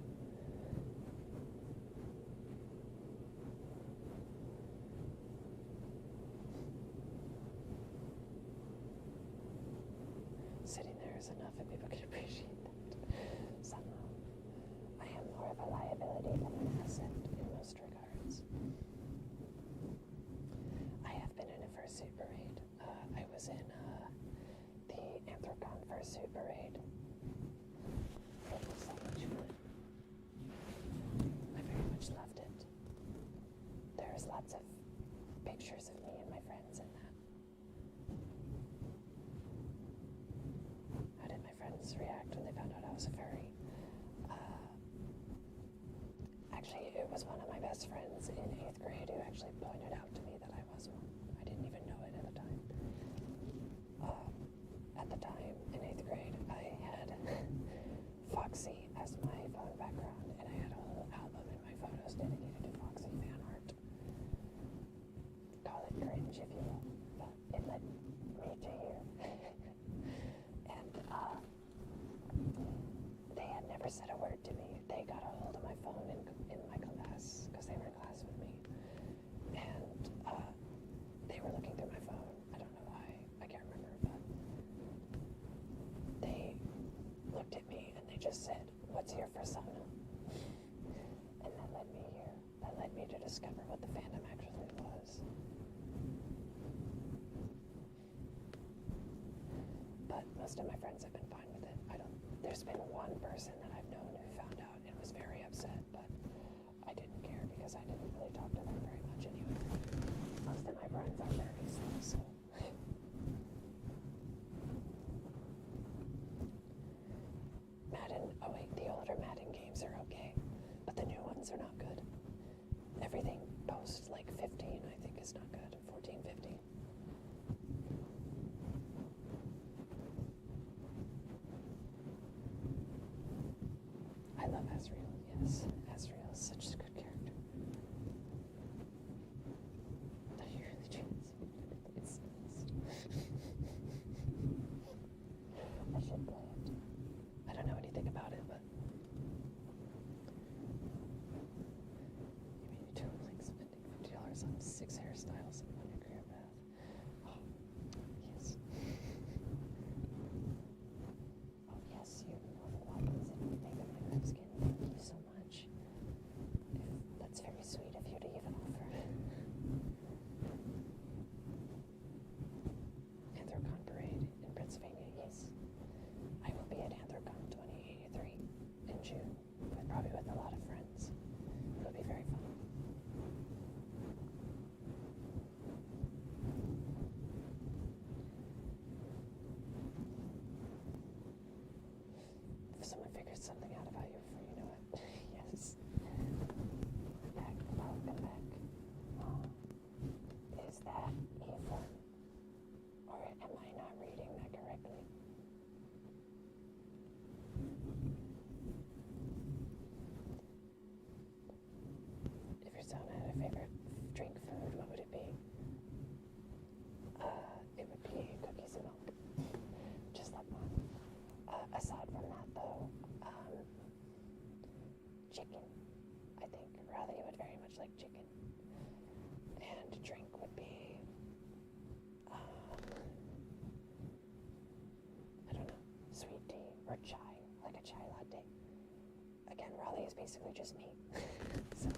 Sitting there is enough and people can appreciate that. Somehow, I am more of a liability than an asset in most regards. I have been in a fursuit parade. I was in the Anthrocon Fursuit parade. It was so much fun. I very much loved it. There's lots of pictures of me and my friends in that. How did my friends react when they found out I was a furry? Actually, it was one of my best friends in 8th grade who actually pointed out to me that I was one. I didn't even know it at the time. At the time, in 8th grade, I had Foxy as my phone background, and I had a whole album in my photos dedicated to Foxy fan art. Call it cringe if you will, but it led me to here. And they had never said a word to me. They got a hold of my phone in my class, because they were in class with me. And they were looking through my phone. I don't know why. I can't remember, but they looked at me and they just said, "What's your persona?" And that led me here. That led me to discover what the fandom actually was. But most of my friends have been fine with it. There's been one person that I've known who found out and was very upset, but I didn't care because I didn't really talk to them very much anyway. Most of my friends are very slow, so. Madden, oh wait, the older Madden games are okay, but the new ones are not good. Everything post like 15 I think is not good, 14, 15. I love Asriel, yes. Asriel is such a good character. He really changed. It's I should play it. I don't know anything about it, but you mean you don't like spending $50 on 6 hairstyles on your career path? Oh, yes. Oh yes, you're more than welcome to make my rib skin. Thank you so much. That's very sweet of you to even offer. Anthrocon Parade in Pennsylvania, yes. I will be at Anthrocon 2083 in June, probably with a lot of friends. It'll be very fun. If someone figures something out about you before you know it, yes. Back, welcome back. Is that evil? Or am I not reading that correctly? If your son had a favorite drink food, what would it be? It would be cookies and milk. Just like mine. Aside from that, though, chicken. I think Riley would very much like chicken. And drink would be, I don't know, sweet tea or chai, like a chai latte. Again, Raleigh is basically just me. So,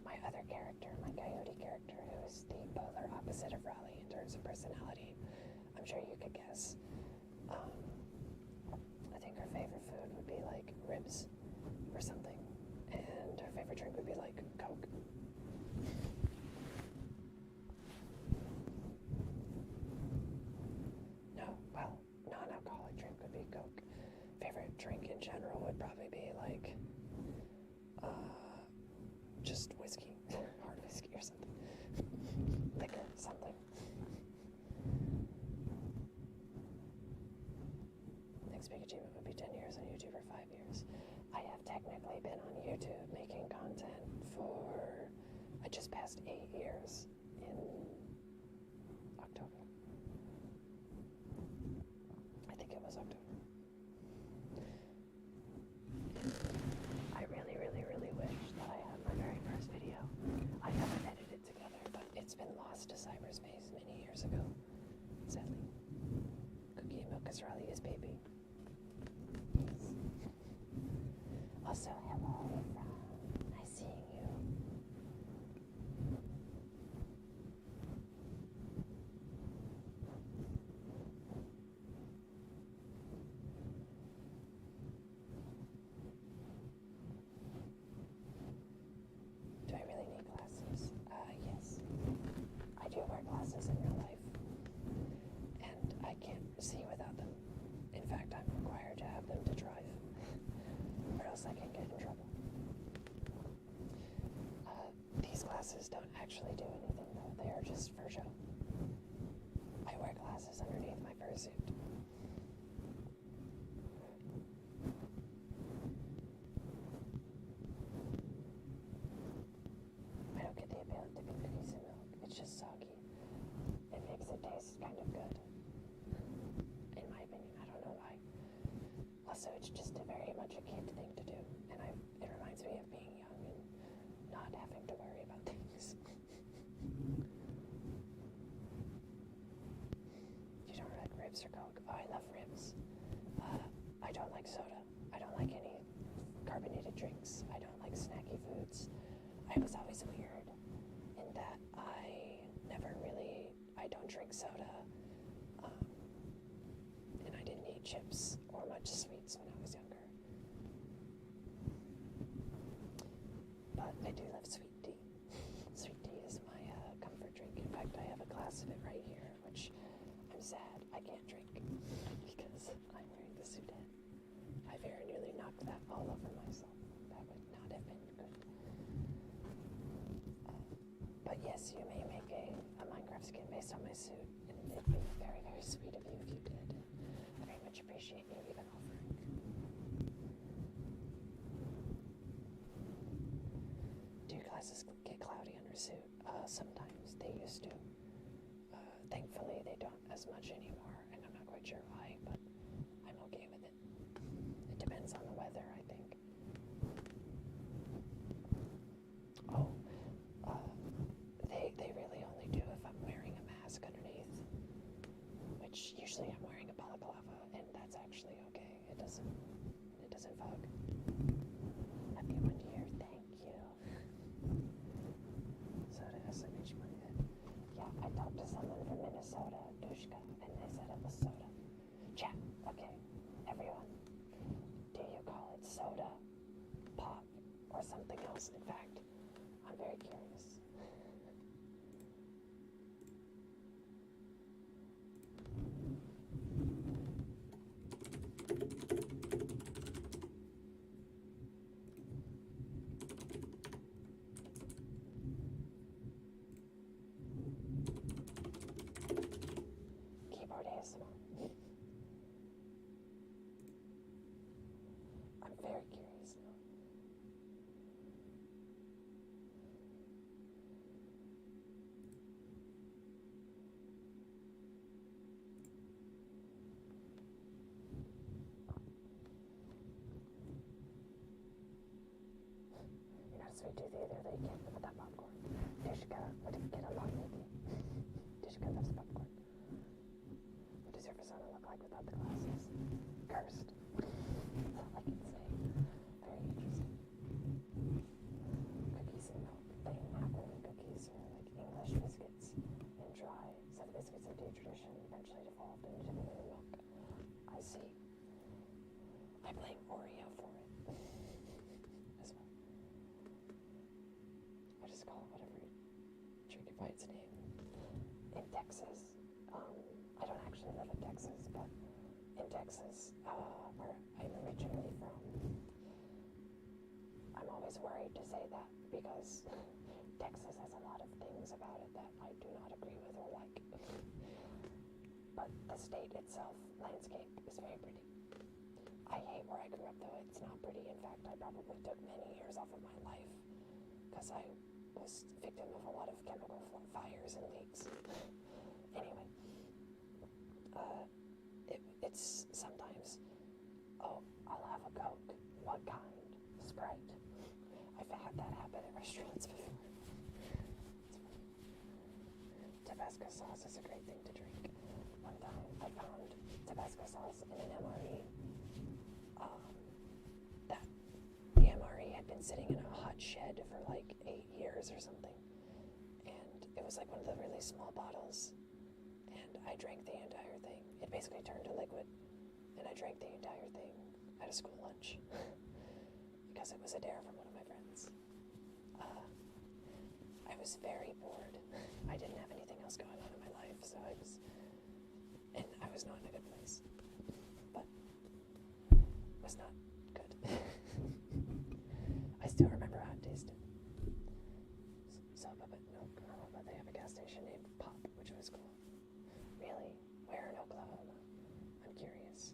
my other character, my Coyote character, who is the polar opposite of Raleigh in terms of personality, I'm sure you could guess. I think her favorite food would be like ribs or something, and her favorite drink would be like Coke. No, well, non-alcoholic drink would be Coke. Favorite drink in general would probably be like, just whiskey, hard whiskey or something. Liquor, something. Next big achievement would be 10 years on YouTube or 5 years. I have technically been on YouTube making content for, I just passed 8 years in October. I think it was October. I really, really, really wish that I had my very first video. I haven't edited together, but it's been lost to cyberspace many years ago, sadly. Cookie and Milk is Riley's baby. Yes. Also, hello from, nice seeing you. Do I really need glasses? Yes. I do wear glasses in real life, and I can't see without them. In fact, I'm required to have them to drive, or else I can get in trouble. These glasses don't actually do anything, though. They are just for show. I wear glasses underneath my fursuit. I don't get the appeal of dipping cookies in milk. It's just soggy. It makes it taste kind of good. In my opinion, I don't know why. Also, it's just a very much a kid thing to do, and it reminds me of being young and not having to worry about things. You don't like ribs or Coke? Oh, I love ribs. I don't like soda. I don't like any carbonated drinks. I don't like snacky foods. I was always weird in that I don't drink soda, and I didn't eat chips or much sweets when I was younger. But I do love sweet tea. Sweet tea is my comfort drink. In fact, I have a glass of it right here, which I'm sad I can't drink because I'm wearing the suit head. I very nearly knocked that all over myself. That would not have been good. But yes, you may make a Minecraft skin based on my suit, and it'd be very, very sweet of you if you did. I very much appreciate you even offering. Do your glasses get cloudy under suit? Sometimes. They used to. Thankfully, they don't as much anymore, and I'm not quite sure why, but I'm okay with it. It depends on the weather, I think. Oh, they really only do if I'm wearing a mask underneath, which usually I'm wearing a balaclava, and that's actually okay. It doesn't fog. Happy 1 year, thank you. Soda SMH my head. Yeah, I talked to someone from Minnesota, Dushka, and they said it was soda. Chat, okay, everyone. Do you call it soda, pop, or something else? In fact, I'm very curious. Keyboard ASMR. I'm very curious now. You're not a sweet tooth either, though you can't live without popcorn. Dushka would get along with you. Dushka loves popcorn. What does your persona look like without the glasses? Cursed. That's all I can say. Very interesting. Cookies and milk. They macaroni cookies are like English biscuits and dry. So the biscuits of tea tradition eventually devolved into dipping in milk. I see. I blame Oreo for it as well. I just call it whatever drink it by its name. In Texas, I don't actually live in Texas, but in Texas, where I'm originally from, I'm always worried to say that because Texas has a lot of things about it that I do not agree with or like. But the state itself, landscape, is very pretty. I hate where I grew up, though, it's not pretty. In fact, I probably took many years off of my life because I was victim of a lot of chemical fires and leaks. Anyway, it's sometimes, oh, I'll have a Coke. What kind? Sprite. I've had that happen at restaurants before. Tabasco sauce is a great thing to drink. One time I found Tabasco sauce in an MRE. The MRE had been sitting in a hot shed for like 8 years or something. And it was like one of the really small bottles. And I drank the entire thing. It basically turned to liquid. And I drank the entire thing at a school lunch. Because it was a dare from one of my friends. I was very bored. I didn't have anything else going on in my life, so I was not in a good place. But it was not good. I still remember how it tasted. So, but they have a gas station named Pop, which was cool. Really? Where in Oklahoma? I'm curious.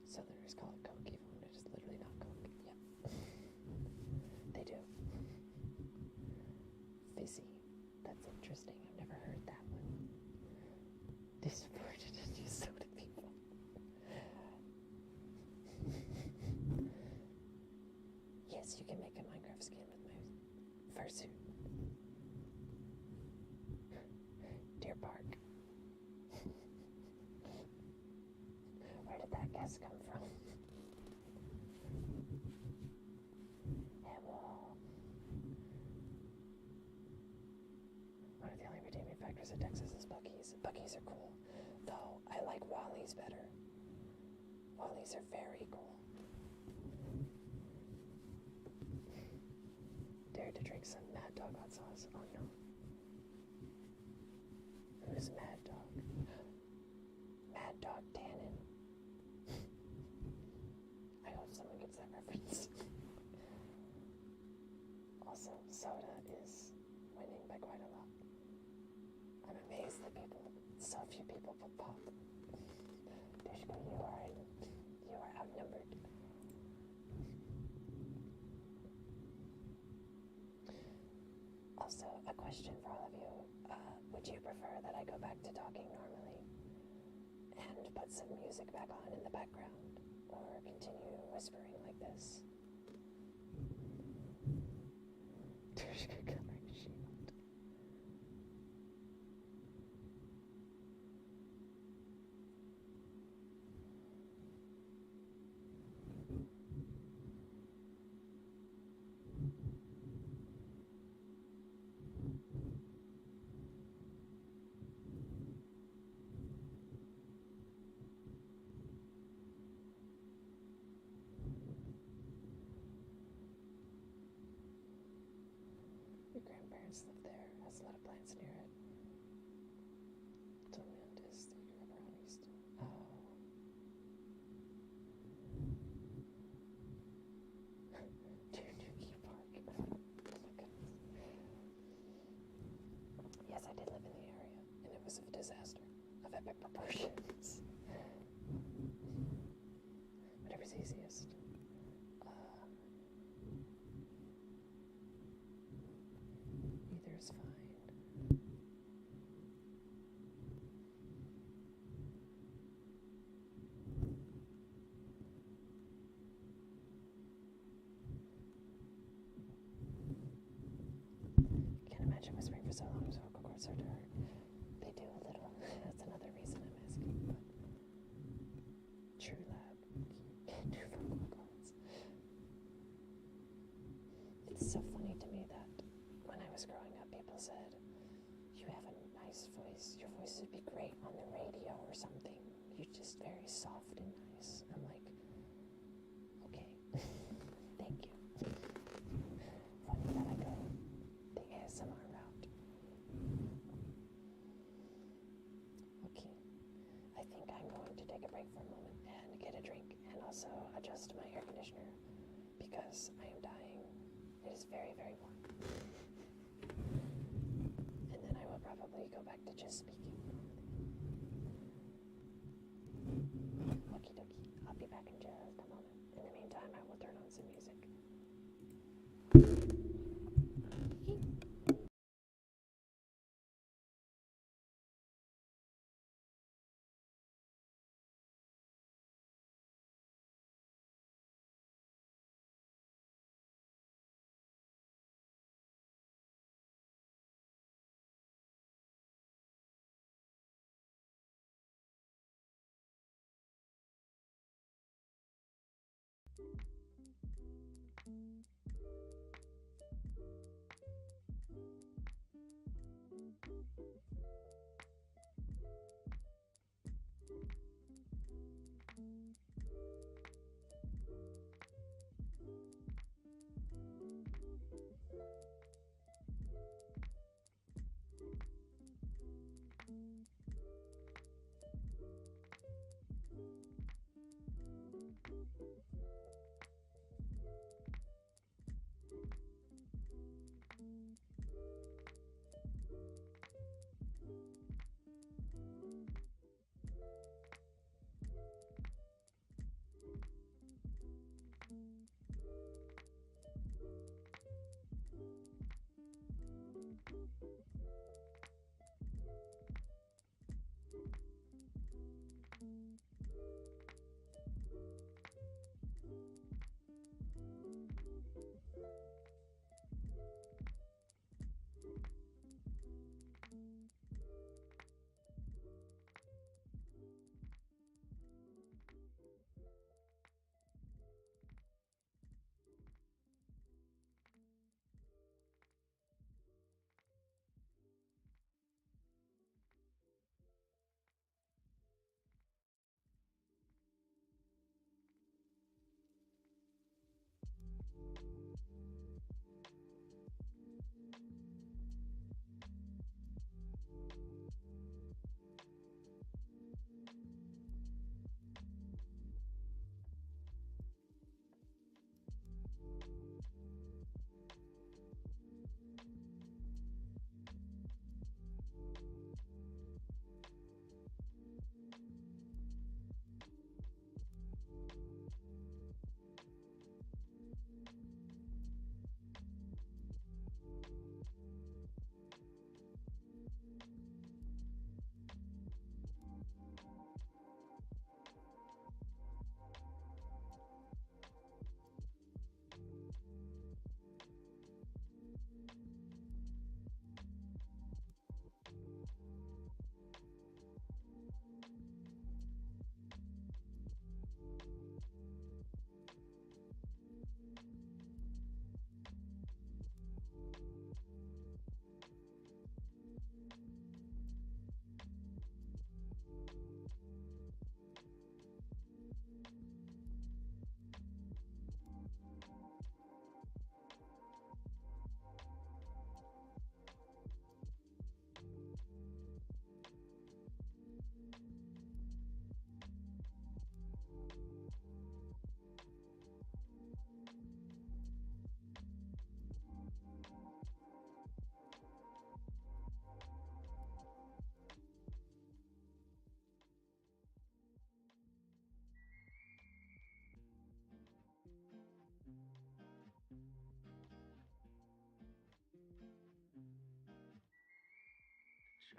Southerners call it Coke even when it is literally not Coke. Yep. They do. Fizzy. That's interesting. I've never heard that one. Disappointed in you soda people. Yes, you can make a Minecraft skin with my Fursuit. Deer Park. Where did that guess come from? Hello. One of the only redeeming factors of Texas is Buc-ee's. Buc-ee's are cool, though I like Wally's better. Wally's are very cool. Dare to drink some Mad Dog hot sauce. Oh no. Who's Mad Dog? Mad Dog Tannen. I hope someone gets that reference. Also, soda is winning by quite a lot. I'm amazed that so few people put pop. Dishko, you are outnumbered. Also, a question for all of you. Would you prefer that I go back to talking normally and put some music back on in the background, or continue whispering like this? Dishko covering shield. Your grandparents live there. Has a lot of plants near it. Torment is that you grew up around Easton. Oh. Juki Park. Oh my goodness. Yes, I did live in the area, and it was a disaster of epic proportions. Whatever's easiest. Either's fine. Can't imagine whispering for so long as vocal cords are to hurt. They do a little. That's another reason I'm asking. But True Lab. New vocal cords. It's so funny to me that when I was growing up, people said, you have a nice voice. Your voice would be great on the radio or something. You're just very soft and nice. I'm like, okay, thank you. Funny that I go the ASMR route. Okay, I think I'm going to take a break for a moment and get a drink and also adjust my air conditioner because I am dying. It is very, very warm. And then I will probably go back to just speaking. Okie dokie. I'll be back in just a moment. In the meantime, I will turn on some music.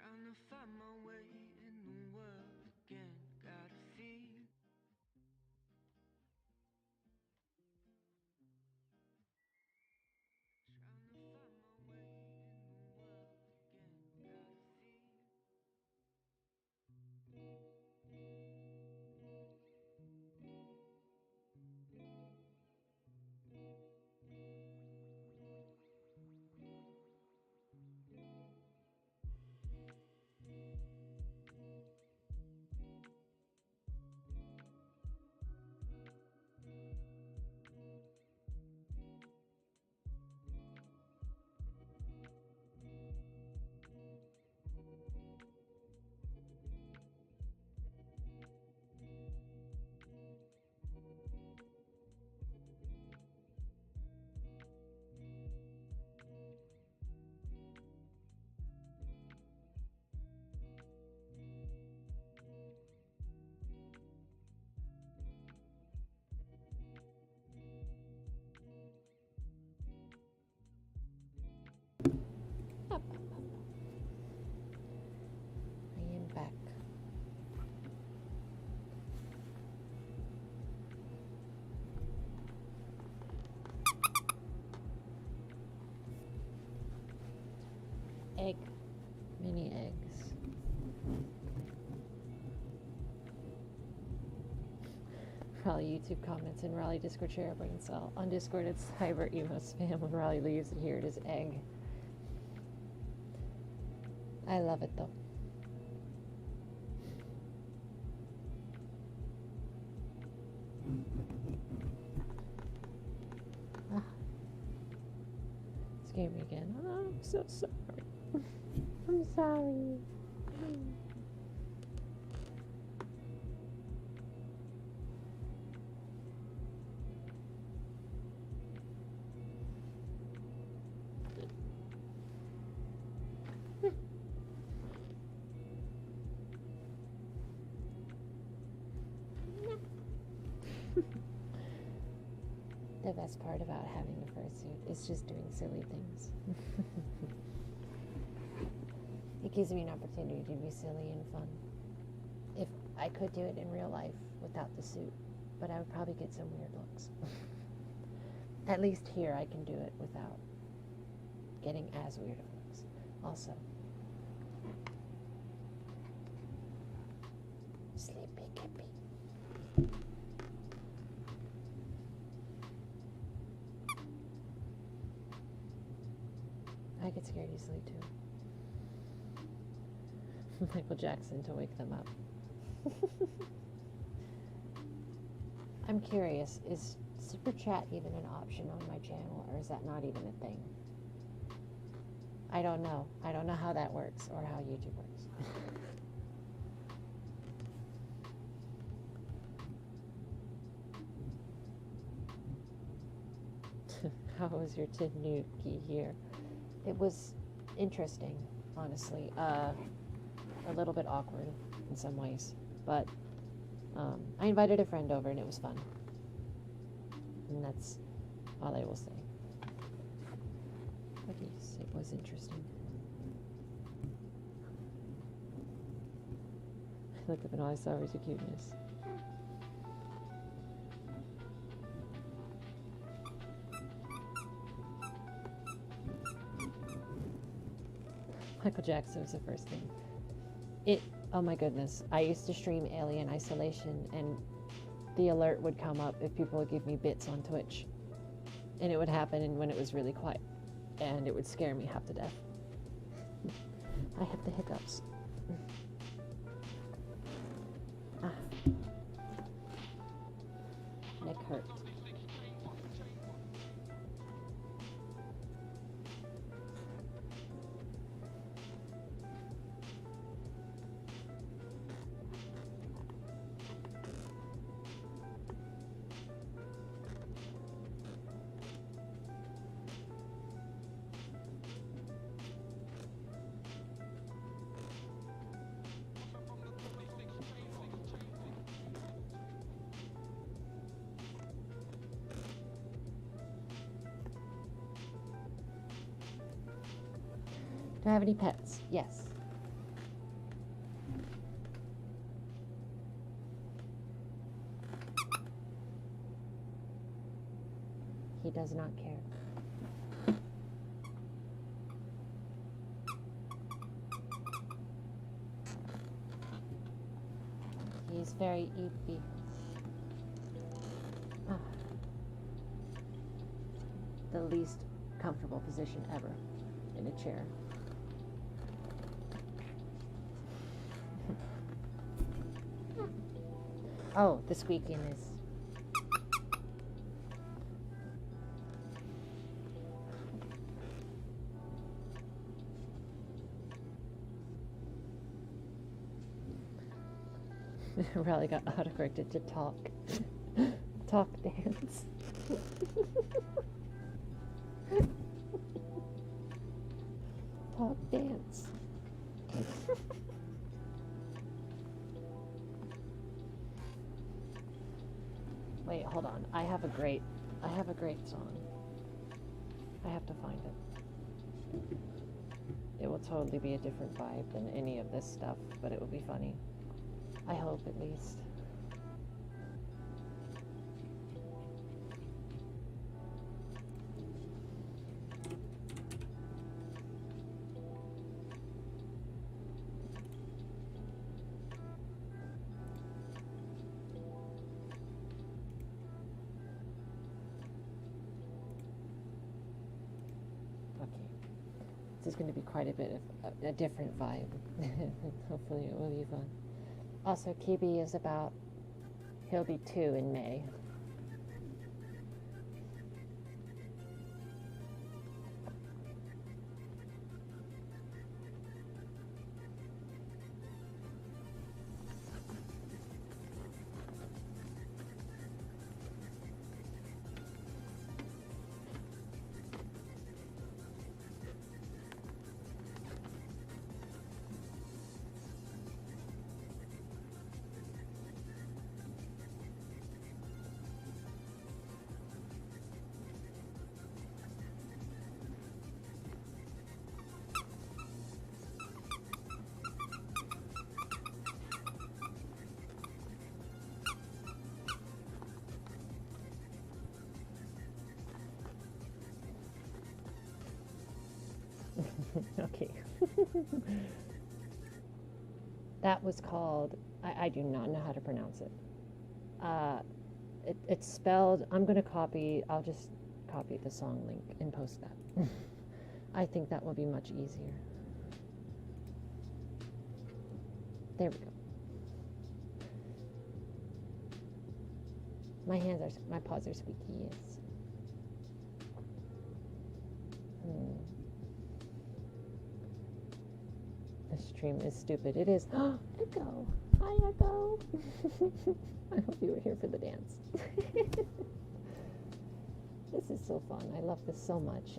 Trying to find my way in the world again. Gotta feel. Trying to find my way in the world again. Gotta feel. egg, mini eggs. Raleigh YouTube comments and Raleigh Discord share brain cell. On Discord it's cyber emo spam. When Raleigh leaves it here it is egg. I love it though. Ah. Scared me again. Oh, I'm so sorry. I'm sorry. The best part about having the fursuit is just doing silly things. It gives me an opportunity to be silly and fun. If I could do it in real life without the suit, but I would probably get some weird looks. At least here I can do it without getting as weird of looks. Also, sleepy kippy. I get scared easily too. Michael Jackson to wake them up. I'm curious, is super chat even an option on my channel, or is that not even a thing? I don't know. I don't know how that works or how YouTube works. How was your tanuki here? It was interesting, honestly. A little bit awkward in some ways, but I invited a friend over and it was fun. And that's all I will say. But yes, it was interesting. I looked up and all I saw was your cuteness. Michael Jackson was the first thing. Oh my goodness. I used to stream Alien Isolation and the alert would come up if people would give me bits on Twitch. And it would happen when it was really quiet. And it would scare me half to death. I have the hiccups. Ah. Neck hurt. Do I have any pets? Yes. He does not care. He's very eepy. Ah. The least comfortable position ever in a chair. Oh, the squeakiness. Raleigh got autocorrected to talk. Talk dance. Talk dance. Wait, hold on. I have a great song. I have to find it. It will totally be a different vibe than any of this stuff, but it will be funny. I hope, at least. Okay. This is going to be quite a bit of a different vibe. Hopefully it will be fun. Also, Kibi is he'll be 2 in May. Okay. That was called, I do not know how to pronounce it. It's spelled, I'll just copy the song link and post that. I think that will be much easier. There we go. My paws are squeaky, yes. The stream is stupid. It is. Echo. Hi, Echo. I hope you were here for the dance. This is so fun. I love this so much.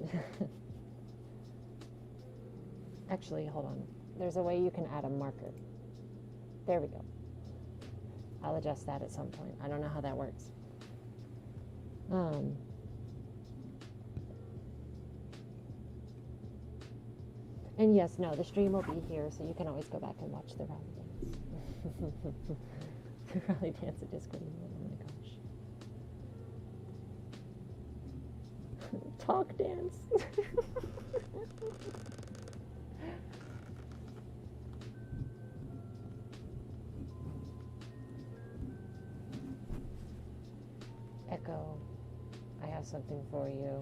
Actually, hold on. There's a way you can add a marker. There we go. I'll adjust that at some point. I don't know how that works. And yes, no, the stream will be here, so you can always go back and watch the rally dance. The rally dance at Discord. Oh my gosh. Talk dance. Echo, I have something for you.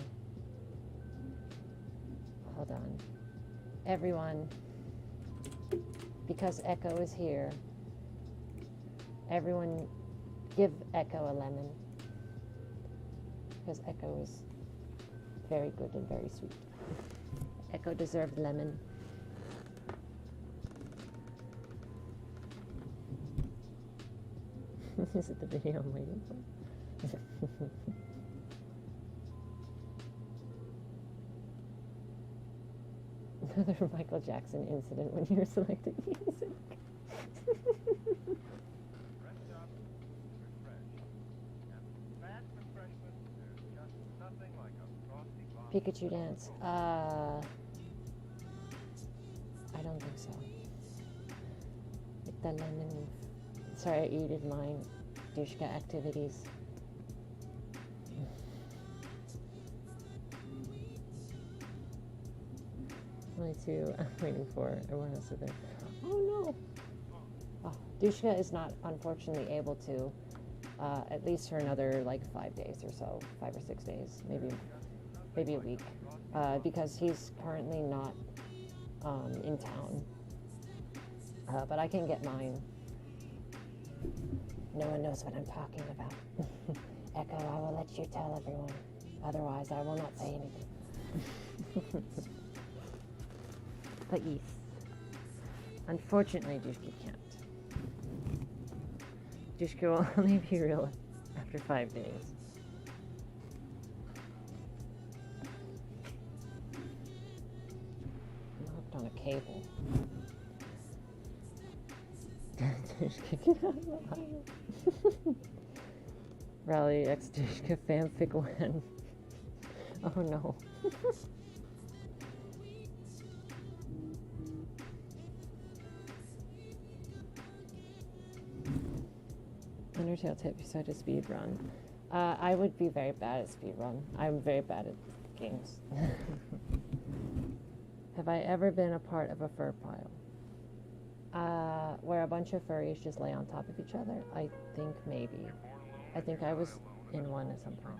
Hold on. Everyone, because Echo is here, everyone give Echo a lemon. Because Echo is very good and very sweet. Echo deserved lemon. Is it the video I'm waiting for? Another Michael Jackson incident when you're selecting music. Pikachu dance. I don't think so. With the lemon. Sorry, I edited mine. Dushka activities. Only 2 I'm waiting for. Everyone else is there. Oh no! Oh, Dushka is not, unfortunately, able to, at least for another, 5 days or so. 5 or 6 days. Maybe a week. Because he's currently not in town. But I can get mine. No one knows what I'm talking about. Echo, I will let you tell everyone. Otherwise, I will not say anything. But yes. Unfortunately, Dushka can't. Dushka will only be real after 5 days. I'm hooked on a cable. Dushka, get out of the aisle. Rally X Dushka fanfic when. Oh no. Undertale tip beside a speed run. I would be very bad at speed run. I'm very bad at games. Have I ever been a part of a fur pile? Where a bunch of furries just lay on top of each other? I think maybe. I think I was in one at some point.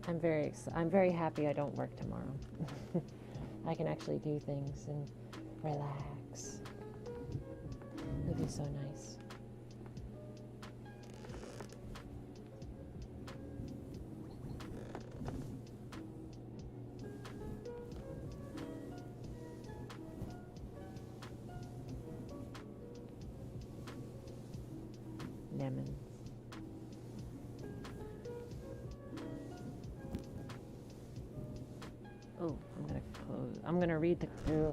I'm very happy I don't work tomorrow. I can actually do things and relax. It'll be so nice. Lemons. Oh, I'm gonna read through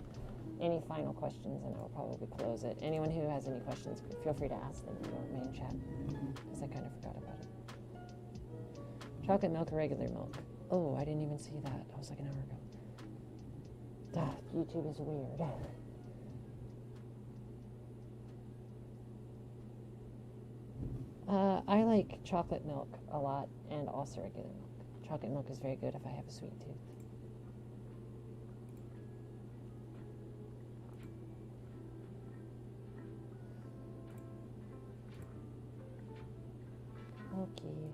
any final questions, and I will probably close it. Anyone who has any questions, feel free to ask them in the main chat, because I kind of forgot about it. Chocolate milk or regular milk? Oh, I didn't even see that. That was like an hour ago. YouTube is weird. I like chocolate milk a lot, and also regular milk. Chocolate milk is very good if I have a sweet tooth. Okay.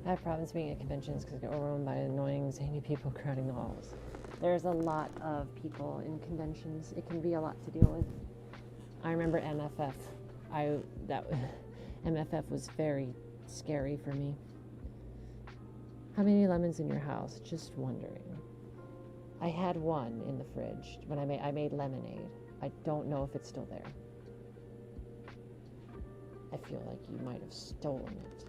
I have problems being at conventions because I get overwhelmed by annoying, zany people crowding the halls. There's a lot of people in conventions. It can be a lot to deal with. I remember MFF. MFF was very scary for me. How many lemons in your house? Just wondering. I had one in the fridge when I made lemonade. I don't know if it's still there. I feel like you might have stolen it.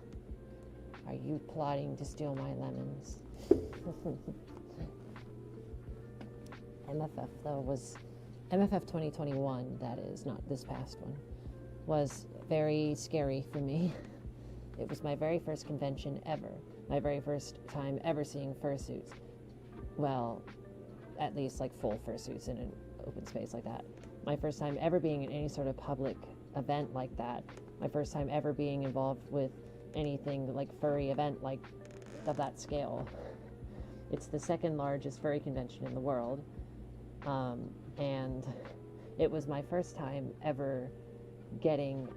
Are you plotting to steal my lemons? MFF, though, was MFF 2021, that is, not this past one, was very scary for me. It was my very first convention ever. My very first time ever seeing fursuits. Well, at least like full fursuits in an open space like that. My first time ever being in any sort of public event like that. My first time ever being involved with anything like furry event like of that scale. It's the second largest furry convention in the world. And it was my first time ever getting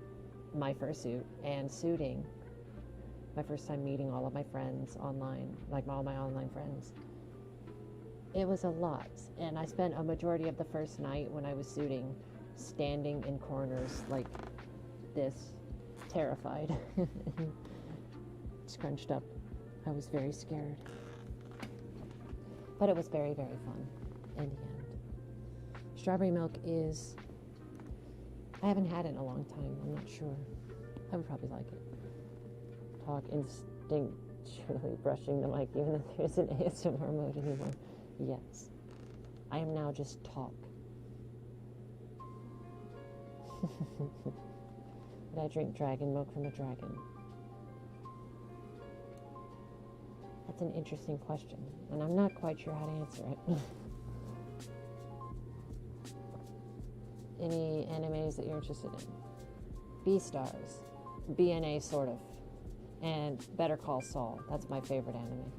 my fursuit and suiting. My first time meeting all of my friends online, like all my online friends. It was a lot, and I spent a majority of the first night when I was suiting standing in corners like this, terrified, scrunched up. I was very scared, but it was very, very fun in the end. Strawberry milk is, I haven't had it in a long time. I'm not sure. I would probably like it. Talk instinctually brushing the mic, even if there's an ASMR mode anymore. Yes. I am now just talk. Would I drink dragon milk from a dragon? That's an interesting question, and I'm not quite sure how to answer it. Any animes that you're interested in? Beastars. BNA, sort of. And Better Call Saul. That's my favorite anime.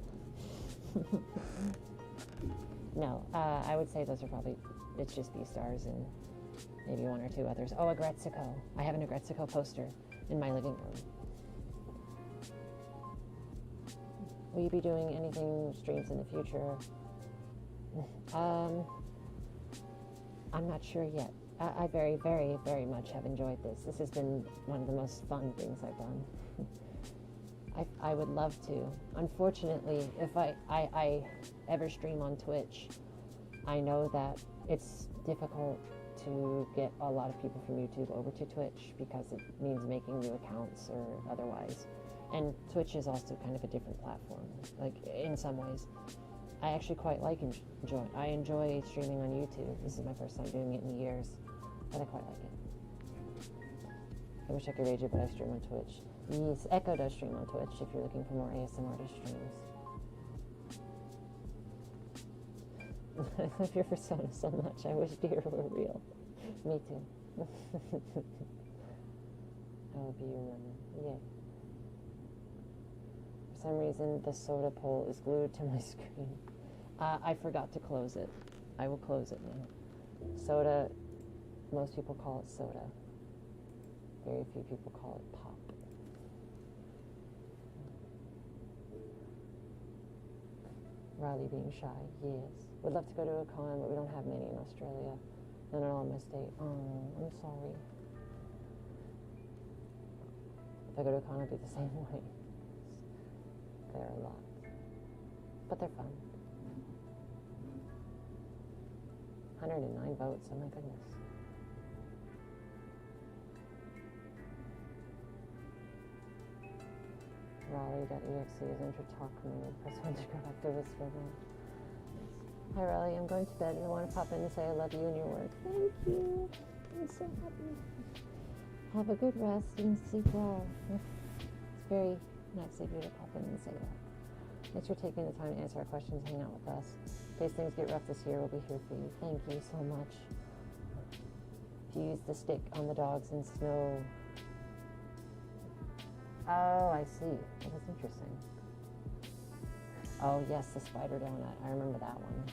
No, I would say those are probably, it's just Beastars and maybe one or two others. Oh, Agretsuko. I have an Agretsuko poster in my living room. Will you be doing anything streams in the future? I'm not sure yet. I very, very, very much have enjoyed this. This has been one of the most fun things I've done. I would love to. Unfortunately, if I ever stream on Twitch, I know that it's difficult to get a lot of people from YouTube over to Twitch because it means making new accounts or otherwise. And Twitch is also kind of a different platform, like in some ways. I actually quite like I enjoy streaming on YouTube. This is my first time doing it in years, but I quite like it. I wish I could rage it, but I stream on Twitch. Yes, Echo does stream on Twitch if you're looking for more ASMR streams. I love your persona so much. I wish Deer were real. Me too. I hope you remember. Yeah. For some reason, the soda poll is glued to my screen. I forgot to close it. I will close it now. Soda, most people call it soda. Very few people call it pop. Riley being shy, yes. Would love to go to a con, but we don't have many in Australia. None at all in my state. Oh, I'm sorry. If I go to a con, I'll be the same way. There are a lot. But they're fun. 109 votes, oh my goodness. Raleigh.exe is enter talk mode. Press 1 to go back to whisper mode. Hi Raleigh, I'm going to bed and I want to pop in and say I love you and your work. Thank you. I'm so happy. Have a good rest and sleep well. It's very nice of you to pop in and say that. Thanks for taking the time to answer our questions and hang out with us. In case things get rough this year, we'll be here for you. Thank you so much. If you use the stick on the dogs in snow. Oh, I see. That was interesting. Oh, yes, the spider donut. I remember that one.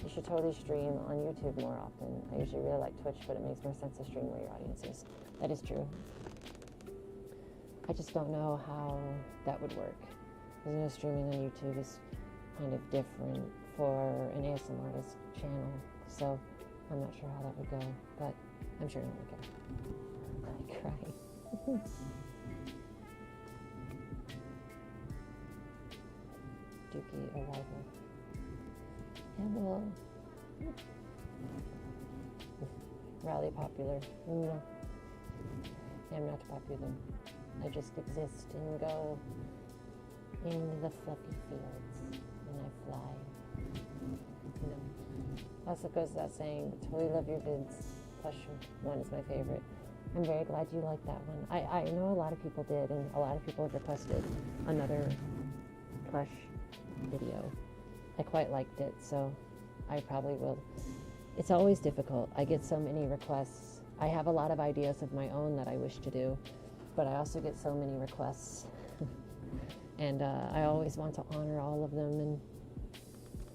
You should totally stream on YouTube more often. I usually really like Twitch, but it makes more sense to stream where your audience is. That is true. I just don't know how that would work. Because streaming on YouTube is kind of different for an ASMR artist channel. So I'm not sure how that would go, but I'm sure it would go. I cry. Dookie arrival. Hello. Rally popular. No. I'm not popular. I just exist and go in the fluffy fields and I fly. You know. Also goes that saying, totally love your vids. Plush one is my favorite. I'm very glad you liked that one. I know a lot of people did, and a lot of people have requested another plush video. I quite liked it, so I probably will. It's always difficult. I get so many requests. I have a lot of ideas of my own that I wish to do, but I also get so many requests. And I always want to honor all of them and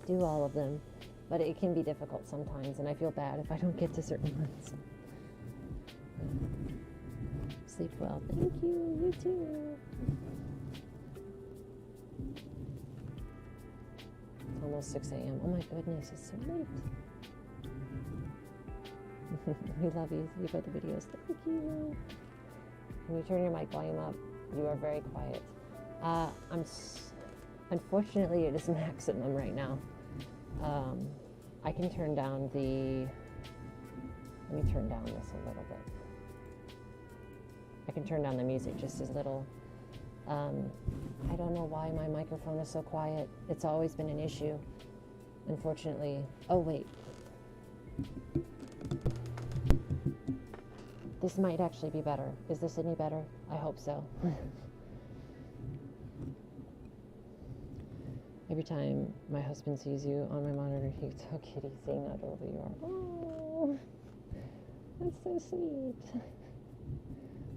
do all of them, but it can be difficult sometimes, and I feel bad if I don't get to certain ones. Sleep well. Thank you. You too. It's almost 6 a.m. Oh my goodness, it's so late. We love you. You got the videos. Thank you. When you turn your mic volume up, you are very quiet. Unfortunately, it is maximum right now. I can turn down the. Let me turn down this a little bit. I can turn down the music just as little. I don't know why my microphone is so quiet. It's always been an issue, unfortunately. Oh, wait. This might actually be better. Is this any better? I hope so. Every time my husband sees you on my monitor, he gets so kitty seeing how adorable you are. Oh, that's so sweet.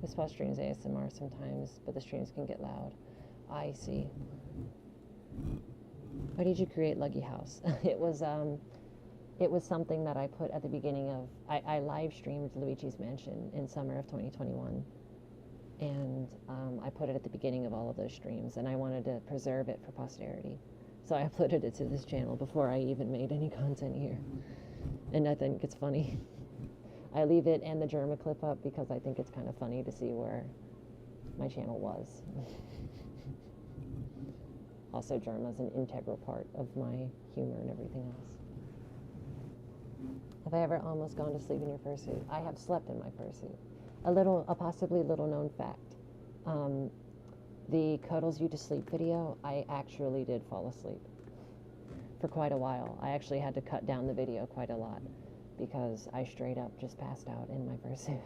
This Spa streams ASMR sometimes, but the streams can get loud. I see. Why did you create Luggy House? It was something that I put at the beginning of. I live streamed Luigi's Mansion in summer of 2021, and I put it at the beginning of all of those streams, and I wanted to preserve it for posterity. So I uploaded it to this channel before I even made any content here, and I think it's funny. I leave it and the Germa clip up because I think it's kind of funny to see where my channel was. Also, Germa is an integral part of my humor and everything else. Have I ever almost gone to sleep in your fursuit? I have slept in my fursuit. A possibly little known fact. The Cuddles You to Sleep video, I actually did fall asleep for quite a while. I actually had to cut down the video quite a lot because I straight up just passed out in my fursuit.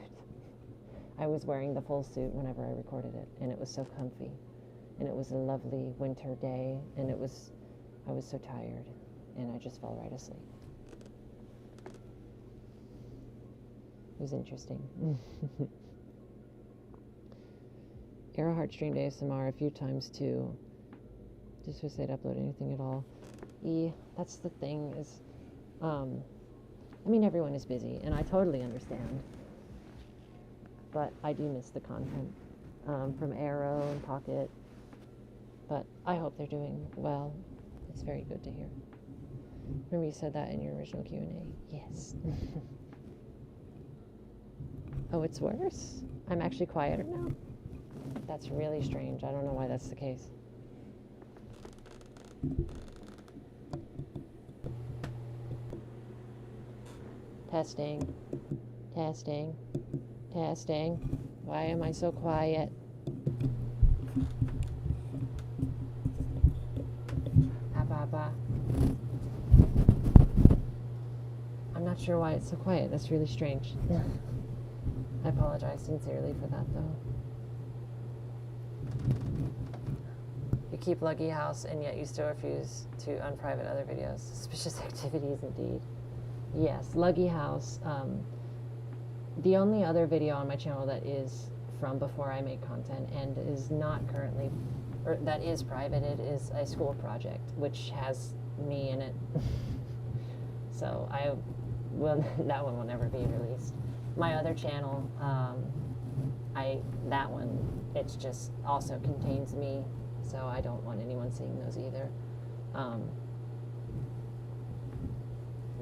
I was wearing the full suit whenever I recorded it, and it was so comfy. And it was a lovely winter day, and I was so tired, and I just fell right asleep. It was interesting. Earhart streamed ASMR a few times too. Just wish they'd upload anything at all. That's the thing is, I mean, everyone is busy, and I totally understand. but I do miss the content from Arrow and Pocket. But I hope they're doing well. It's very good to hear. Remember you said that in your original Q&A? Yes. Oh, it's worse? I'm actually quieter now? That's really strange. I don't know why that's the case. Testing. Testing. Testing. Why am I so quiet? I'm not sure why it's so quiet. That's really strange. I apologize sincerely for that, though. You keep Luggy House, and yet you still refuse to unprivate other videos. Suspicious activities, indeed. Yes, Luggy House. The only other video on my channel that is from before I make content and is not currently, or that is privated, is a school project, which has me in it. So that one will never be released. My other channel, that one, it's just also contains me, so I don't want anyone seeing those either.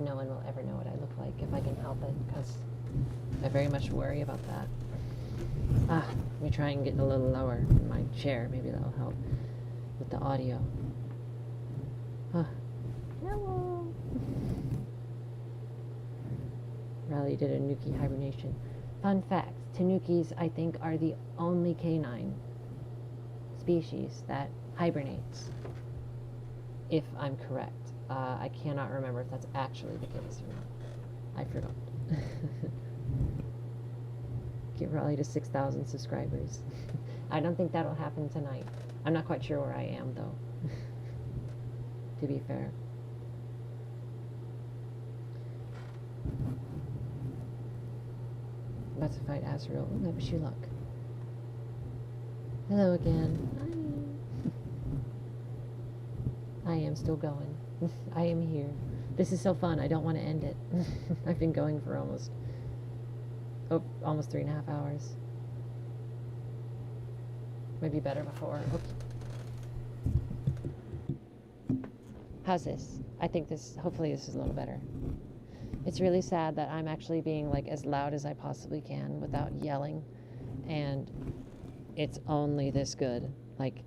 No one will ever know what I look like if I can help it, because I very much worry about that. Let me try and get a little lower in my chair. Maybe that'll help with the audio. Hello. Riley did a Nuki hibernation. Fun fact, Tanukis, I think, are the only canine species that hibernates, if I'm correct. I cannot remember if that's actually the case or not. I forgot. Get Raleigh to 6,000 subscribers. I don't think that'll happen tonight. I'm not quite sure where I am, though, to be fair. About to fight Azrael. I wish you luck. Hello again. I am still going. I am here. This is so fun. I don't want to end it. I've been going for almost 3.5 hours. Maybe better before. Oops. How's this? I think hopefully this is a little better. It's really sad that I'm actually being like as loud as I possibly can without yelling, and it's only this good. Like,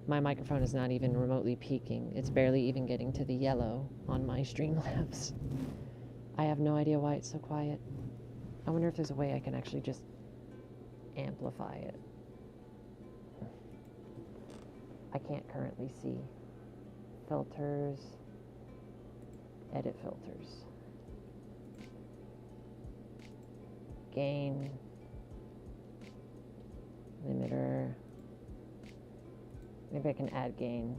my microphone is not even remotely peaking. It's barely even getting to the yellow on my Streamlabs. I have no idea why it's so quiet. I wonder if there's a way I can actually just amplify it. I can't currently see. Filters. Edit filters. Gain. Limiter. Maybe I can add gain.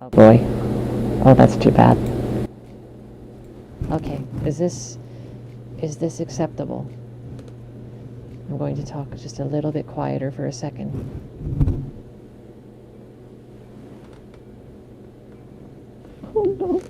Oh boy. Oh, that's too bad. Okay, is this acceptable? I'm going to talk just a little bit quieter for a second. Oh no.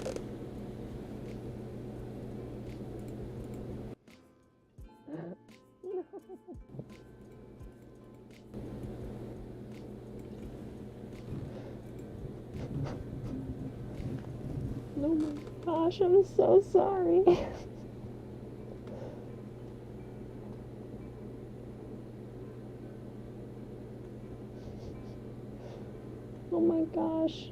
Oh my gosh, I'm so sorry. Oh my gosh.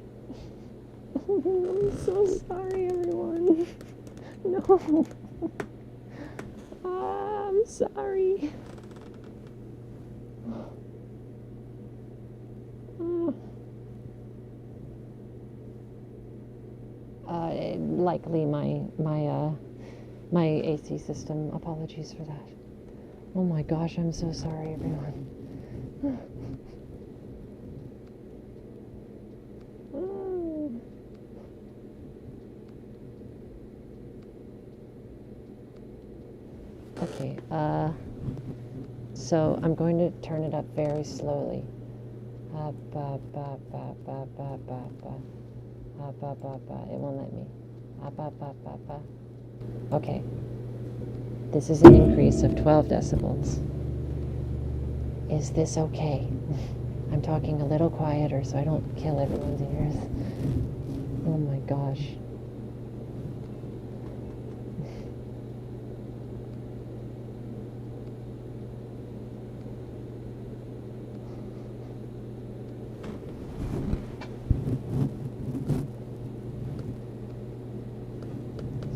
I'm so sorry, everyone. No. I'm sorry. Likely my AC system. Apologies for that. Oh my gosh, I'm so sorry, everyone. Okay, so I'm going to turn it up very slowly. It won't let me. Okay. This is an increase of 12 decibels. Is this okay? I'm talking a little quieter so I don't kill everyone's ears. Oh my gosh.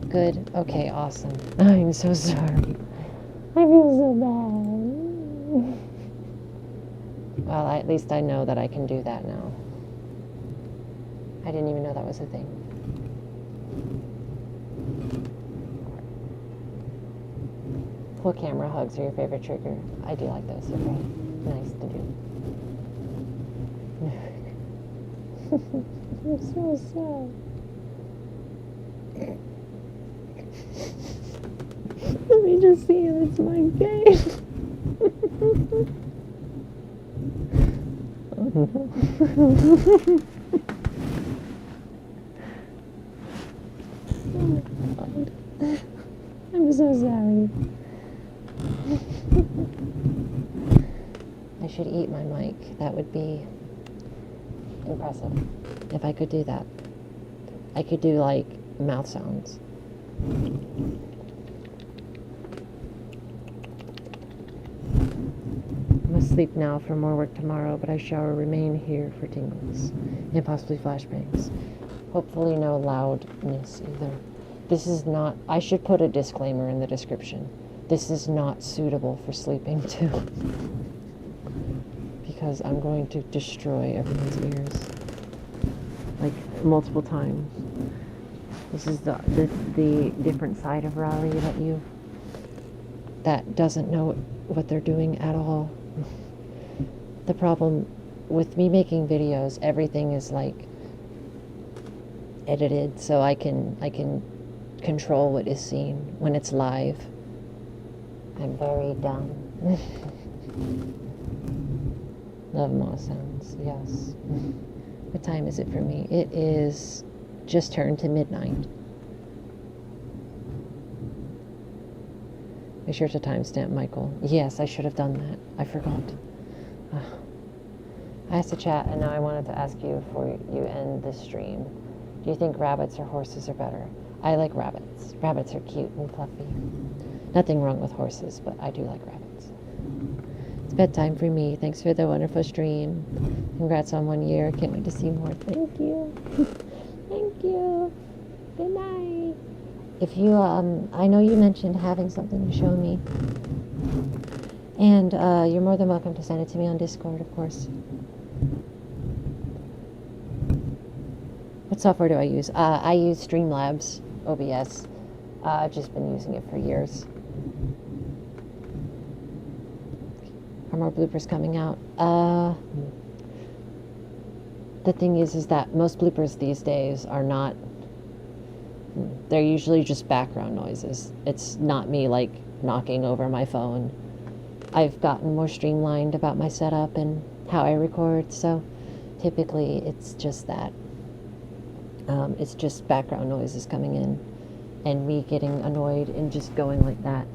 Good. Okay, awesome. I'm so sorry. I feel so bad. Well, at least I know that I can do that now. I didn't even know that was a thing. What camera hugs are your favorite trigger? I do like those. They're very nice to do. I'm so sad. Let me just see if it's my face. Oh no. Oh my God. I'm so sorry. I should eat my mic. That would be impressive if I could do that. I could do like mouth sounds. I must sleep now for more work tomorrow, but I shall remain here for tingles and possibly flashbangs. Hopefully no loudness either. This is not, I should put a disclaimer in the description. This is not suitable for sleeping to. Because I'm going to destroy everyone's ears. Like multiple times. This is the different side of Raleigh that doesn't know what they're doing at all. The problem with me making videos, everything is like edited, so I can control what is seen when it's live. I'm very dumb. Love moss sounds, yes. What time is it for me? It is just turned to midnight. Be sure to timestamp, Michael. Yes, I should have done that. I forgot. I asked to chat, and now I wanted to ask you before you end this stream. Do you think rabbits or horses are better? I like rabbits. Rabbits are cute and fluffy. Nothing wrong with horses, but I do like rabbits. It's bedtime for me. Thanks for the wonderful stream. Congrats on 1 year. Can't wait to see more. Thank you. Thank you. Good night. If you, I know you mentioned having something to show me. And you're more than welcome to send it to me on Discord, of course. What software do I use? I use Streamlabs, OBS. I've just been using it for years. Are more bloopers coming out? The thing is that most bloopers these days are not, they're usually just background noises. It's not me like knocking over my phone. I've gotten more streamlined about my setup and how I record, so typically it's just that. It's just background noises coming in and me getting annoyed and just going like that.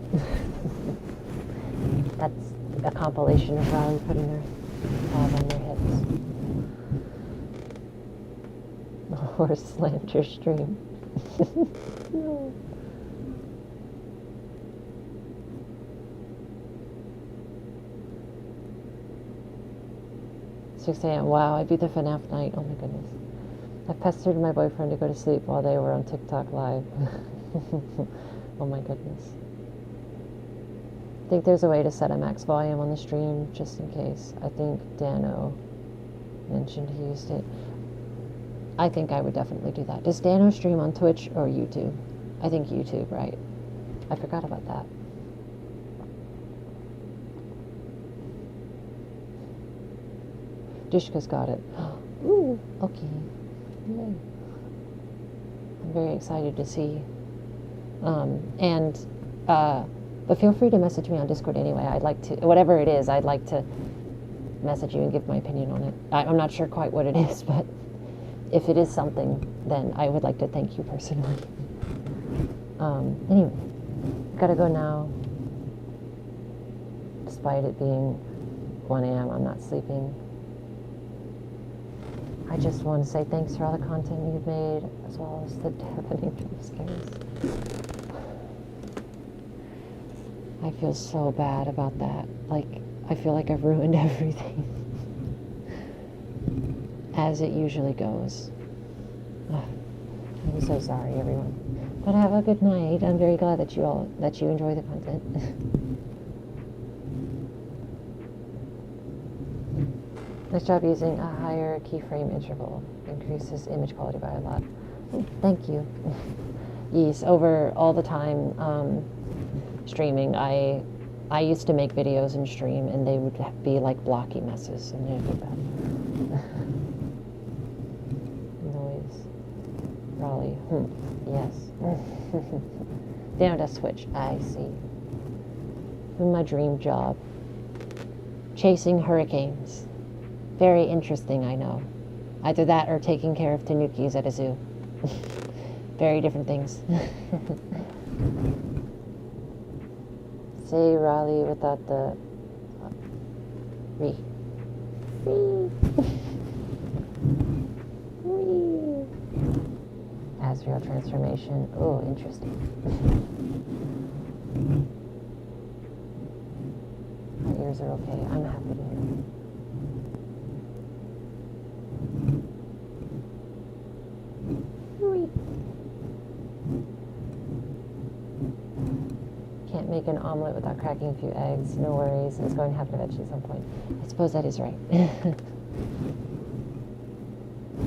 That's a compilation of Riley putting her paws on their hips. Or slanter stream. No. 6 a.m. Wow, I beat the FNAF night. Oh my goodness. I pestered my boyfriend to go to sleep while they were on TikTok live. Oh my goodness. I think there's a way to set a max volume on the stream, just in case. I think Dano mentioned he used it. I think I would definitely do that. Does Dano stream on Twitch or YouTube? I think YouTube, right? I forgot about that. Dishka's got it. Ooh, okay. Yay. I'm very excited to see. But feel free to message me on Discord anyway. I'd like to, whatever it is, I'd like to message you and give my opinion on it. I'm not sure quite what it is, but if it is something, then I would like to thank you personally. Anyway, Gotta go now. Despite it being 1 a.m., I'm not sleeping. I just want to say thanks for all the content you've made, as well as the deafening jump scares. I feel so bad about that. Like, I feel like I've ruined everything. As it usually goes. Ugh. I'm so sorry, everyone. But have a good night. I'm very glad that you enjoy the content. Nice job using a higher keyframe interval. Increases image quality by a lot. Thank you. Yes, over all the time streaming, I used to make videos and stream, and they would be like blocky messes, and they'd be bad. Noise. Raleigh. Yes. Down to switch. I see. My dream job. Chasing hurricanes. Very interesting, I know. Either that or taking care of tanukis at a zoo. Very different things. Say Raleigh without the re. Asriel transformation. Oh, interesting. My ears are okay. I'm happy to hear. Can't make an omelet without cracking a few eggs. No worries. It's going to happen eventually at some point. I suppose that is right.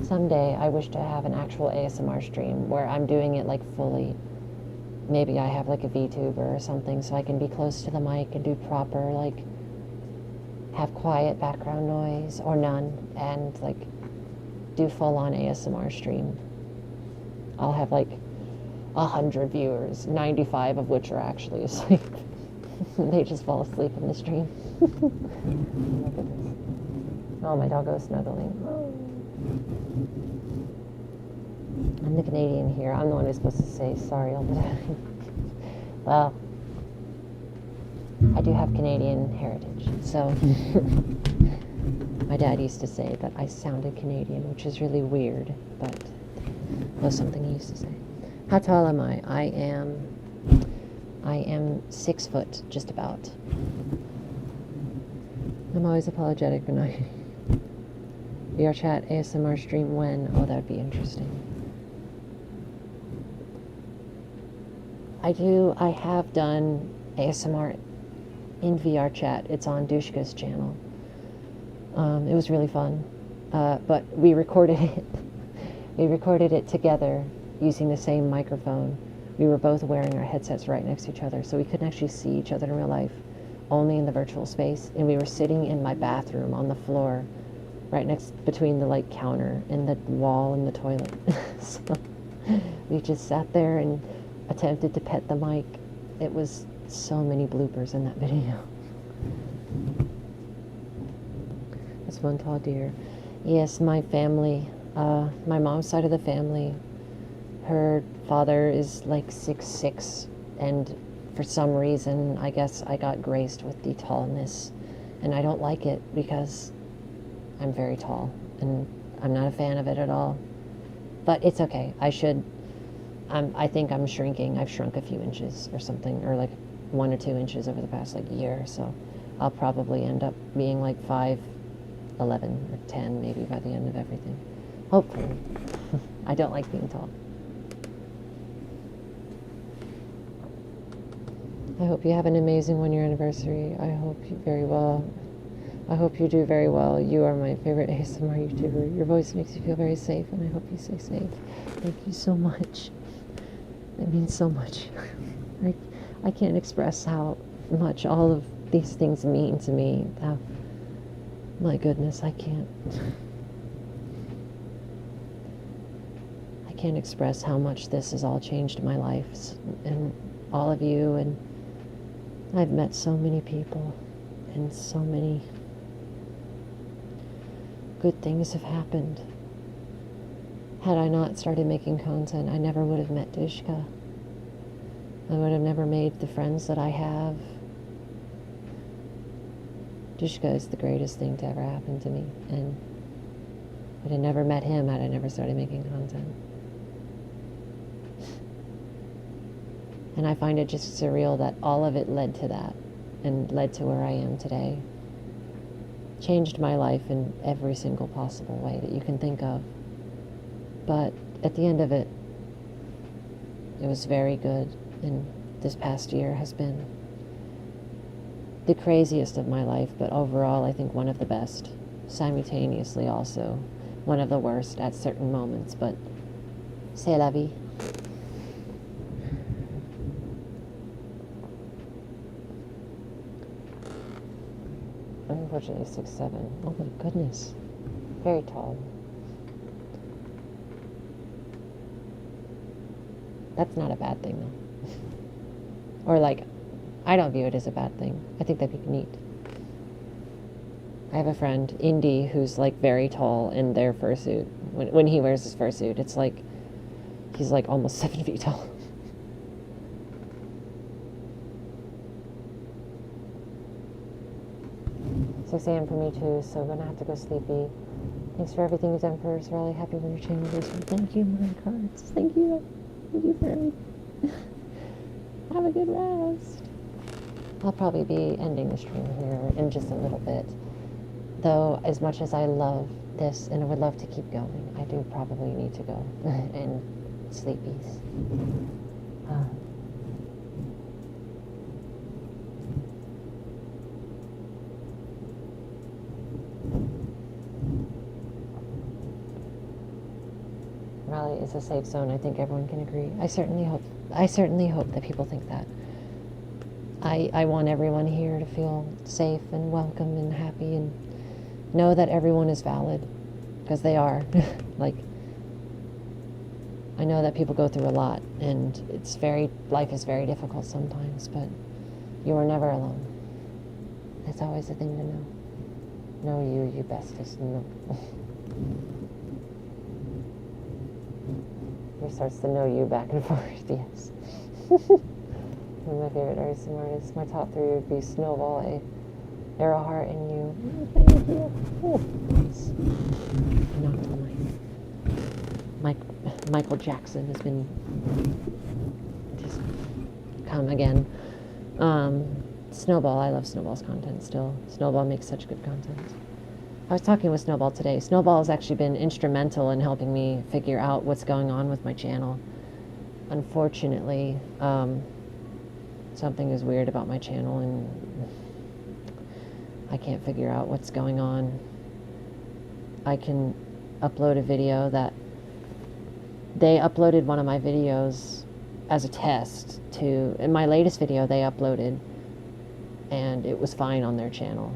Someday I wish to have an actual ASMR stream where I'm doing it like fully. Maybe I have like a VTuber or something so I can be close to the mic and do proper, like, have quiet background noise or none, and like do full on ASMR stream. I'll have like 100 viewers, 95 of which are actually asleep. They just fall asleep in the stream. Oh my goodness. Oh, my doggo is snuggling. I'm the Canadian here. I'm the one who's supposed to say sorry all the time. Well, I do have Canadian heritage, so my dad used to say that I sounded Canadian, which is really weird, but was something he used to say. How tall am I? I am 6 foot, just about. I'm always apologetic for not VR chat ASMR stream when? Oh, that would be interesting. I have done ASMR in VR chat. It's on Dushka's channel. It was really fun. But we recorded it. We recorded it together using the same microphone. We were both wearing our headsets right next to each other, so we couldn't actually see each other in real life, only in the virtual space. And we were sitting in my bathroom on the floor, right next between the like counter and the wall and the toilet. So we just sat there and attempted to pet the mic. It was so many bloopers in that video. That's one tall deer. Yes, my family, my mom's side of the family, her father is like 6'6", and for some reason, I guess I got graced with the tallness, and I don't like it because I'm very tall, and I'm not a fan of it at all. But it's okay. I think I'm shrinking. I've shrunk a few inches or something, or like 1 or 2 inches over the past like year, so I'll probably end up being like 5'11" or 10 maybe by the end of everything. Hopefully. I don't like being tall. I hope you have an amazing 1-year anniversary. I hope you very well. I hope you do very well. You are my favorite ASMR YouTuber. Your voice makes me feel very safe, and I hope you stay safe. Thank you so much. It means so much. I can't express how much all of these things mean to me. My goodness, I can't. I can't express how much this has all changed my life and all of you, and I've met so many people, and so many good things have happened. Had I not started making content, I never would have met Dushka. I would have never made the friends that I have. Dushka is the greatest thing to ever happen to me, and I'd have never met him had I never started making content. And I find it just surreal that all of it led to that, and led to where I am today. Changed my life in every single possible way that you can think of. But at the end of it, it was very good, and this past year has been the craziest of my life, but overall I think one of the best. Simultaneously also one of the worst at certain moments, but c'est la vie. Unfortunately 6'7". Oh my goodness. Very tall. That's not a bad thing though. Or like, I don't view it as a bad thing. I think that'd be neat. I have a friend, Indy, who's like very tall in their fursuit. When he wears his fursuit, it's like, he's like almost 7 feet tall. 6 a.m. for me too, so I'm gonna have to go sleepy. Thanks for everything you've done for us. Really happy with your channel this week. Thank you, my cards. Thank you. Thank you for everything. Have a good rest. I'll probably be ending the stream here in just a little bit. Though, as much as I love this and I would love to keep going, I do probably need to go and sleepies. Raleigh is a safe zone. I think everyone can agree. I certainly hope that people think that. I want everyone here to feel safe and welcome and happy and know that everyone is valid, because they are. Like, I know that people go through a lot and life is very difficult sometimes, but you are never alone. That's always a thing to know. Know you bestest know. He starts to know you back and forth, yes. One of my favorite artists and artists. My top 3 would be Snowball, Arrow Heart, and you. Thank you. Oh, nice. Knocked on Michael Jackson has been just come again. Snowball, I love Snowball's content still. Snowball makes such good content. I was talking with Snowball today. Snowball has actually been instrumental in helping me figure out what's going on with my channel. Unfortunately, something is weird about my channel and I can't figure out what's going on. I can upload a video that they uploaded one of my videos as a test to, in my latest video they uploaded, and it was fine on their channel.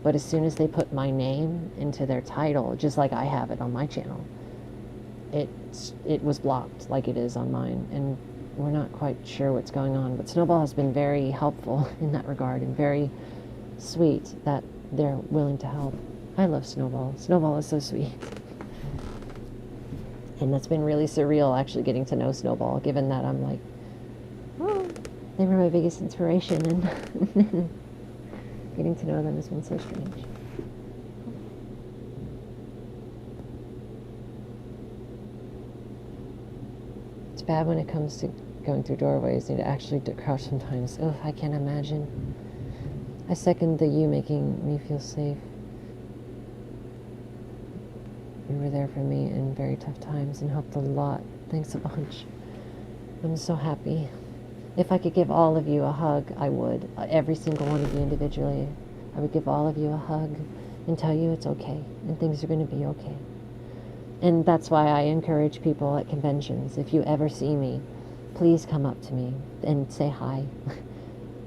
But as soon as they put my name into their title, just like I have it on my channel, it was blocked like it is on mine, and we're not quite sure what's going on. But Snowball has been very helpful in that regard and very sweet that they're willing to help. I love Snowball. Snowball is so sweet. And that's been really surreal, actually, getting to know Snowball, given that I'm like, oh, they were my biggest inspiration, and getting to know them has been so strange. It's bad when it comes to going through doorways. You need to actually crouch sometimes. Oh, I can't imagine. I second the you making me feel safe. You were there for me in very tough times and helped a lot. Thanks a bunch. I'm so happy. If I could give all of you a hug, I would. Every single one of you individually. I would give all of you a hug and tell you it's okay and things are going to be okay. And that's why I encourage people at conventions. If you ever see me, please come up to me and say hi.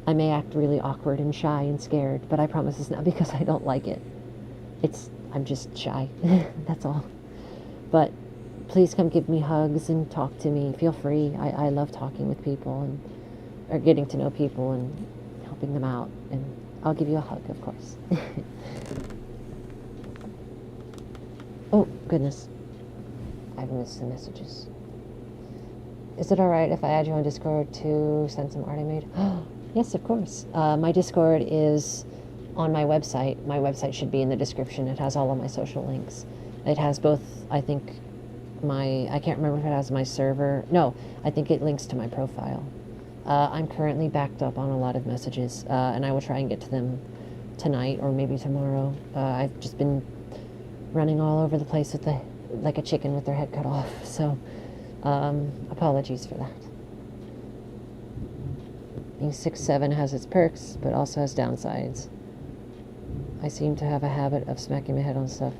I may act really awkward and shy and scared, but I promise it's not because I don't like it. I'm just shy. That's all. But please come give me hugs and talk to me. Feel free. I love talking with people and or getting to know people and helping them out. And I'll give you a hug, of course. Oh, goodness. I've missed the messages. Is it alright if I add you on Discord to send some art I made? Yes, of course. My Discord is on my website. My website should be in the description. It has all of my social links. It has both, I think, I can't remember if it has my server. No, I think it links to my profile. I'm currently backed up on a lot of messages, and I will try and get to them tonight or maybe tomorrow. I've just been running all over the place with like a chicken with their head cut off, so apologies for that. Being 6'7" has its perks, but also has downsides. I seem to have a habit of smacking my head on stuff.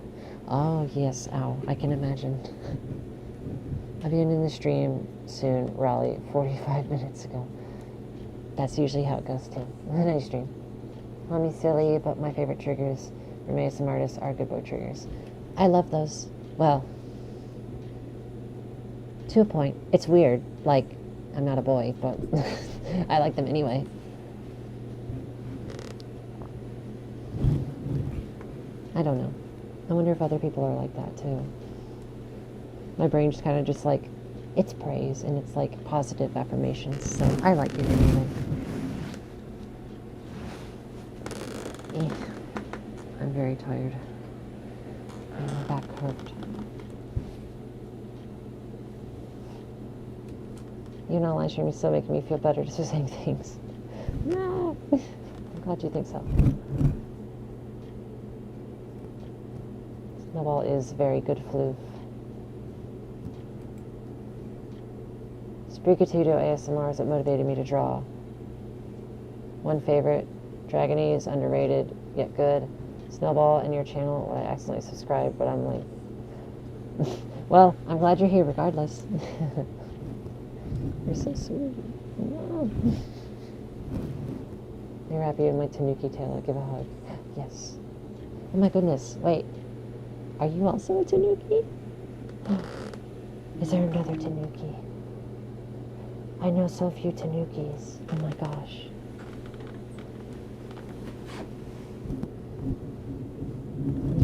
Oh, yes, ow, I can imagine. I'll be ending the stream soon, Raleigh, 45 minutes ago. That's usually how it goes, too. Nice stream. Call me silly, but my favorite triggers from ASM artists are good boy triggers. I love those. Well, to a point. It's weird. Like, I'm not a boy, but I like them anyway. I don't know. I wonder if other people are like that too. My brain just kind of just like, it's praise and it's like positive affirmations. So I like it anyway. I'm very tired. My back hurt. You know, live streaming is still making me feel better just for saying things. No. I'm glad you think so. Snowball is very good floof. Sprigatudo ASMR is what motivated me to draw. One favorite, Dragonese, underrated, yet good. Snowball and your channel, well, I accidentally subscribed, but I'm like, well, I'm glad you're here regardless. You're so sweet. No. You're happy with my Tanuki tail. I'll give a hug. Yes. Oh my goodness. Wait. Are you also a Tanuki? Is there another Tanuki? I know so few Tanukis. Oh my gosh.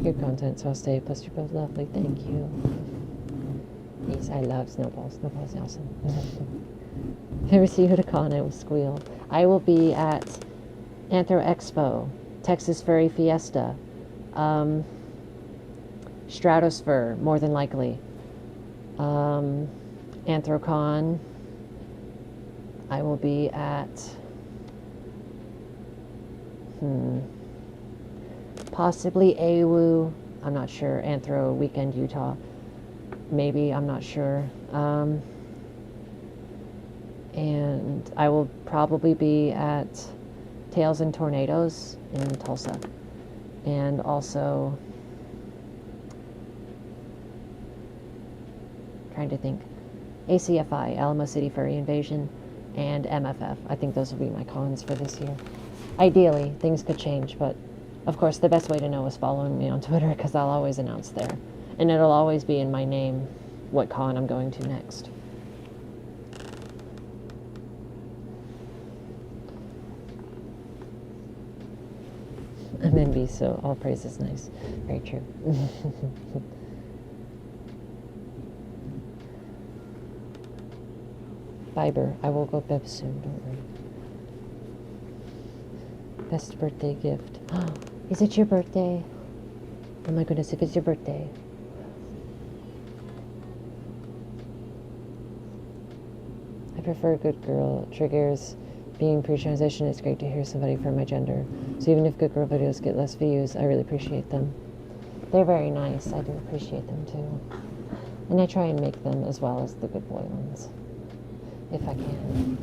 Good content, so I'll stay. Plus, you're both lovely. Thank you. Yes, I love Snowball. Snowball's awesome. If I ever see you at a con, I will squeal. I will be at Anthro Expo, Texas Furry Fiesta, Stratosphere, more than likely, Anthrocon. I will be at possibly AWU. I'm not sure. Anthro Weekend Utah. Maybe, I'm not sure. And I will probably be at Tails and Tornadoes in Tulsa. And also, trying to think, ACFI, Alamo City Furry Invasion, and MFF. I think those will be my cons for this year. Ideally, things could change, but of course the best way to know is following me on Twitter, because I'll always announce there. And it'll always be in my name what con I'm going to next. I'm envy, so all praise is nice. Very true. Fiber. I will go beb soon, don't worry. Best birthday gift. Is it your birthday? Oh my goodness, if it's your birthday. I prefer good girl triggers. Being pre-transition, it's great to hear somebody from my gender. So even if good girl videos get less views, I really appreciate them. They're very nice. I do appreciate them too. And I try and make them as well as the good boy ones, if I can.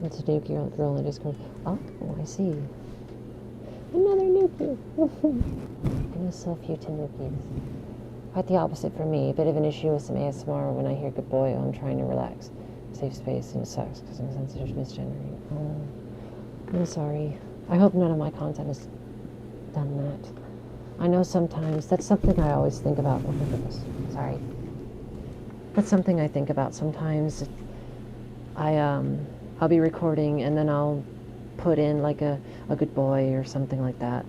It's a Nuki girl in the Discord. Oh, I see. Another Nuki. I know so few Tanukis. Quite the opposite for me. A bit of an issue with some ASMR when I hear good boy. I'm trying to relax. Safe space, and it sucks because I'm sensitive to misgendering. Oh, I'm sorry. I hope none of my content has done that. I know sometimes that's something I always think about. Oh my goodness, sorry. That's something I think about sometimes. I'll be recording and then I'll put in like a good boy or something like that,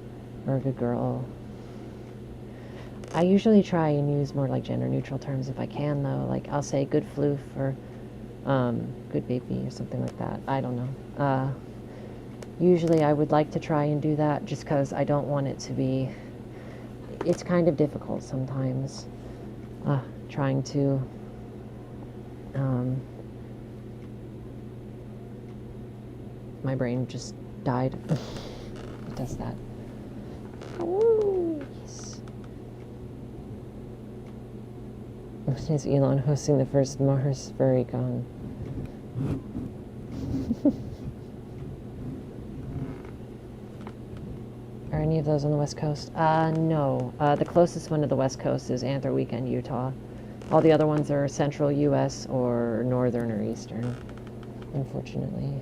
or a good girl. I usually try and use more like gender neutral terms if I can, though. Like I'll say good floof or good baby or something like that. I don't know. Usually I would like to try and do that just because I don't want it to be, it's kind of difficult sometimes trying to my brain just died. It does that. Oh, yes. Is Elon hosting the first Mars Furry Con? Are any of those on the West Coast? No. The closest one to the West Coast is Anther Weekend, Utah. All the other ones are central U.S. or northern or eastern, unfortunately.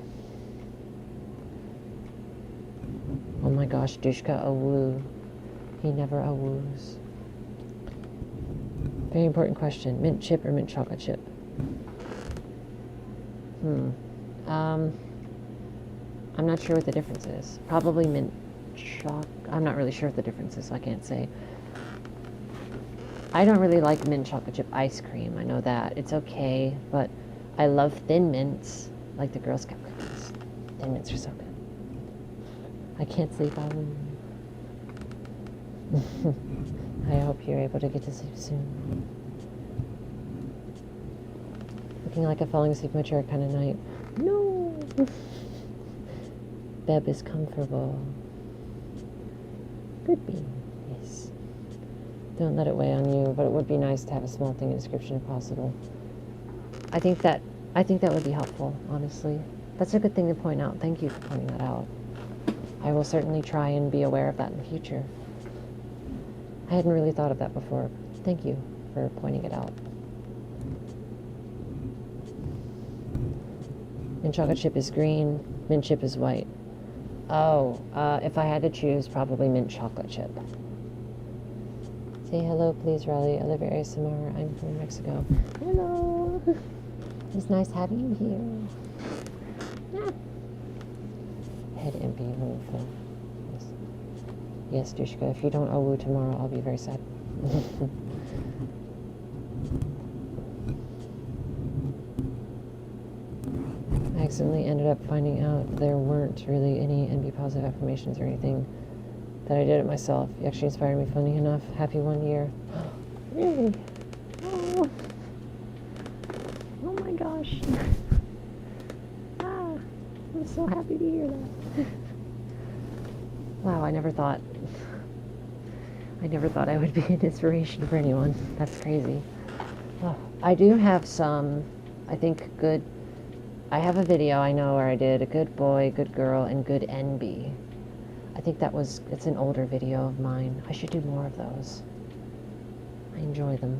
Oh my gosh, Dushka awoo. He never awoos. Very important question. Mint chip or mint chocolate chip? I'm not sure what the difference is. Probably mint chocolate. I'm not really sure what the difference is, so I can't say. I don't really like mint chocolate chip ice cream. I know that. It's okay, but I love Thin Mints, like the Girl Scout cookies. Thin Mints are so good. I can't sleep. I hope you're able to get to sleep soon. Looking like a falling asleep in my chair kind of night. No! Beb is comfortable. Could be, yes. Don't let it weigh on you, but it would be nice to have a small thing in description if possible. I think that would be helpful, honestly. That's a good thing to point out. Thank you for pointing that out. I will certainly try and be aware of that in the future. I hadn't really thought of that before. Thank you for pointing it out. Mint chocolate chip is green, mint chip is white. Oh, if I had to choose, probably mint chocolate chip. Say hello, please, Riley. I live at ASMR. I'm from Mexico. Hello. It's nice having you here. Yeah. Head empty, wonderful. Yes, Dushka, if you don't awoo tomorrow, I'll be very sad. I accidentally ended up finding out there weren't really any NB positive affirmations or anything, that I did it myself. You actually inspired me, funny enough. Happy 1 year. Really? Oh. Oh my gosh. I'm so happy to hear that. Wow, I never thought I would be an inspiration for anyone. That's crazy. Oh, I do have some, I think, good, I have a video I know where I did a good boy, good girl, and good NB. I think it's an older video of mine. I should do more of those. I enjoy them.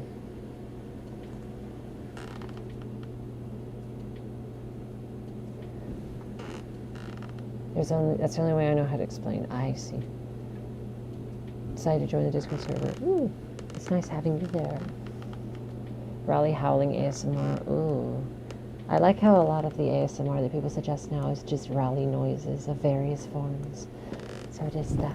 That's the only way I know how to explain. I see. Decided to join the Discord server. Ooh, it's nice having you there. Raleigh howling ASMR. Ooh. I like how a lot of the ASMR that people suggest now is just Raleigh noises of various forms. So it is the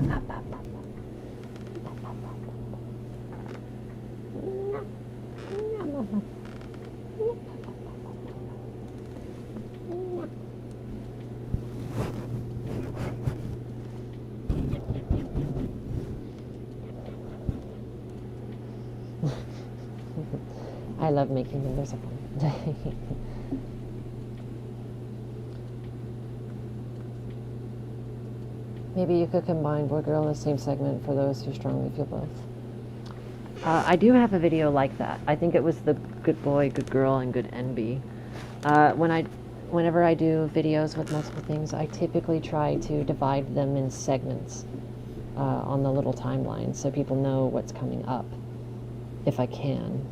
I love making them. There's a fun. Maybe you could combine boy girl in the same segment for those who strongly feel both. I do have a video like that. I think it was the good boy, good girl, and good NB. Whenever I do videos with multiple things, I typically try to divide them in segments on the little timeline so people know what's coming up, if I can.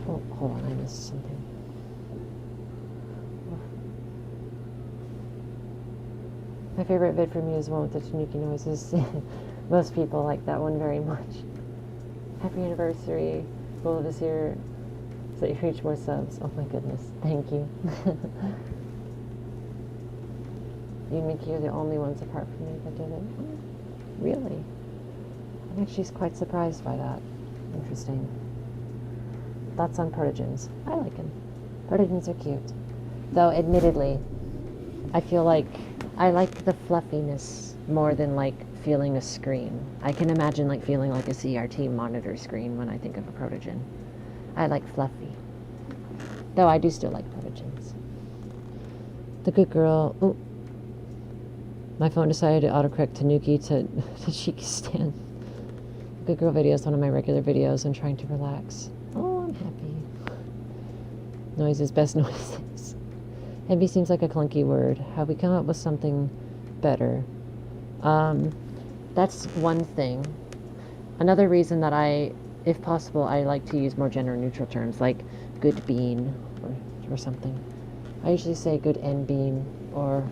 Oh, hold on, I missed something. My favorite vid from you is the one with the tanuki noises. Most people like that one very much. Happy anniversary. Goal of this year is that you reach more subs. Oh my goodness. Thank you. You and Mickey are the only ones apart from me that did it. Really? I think she's quite surprised by that. Interesting. Thoughts on protogens? I like them. Protogens are cute. Though, admittedly, I feel like I like the fluffiness more than like feeling a screen. I can imagine like feeling like a CRT monitor screen when I think of a protogen. I like fluffy. Though I do still like protogens. The good girl. Oh, my phone decided to autocorrect Tanuki to Tajikistan. The good girl video is one of my regular videos. I'm trying to relax. Oh, I'm happy. Noises, best noises. Heavy seems like a clunky word. Have we come up with something better? That's one thing. Another reason that if possible, I like to use more gender neutral terms like good bean or something. I usually say good and bean or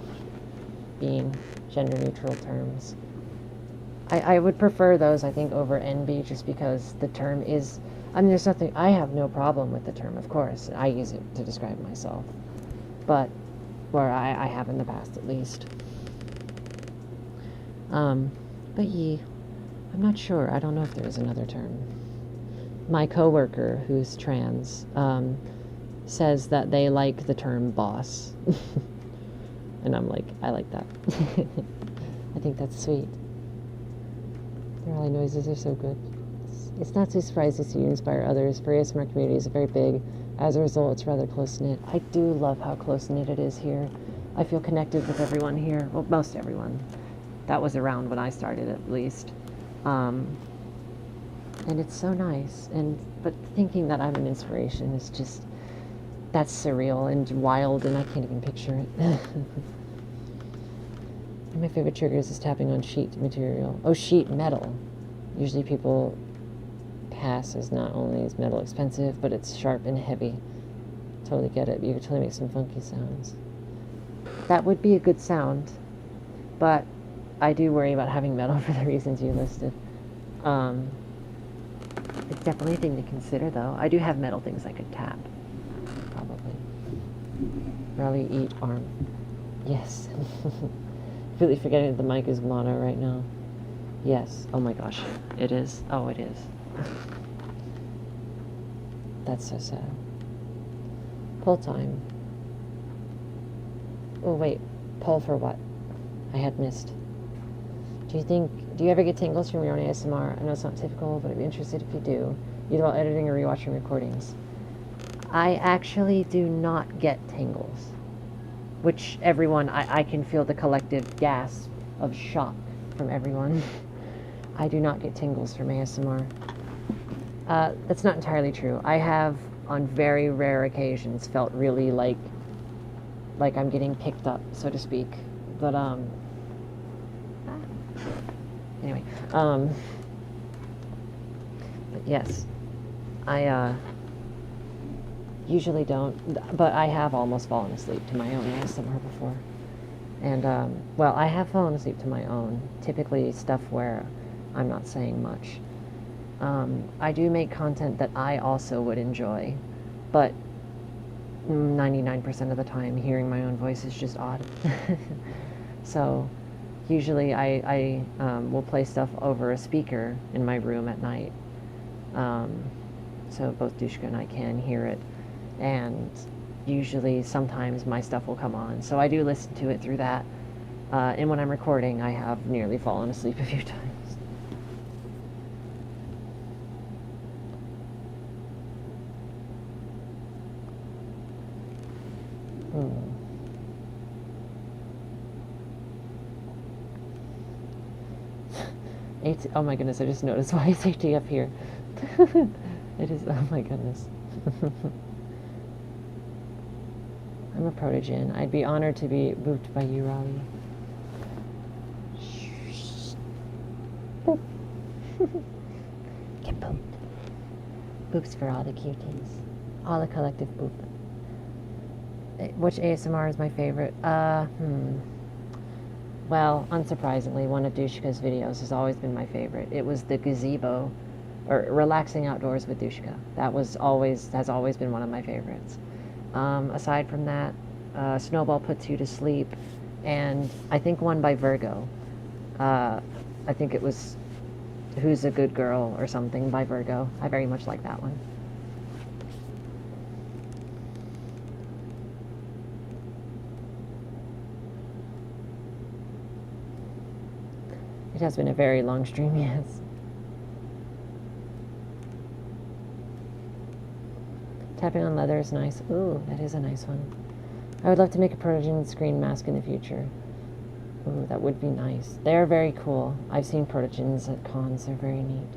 bean, gender neutral terms. I would prefer those, I think, over NB just because the term is, I mean, there's nothing, I have no problem with the term, of course. I use it to describe myself. But, or I have in the past at least. But I'm not sure. I don't know if there is another term. My coworker, who's trans, says that they like the term boss. And I'm like, I like that. I think that's sweet. The rally noises are so good. It's not too surprising to see you inspire others. For ASMR community is very big. As a result, it's rather close-knit. I do love how close-knit it is here. I feel connected with everyone here. Well, most everyone. That was around when I started, at least. And it's so nice. But thinking that I'm an inspiration is just, that's surreal and wild, and I can't even picture it. One of my favorite triggers is tapping on sheet material. Oh, sheet metal. Usually people pass as not only is metal expensive, but it's sharp and heavy. Totally get it. You could totally make some funky sounds. That would be a good sound, but I do worry about having metal for the reasons you listed. It's definitely a thing to consider, though. I do have metal things I could tap, probably. Rally, eat, arm. Yes. Completely forgetting that the mic is mono right now. Yes. Oh my gosh. It is. Oh, it is. That's so sad. Pull time. Oh, wait. Pull for what? I had missed. Do you ever get tingles from your own ASMR? I know it's not typical, but I'd be interested if you do, either while editing or rewatching recordings. I actually do not get tingles, which everyone, I can feel the collective gasp of shock from everyone. I do not get tingles from ASMR. That's not entirely true. I have, on very rare occasions, felt really like I'm getting picked up, so to speak. But, anyway, but yes, I usually don't, but I have almost fallen asleep to my own ASMR before. And, well, I have fallen asleep to my own, typically stuff where I'm not saying much. I do make content that I also would enjoy, but 99% of the time, hearing my own voice is just odd. So, usually I will play stuff over a speaker in my room at night, so both Dushka and I can hear it, and usually sometimes my stuff will come on, so I do listen to it through that, and when I'm recording I have nearly fallen asleep a few times. Oh my goodness, I just noticed why it's ATF here. It is, oh my goodness. I'm a protogen. I'd be honored to be booped by you, Raleigh. Boop. Get booped. Boops for all the cuties. All the collective boop. Which ASMR is my favorite? Well, unsurprisingly, one of Dushka's videos has always been my favorite. It was the gazebo, or relaxing outdoors with Dushka. That has always been one of my favorites. Aside from that, Snowball Puts You to Sleep, and I think one by Virgo. I think it was Who's a Good Girl or something by Virgo. I very much like that one. It has been a very long stream, yes. Tapping on leather is nice. Ooh, that is a nice one. I would love to make a protogen screen mask in the future. Ooh, that would be nice. They're very cool. I've seen protogens at cons. They're very neat.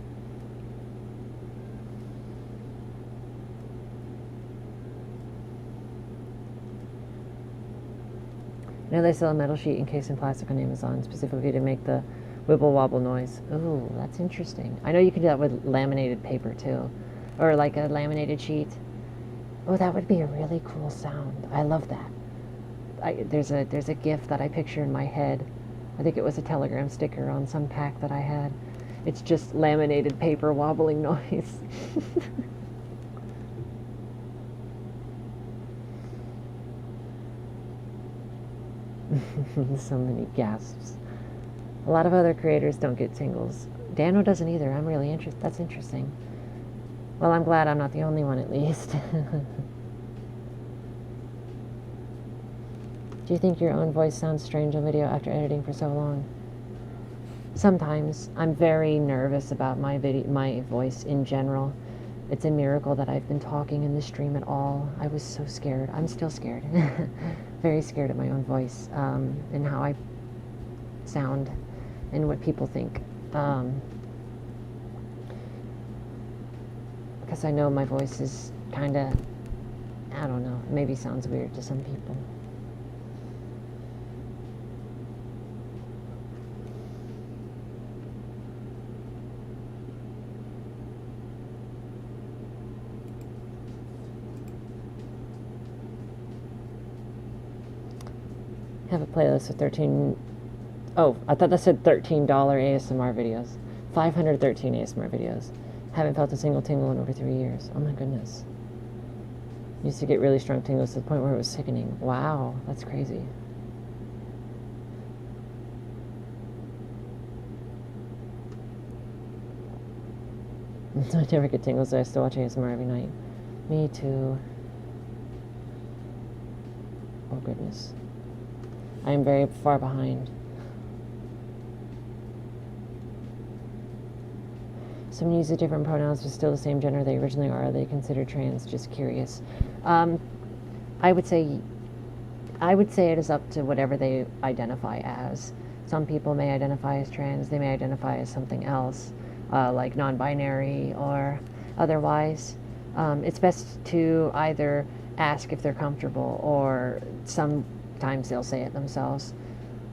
I know they sell a metal sheet encased in plastic on Amazon specifically to make the wibble wobble noise. Ooh, that's interesting. I know you can do that with laminated paper too, or like a laminated sheet. Oh, that would be a really cool sound. I love that. There's a GIF that I picture in my head. I think it was a Telegram sticker on some pack that I had. It's just laminated paper wobbling noise. So many gasps. A lot of other creators don't get tingles. Dano doesn't either. I'm really interested. That's interesting. Well, I'm glad I'm not the only one, at least. Do you think your own voice sounds strange on video after editing for so long? Sometimes. I'm very nervous about my voice in general. It's a miracle that I've been talking in the stream at all. I was so scared. I'm still scared. Very scared of my own voice and how I sound and what people think. Because I know my voice is kind of, I don't know, maybe sounds weird to some people. Have a playlist with 13. Oh, I thought that said $13 ASMR videos. 513 ASMR videos. Haven't felt a single tingle in over 3 years. Oh my goodness. Used to get really strong tingles to the point where it was sickening. Wow, that's crazy. I never get tingles, so I still watch ASMR every night. Me too. Oh goodness. I am very far behind. Someone uses different pronouns but still the same gender they originally are. Are they considered trans? Just curious. I would say it is up to whatever they identify as. Some people may identify as trans. They may identify as something else, like non-binary or otherwise. It's best to either ask if they're comfortable, or sometimes they'll say it themselves.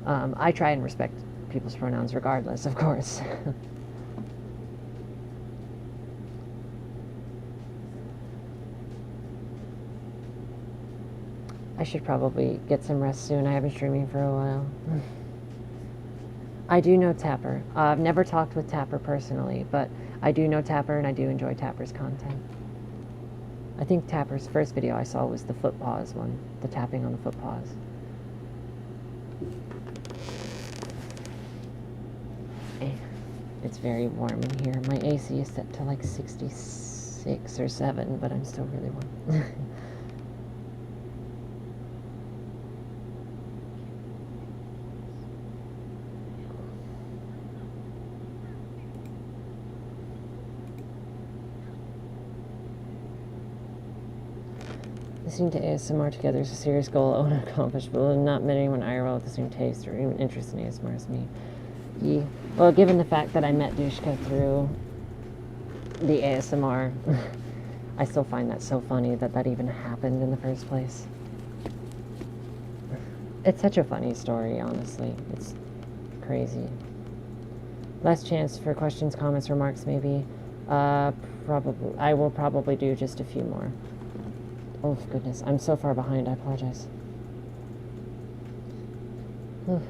I try and respect people's pronouns regardless, of course. I should probably get some rest soon. I haven't been streaming for a while. I do know Tapper. I've never talked with Tapper personally, but I do know Tapper and I do enjoy Tapper's content. I think Tapper's first video I saw was the foot paws one, the tapping on the foot paws. It's very warm in here. My AC is set to like 66 or 7, but I'm still really warm. Listening to ASMR together is a serious goal, unaccomplishable, and not many anyone IRL with the same taste or even interest in ASMR as me. Yeah. Well, given the fact that I met Dushka through the ASMR, I still find that so funny that that even happened in the first place. It's such a funny story, honestly. It's crazy. Last chance for questions, comments, remarks, maybe. Probably. I will probably do just a few more. Oh, goodness. I'm so far behind. I apologize. Whew.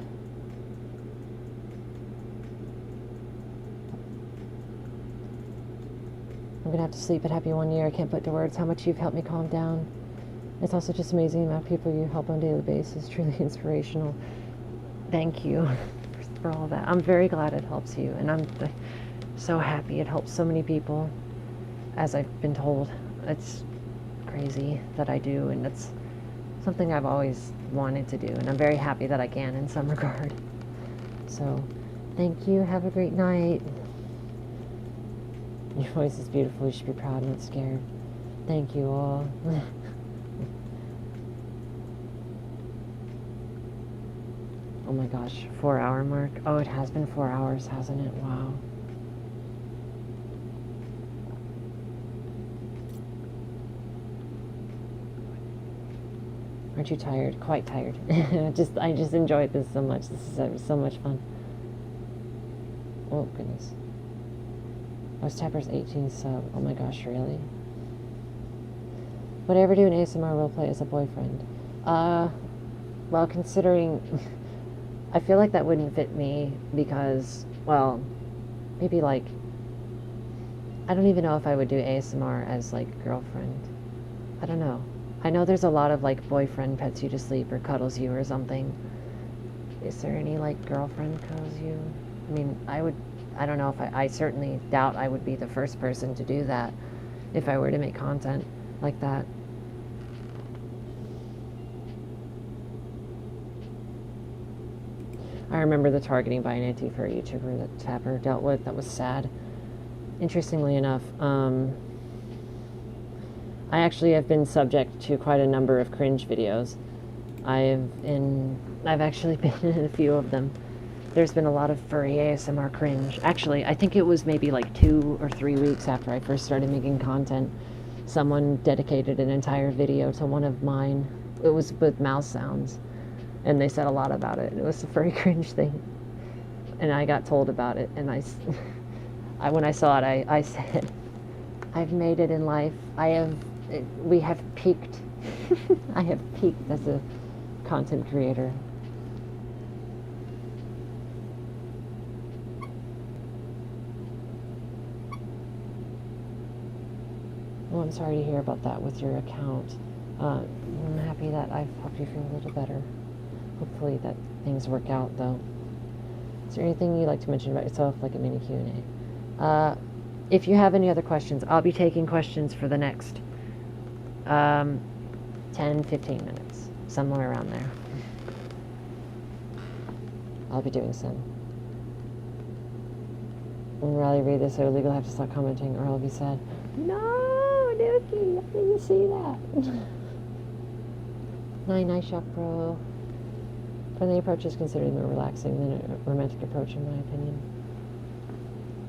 I'm going to have to sleep at Happy 1 Year. I can't put to words how much you've helped me calm down. It's also just amazing the amount of people you help on a daily basis. Truly inspirational. Thank you for all that. I'm very glad it helps you, and I'm so happy it helps so many people, as I've been told. It's crazy that I do, and it's something I've always wanted to do, and I'm very happy that I can in some regard. So, thank you. Have a great night. Your voice is beautiful. You should be proud, not scared. Thank you all. Oh my gosh, 4-hour mark. Oh, it has been 4 hours, hasn't it? Wow. Aren't you tired? Quite tired. I just enjoyed this so much. This is so much fun. Oh goodness. Most tappers 18 sub. Oh my gosh, really? Would I ever do an ASMR roleplay as a boyfriend? Well, considering I feel like that wouldn't fit me because, well, maybe like, I don't even know if I would do ASMR as like girlfriend. I don't know. I know there's a lot of like boyfriend pets you to sleep or cuddles you or something. Is there any like girlfriend cuddles you? I mean, I don't know if I certainly doubt I would be the first person to do that if I were to make content like that. I remember the targeting by an anti-fur YouTuber that Tapper dealt with. That was sad. Interestingly enough, I actually have been subject to quite a number of cringe videos. I've actually been in a few of them. There's been a lot of furry ASMR cringe. Actually, I think it was maybe like 2 or 3 weeks after I first started making content. Someone dedicated an entire video to one of mine. It was with mouse sounds. And they said a lot about it. It was a furry cringe thing. And I got told about it. And when I saw it, I said, I've made it in life. We have peaked. I have peaked as a content creator. Well, I'm sorry to hear about that with your account. I'm happy that I've helped you feel a little better. Hopefully that things work out, though. Is there anything you'd like to mention about yourself, like a mini Q&A? If you have any other questions, I'll be taking questions for the next 10, 15 minutes, somewhere around there. I'll be doing some. When Riley read this, are illegal, I have to stop commenting, or I'll be sad. No, Dookie, I didn't see that. Nice shop, bro. Friendly approach is considered more relaxing than a romantic approach, in my opinion.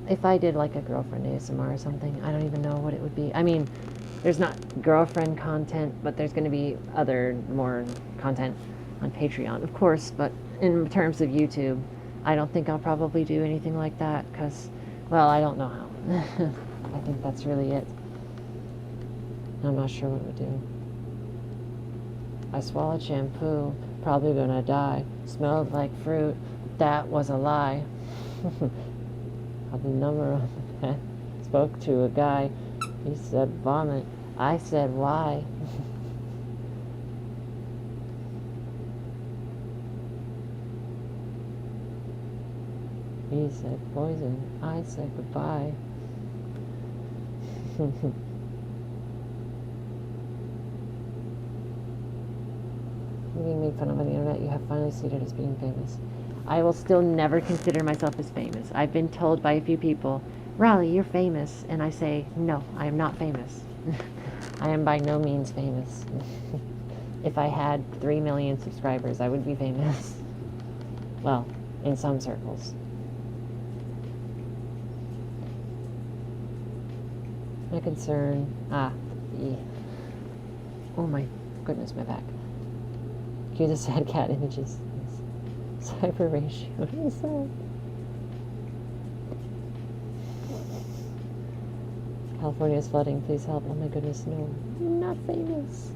If I did like a girlfriend ASMR or something, I don't even know what it would be. I mean, there's not girlfriend content, but there's going to be other more content on Patreon, of course. But in terms of YouTube, I don't think I'll probably do anything like that because, well, I don't know how. I think that's really it. I'm not sure what it would do. I swallowed shampoo, probably gonna die. Smelled like fruit, that was a lie. Had the number on the pen. Spoke to a guy, he said vomit. I said why? He said poison, I said goodbye. Being made fun of on the internet, you have finally seen it as being famous. I will still never consider myself as famous. I've been told by a few people, Riley, you're famous. And I say, no, I am not famous. I am by no means famous. If I had 3 million subscribers, I would be famous. Well, in some circles. My concern, oh my goodness, my back. Cue the sad cat images. Cyber ratio. California is flooding. Please help. Oh my goodness, no. I'm not famous.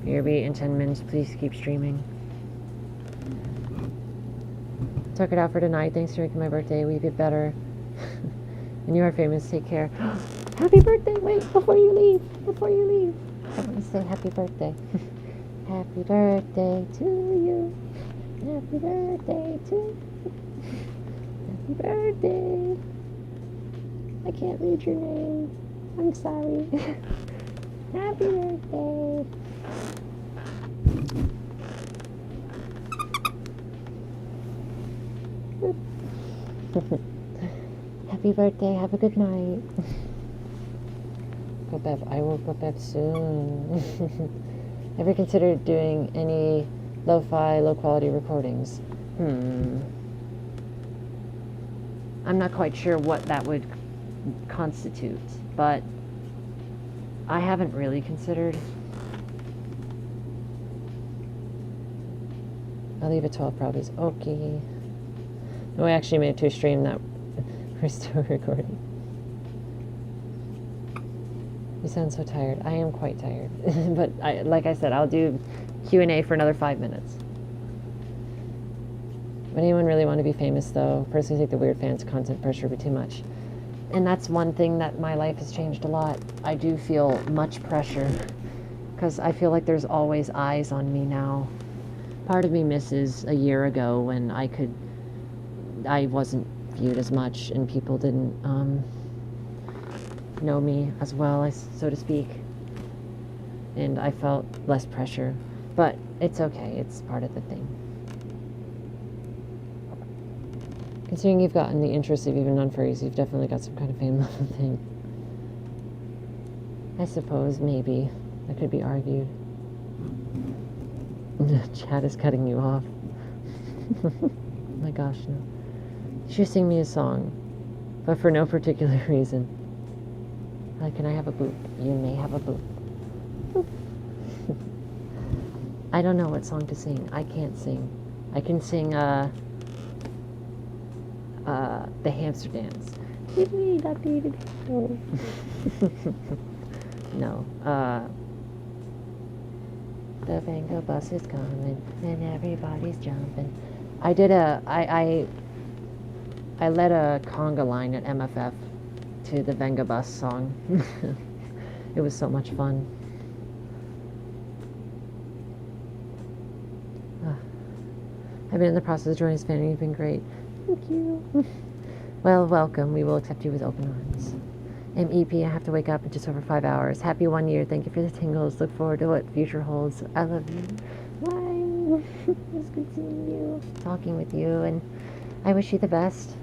BRB in 10 minutes. Please keep streaming. Tuck it out for tonight. Thanks for making my birthday. We get better. And you are famous. Take care. Happy birthday. Wait, before you leave. I want to say happy birthday. Happy birthday to you. Happy birthday to you. Happy birthday. I can't read your name. I'm sorry. Happy birthday. Happy birthday. Have a good night. Hope I woke up soon. Ever considered doing any lo-fi, low-quality recordings? I'm not quite sure what that would constitute, but I haven't really considered. I'll leave it 12 probably. Okay. No, we actually made it to a stream that we're still recording. You sound so tired. I am quite tired. But like I said, I'll do Q&A for another 5 minutes. Would anyone really want to be famous, though? Personally, think the weird fans' content pressure would be too much. And that's one thing that my life has changed a lot. I do feel much pressure because I feel like there's always eyes on me now. Part of me misses a year ago when I wasn't viewed as much and people didn't know me as well, so to speak. And I felt less pressure. But it's okay. It's part of the thing. Considering you've gotten the interest of even non-furries, you've definitely got some kind of fame level thing. I suppose, maybe. That could be argued. Chad is cutting you off. Oh my gosh, no. You should sing me a song, but for no particular reason. Like, can I have a boop? You may have a boop. Boop. I don't know what song to sing. I can't sing. I can sing, the hamster dance. Give me that beat. No. The Venga bus is coming and everybody's jumping. I led a conga line at MFF to the Venga bus song. It was so much fun. I've been in the process of joining Hispanic. You've been great. Thank you. Well, welcome. We will accept you with open arms. MEP, I have to wake up in just over 5 hours. Happy 1 year. Thank you for the tingles. Look forward to what future holds. I love you. Bye. It was good seeing you, talking with you, and I wish you the best.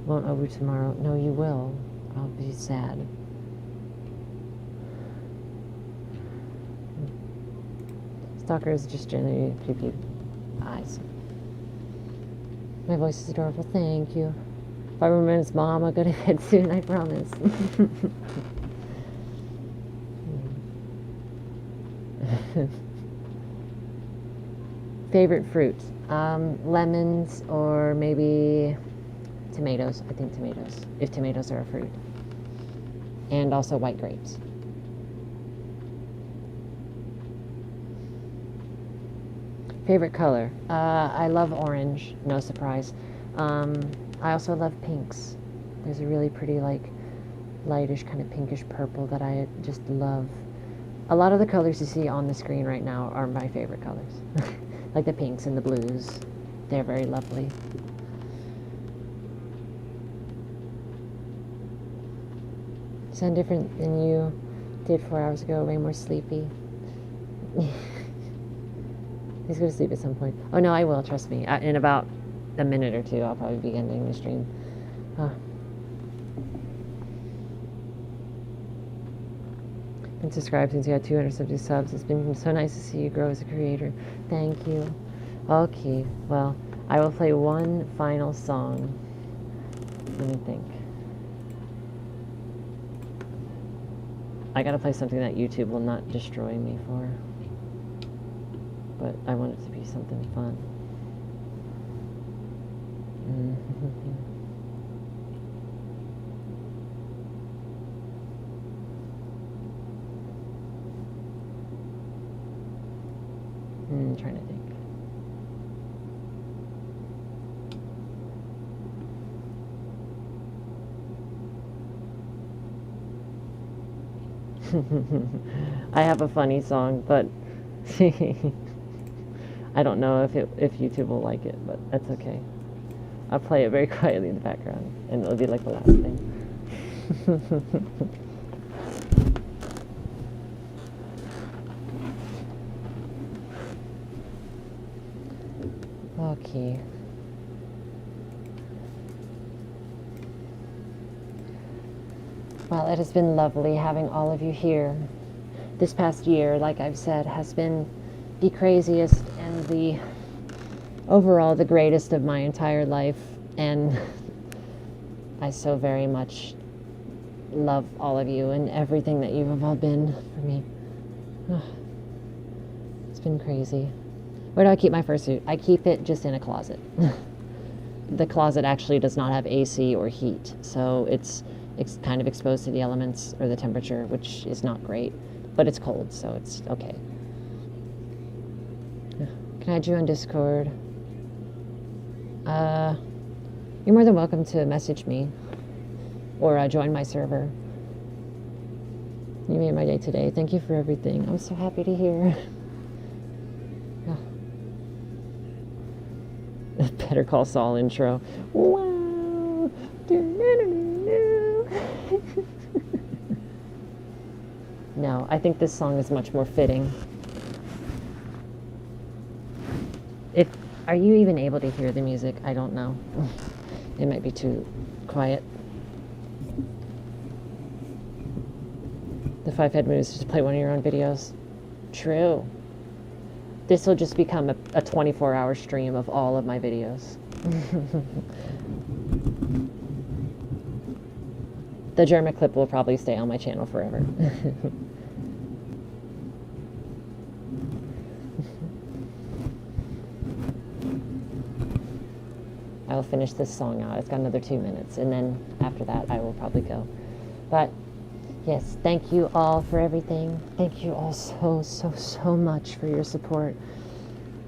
Won't over tomorrow. No, you will. I'll be sad. Stalkers just generally creepy eyes. My voice is adorable. Thank you. If I remember his mom, I'll go to bed soon, I promise. Favorite fruit? Lemons or maybe tomatoes. I think tomatoes, if tomatoes are a fruit. And also white grapes. Favorite color? I love orange, no surprise. I also love pinks. There's a really pretty, like, lightish kind of pinkish purple that I just love. A lot of the colors you see on the screen right now are my favorite colors. Like the pinks and the blues. They're very lovely. You sound different than you did 4 hours ago, way more sleepy. He's going to sleep at some point. Oh, no, I will, trust me. In about a minute or two, I'll probably be ending the stream. Been subscribed since you had 270 subs. It's been so nice to see you grow as a creator. Thank you. Okay, well, I will play one final song. Let me think. I gotta play something that YouTube will not destroy me for. But I want it to be something fun. Trying to think. I have a funny song, but I don't know if YouTube will like it, but that's okay. I'll play it very quietly in the background, and it'll be like the last thing. Okay. Well, it has been lovely having all of you here. This past year, like I've said, has been the craziest and the overall the greatest of my entire life, and I so very much love all of you and everything that you have all been for me. It's been crazy. Where do I keep my fursuit? I keep it just in a closet. The closet actually does not have AC or heat, so it's kind of exposed to the elements or the temperature, which is not great, but it's cold, so it's okay. Can I add you on Discord? You're more than welcome to message me or join my server. You made my day today. Thank you for everything. I'm so happy to hear. Better Call Saul intro. Wow. No, I think this song is much more fitting. Are you even able to hear the music? I don't know. It might be too quiet. The 5-head moves just play one of your own videos. True. This will just become a 24-hour stream of all of my videos. The German clip will probably stay on my channel forever. I will finish this song out. It's got another 2 minutes, and then after that I will probably go. But yes, thank you all for everything. Thank you all so much for your support,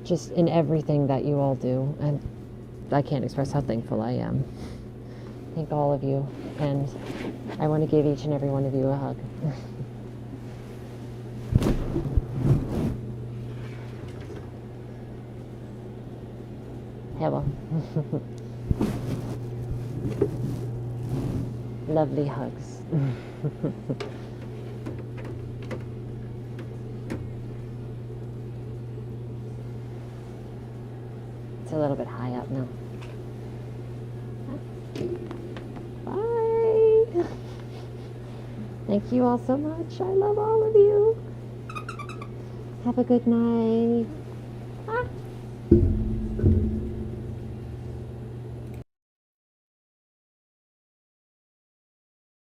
just in everything that you all do, and I can't express how thankful I am. Thank all of you, and I want to give each and every one of you a hug. Hello. Lovely hugs. It's a little bit high up now. Bye. Thank you all so much. I love all of you. Have a good night. Ah.